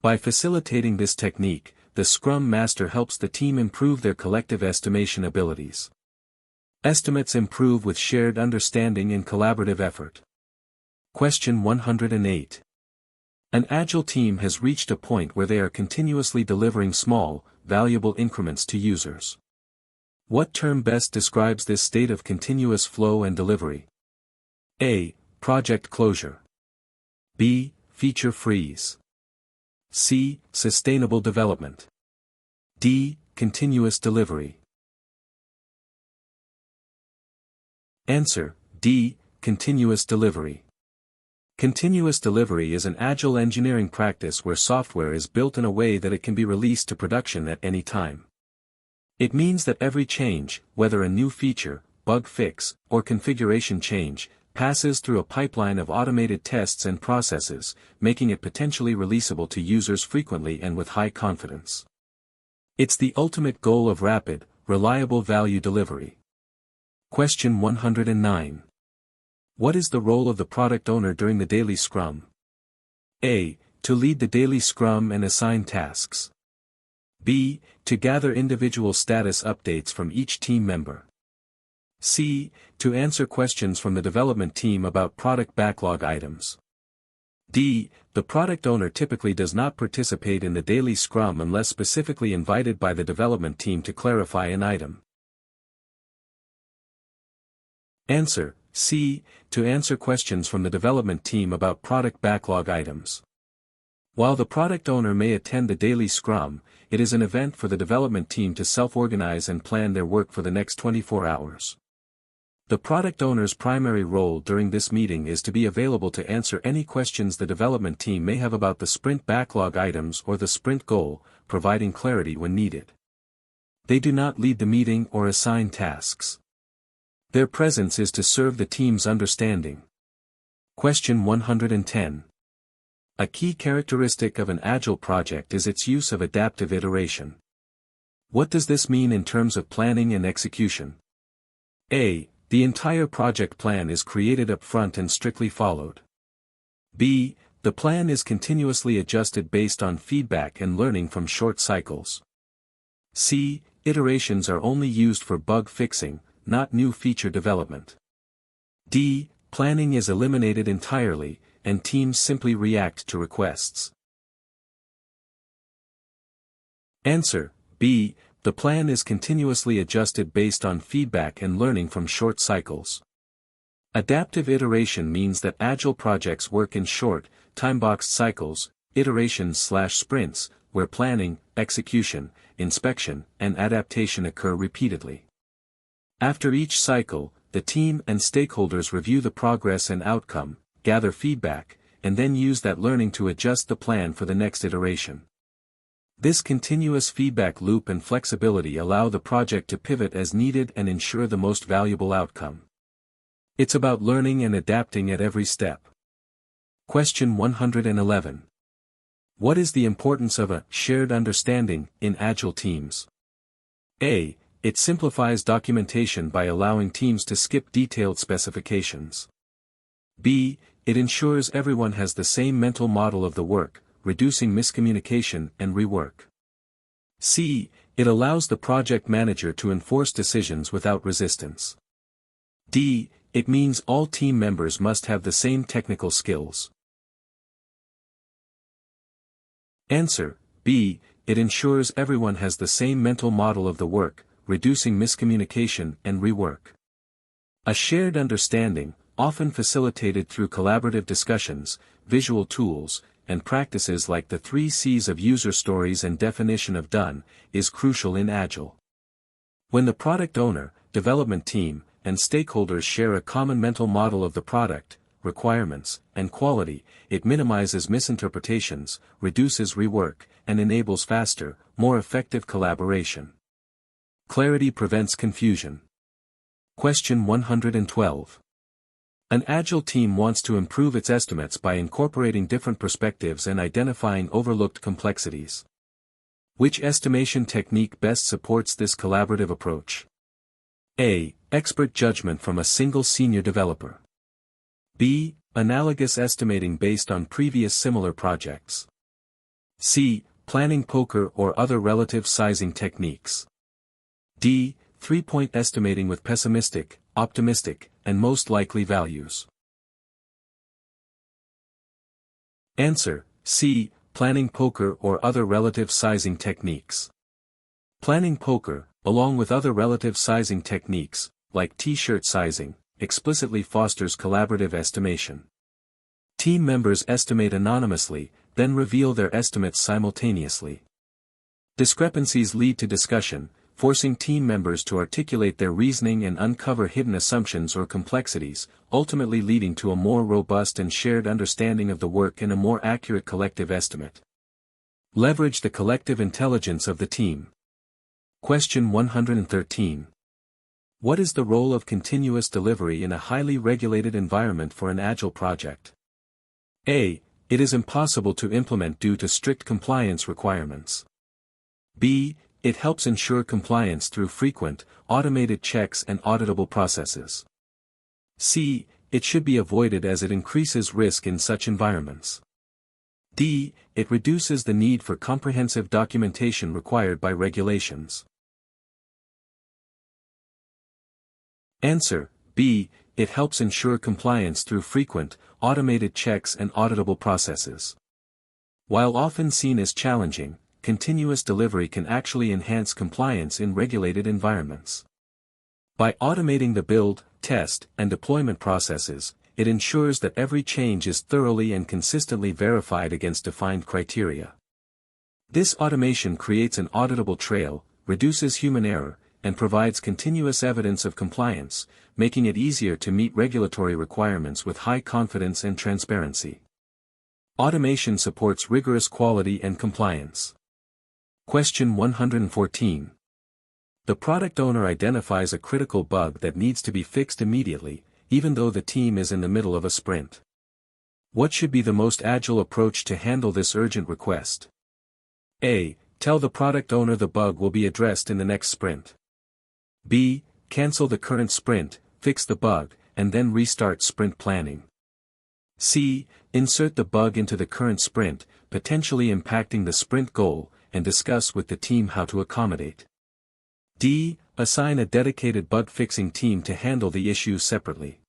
By facilitating this technique, the Scrum Master helps the team improve their collective estimation abilities. Estimates improve with shared understanding and collaborative effort. Question 108. An Agile team has reached a point where they are continuously delivering small, valuable increments to users. What term best describes this state of continuous flow and delivery? A. Project closure. B. Feature freeze. C. Sustainable development. D. Continuous delivery. Answer: D. Continuous delivery. Continuous delivery is an agile engineering practice where software is built in a way that it can be released to production at any time. It means that every change, whether a new feature, bug fix, or configuration change, passes through a pipeline of automated tests and processes, making it potentially releasable to users frequently and with high confidence. It's the ultimate goal of rapid, reliable value delivery. Question 109. What is the role of the product owner during the daily Scrum? A. To lead the daily Scrum and assign tasks. B. To gather individual status updates from each team member. C. To answer questions from the development team about product backlog items. D. The product owner typically does not participate in the daily Scrum unless specifically invited by the development team to clarify an item. Answer: C. To answer questions from the development team about product backlog items. While the product owner may attend the daily Scrum, it is an event for the development team to self-organize and plan their work for the next 24 hours. The product owner's primary role during this meeting is to be available to answer any questions the development team may have about the sprint backlog items or the sprint goal, providing clarity when needed. They do not lead the meeting or assign tasks. Their presence is to serve the team's understanding. Question 110. A key characteristic of an Agile project is its use of adaptive iteration. What does this mean in terms of planning and execution? A. The entire project plan is created up front and strictly followed. B. The plan is continuously adjusted based on feedback and learning from short cycles. C. Iterations are only used for bug fixing, not new feature development. D. Planning is eliminated entirely, and teams simply react to requests. Answer: B. The plan is continuously adjusted based on feedback and learning from short cycles. Adaptive iteration means that Agile projects work in short, time-boxed cycles, iterations/sprints, where planning, execution, inspection, and adaptation occur repeatedly. After each cycle, the team and stakeholders review the progress and outcome, gather feedback, and then use that learning to adjust the plan for the next iteration. This continuous feedback loop and flexibility allow the project to pivot as needed and ensure the most valuable outcome. It's about learning and adapting at every step. Question 111. What is the importance of a shared understanding in Agile teams? A. It simplifies documentation by allowing teams to skip detailed specifications. B. It ensures everyone has the same mental model of the work, reducing miscommunication and rework. C. It allows the project manager to enforce decisions without resistance. D. It means all team members must have the same technical skills. Answer: B. It ensures everyone has the same mental model of the work, reducing miscommunication and rework. A shared understanding, often facilitated through collaborative discussions, visual tools, and practices like the 3 C's of user stories and definition of done, is crucial in Agile. When the product owner, development team, and stakeholders share a common mental model of the product, requirements, and quality, it minimizes misinterpretations, reduces rework, and enables faster, more effective collaboration. Clarity prevents confusion. Question 112. An Agile team wants to improve its estimates by incorporating different perspectives and identifying overlooked complexities. Which estimation technique best supports this collaborative approach? A. Expert judgment from a single senior developer. B. Analogous estimating based on previous similar projects. C. Planning poker or other relative sizing techniques. D. 3-point estimating with pessimistic, optimistic, and most likely values. Answer: C. Planning poker or other relative sizing techniques. Planning poker, along with other relative sizing techniques, like t-shirt sizing, explicitly fosters collaborative estimation. Team members estimate anonymously, then reveal their estimates simultaneously. Discrepancies lead to discussion, forcing team members to articulate their reasoning and uncover hidden assumptions or complexities, ultimately leading to a more robust and shared understanding of the work and a more accurate collective estimate. Leverage the collective intelligence of the team. Question 113. What is the role of continuous delivery in a highly regulated environment for an Agile project? A. It is impossible to implement due to strict compliance requirements. B. It helps ensure compliance through frequent, automated checks and auditable processes. C. It should be avoided as it increases risk in such environments. D. It reduces the need for comprehensive documentation required by regulations. Answer: B. It helps ensure compliance through frequent, automated checks and auditable processes. While often seen as challenging, continuous delivery can actually enhance compliance in regulated environments. By automating the build, test, and deployment processes, it ensures that every change is thoroughly and consistently verified against defined criteria. This automation creates an auditable trail, reduces human error, and provides continuous evidence of compliance, making it easier to meet regulatory requirements with high confidence and transparency. Automation supports rigorous quality and compliance. Question 114. The product owner identifies a critical bug that needs to be fixed immediately, even though the team is in the middle of a sprint. What should be the most agile approach to handle this urgent request? A. Tell the product owner the bug will be addressed in the next sprint. B. Cancel the current sprint, fix the bug, and then restart sprint planning. C. Insert the bug into the current sprint, potentially impacting the sprint goal, and discuss with the team how to accommodate. D. Assign a dedicated bug-fixing team to handle the issue separately.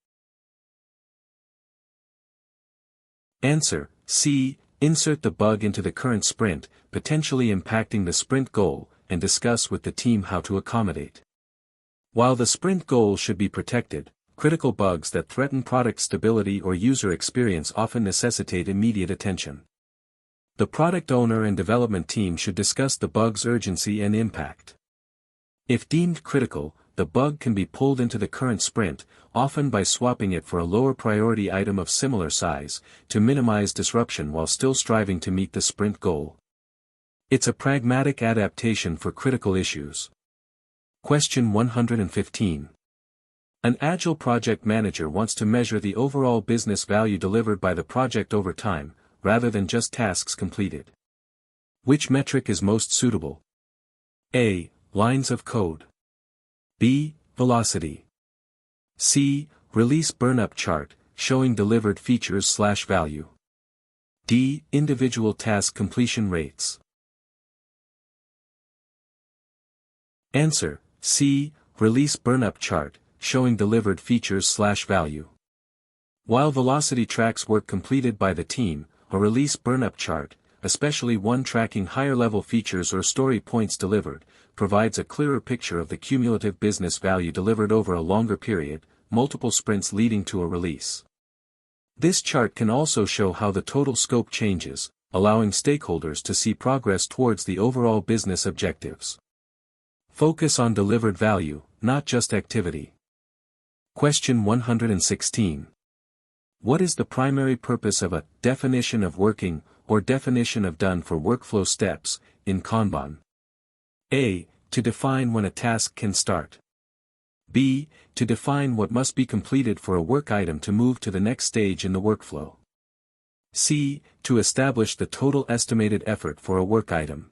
Answer: C. Insert the bug into the current sprint, potentially impacting the sprint goal, and discuss with the team how to accommodate. While the sprint goal should be protected, critical bugs that threaten product stability or user experience often necessitate immediate attention. The product owner and development team should discuss the bug's urgency and impact. If deemed critical, the bug can be pulled into the current sprint, often by swapping it for a lower priority item of similar size, to minimize disruption while still striving to meet the sprint goal. It's a pragmatic adaptation for critical issues. Question 115. An Agile project manager wants to measure the overall business value delivered by the project over time, rather than just tasks completed. Which metric is most suitable? A. Lines of code. B. Velocity. C. Release burn-up chart, showing delivered features/value. D. Individual task completion rates. Answer: C. Release burn-up chart, showing delivered features/value. While velocity tracks work completed by the team, a release burn-up chart, especially one tracking higher-level features or story points delivered, provides a clearer picture of the cumulative business value delivered over a longer period, multiple sprints leading to a release. This chart can also show how the total scope changes, allowing stakeholders to see progress towards the overall business objectives. Focus on delivered value, not just activity. Question 116. What is the primary purpose of a definition of working or definition of done for workflow steps in Kanban? A. To define when a task can start. B. To define what must be completed for a work item to move to the next stage in the workflow. C. To establish the total estimated effort for a work item.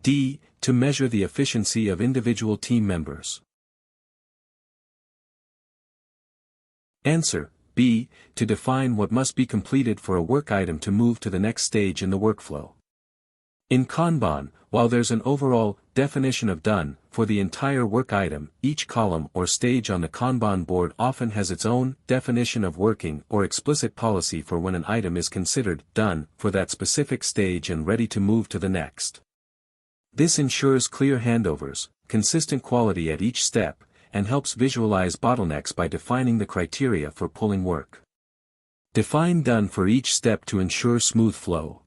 D. To measure the efficiency of individual team members. Answer: B. To define what must be completed for a work item to move to the next stage in the workflow. In Kanban, while there's an overall definition of done for the entire work item, each column or stage on the Kanban board often has its own definition of working or explicit policy for when an item is considered done for that specific stage and ready to move to the next. This ensures clear handovers, consistent quality at each step, and helps visualize bottlenecks by defining the criteria for pulling work. Define done for each step to ensure smooth flow.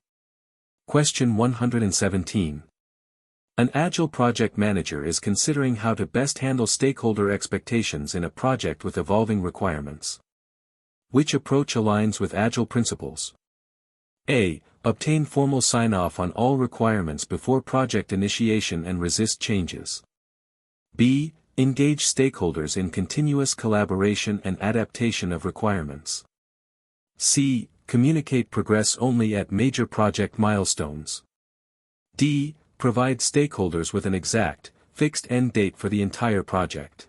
Question 117. An Agile project manager is considering how to best handle stakeholder expectations in a project with evolving requirements. Which approach aligns with Agile principles? A. Obtain formal sign-off on all requirements before project initiation and resist changes. B. Engage stakeholders in continuous collaboration and adaptation of requirements. C. Communicate progress only at major project milestones. D. Provide stakeholders with an exact, fixed end date for the entire project.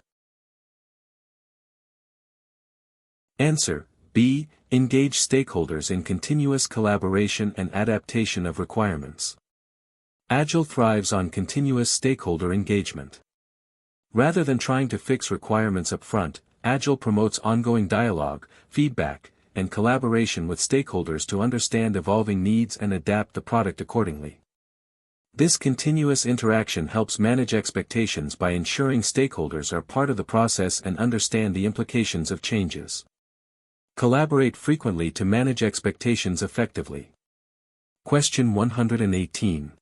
Answer: B. Engage stakeholders in continuous collaboration and adaptation of requirements. Agile thrives on continuous stakeholder engagement. Rather than trying to fix requirements up front, Agile promotes ongoing dialogue, feedback, and collaboration with stakeholders to understand evolving needs and adapt the product accordingly. This continuous interaction helps manage expectations by ensuring stakeholders are part of the process and understand the implications of changes. Collaborate frequently to manage expectations effectively. Question 118.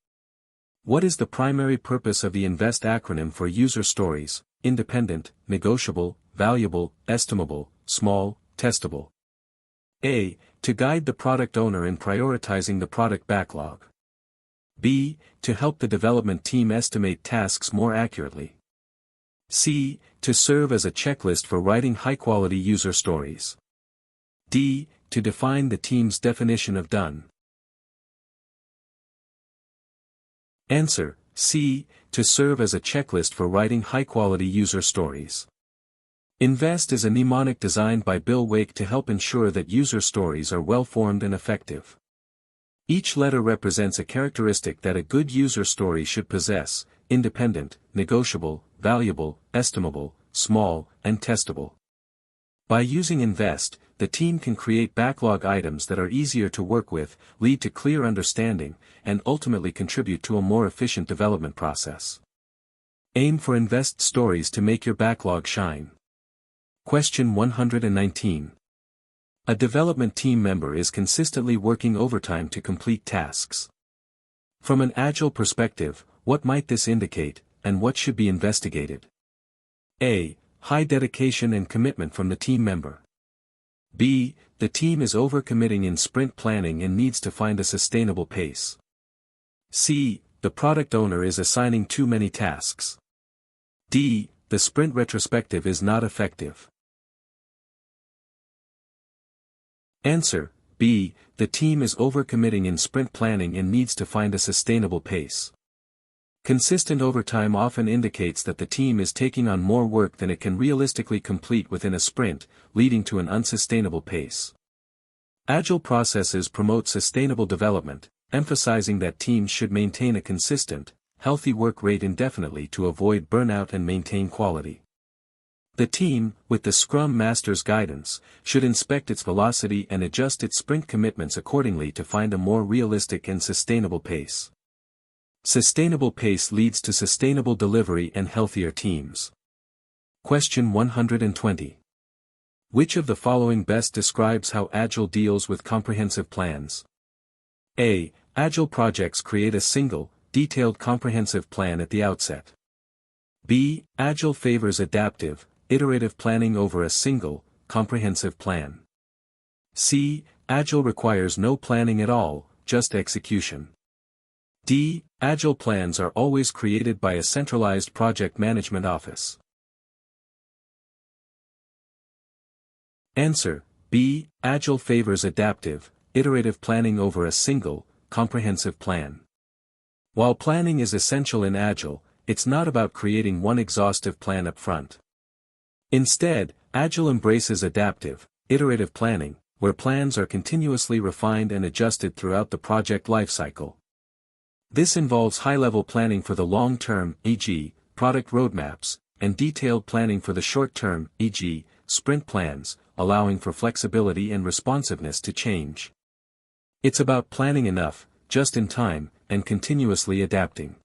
What is the primary purpose of the INVEST acronym for user stories: independent, negotiable, valuable, estimable, small, testable? A. To guide the product owner in prioritizing the product backlog. B. To help the development team estimate tasks more accurately. C. To serve as a checklist for writing high-quality user stories. D. To define the team's definition of done. Answer: C. To serve as a checklist for writing high-quality user stories. INVEST is a mnemonic designed by Bill Wake to help ensure that user stories are well-formed and effective. Each letter represents a characteristic that a good user story should possess: independent, negotiable, valuable, estimable, small, and testable. By using INVEST, the team can create backlog items that are easier to work with, lead to clear understanding, and ultimately contribute to a more efficient development process. Aim for INVEST stories to make your backlog shine. Question 119. A development team member is consistently working overtime to complete tasks. From an Agile perspective, what might this indicate, and what should be investigated? A. High dedication and commitment from the team member. B. The team is overcommitting in sprint planning and needs to find a sustainable pace. C. The product owner is assigning too many tasks. D. The sprint retrospective is not effective. Answer: B. The team is overcommitting in sprint planning and needs to find a sustainable pace. Consistent overtime often indicates that the team is taking on more work than it can realistically complete within a sprint, leading to an unsustainable pace. Agile processes promote sustainable development, emphasizing that teams should maintain a consistent, healthy work rate indefinitely to avoid burnout and maintain quality. The team, with the Scrum Master's guidance, should inspect its velocity and adjust its sprint commitments accordingly to find a more realistic and sustainable pace. Sustainable pace leads to sustainable delivery and healthier teams. Question 120. Which of the following best describes how Agile deals with comprehensive plans? A. Agile projects create a single, detailed comprehensive plan at the outset. B. Agile favors adaptive, iterative planning over a single, comprehensive plan. C. Agile requires no planning at all, just execution. D. Agile plans are always created by a centralized project management office. Answer: B. Agile favors adaptive, iterative planning over a single, comprehensive plan. While planning is essential in Agile, it's not about creating one exhaustive plan up front. Instead, Agile embraces adaptive, iterative planning, where plans are continuously refined and adjusted throughout the project lifecycle. This involves high-level planning for the long term, e.g., product roadmaps, and detailed planning for the short term, e.g., sprint plans, allowing for flexibility and responsiveness to change. It's about planning enough, just in time, and continuously adapting.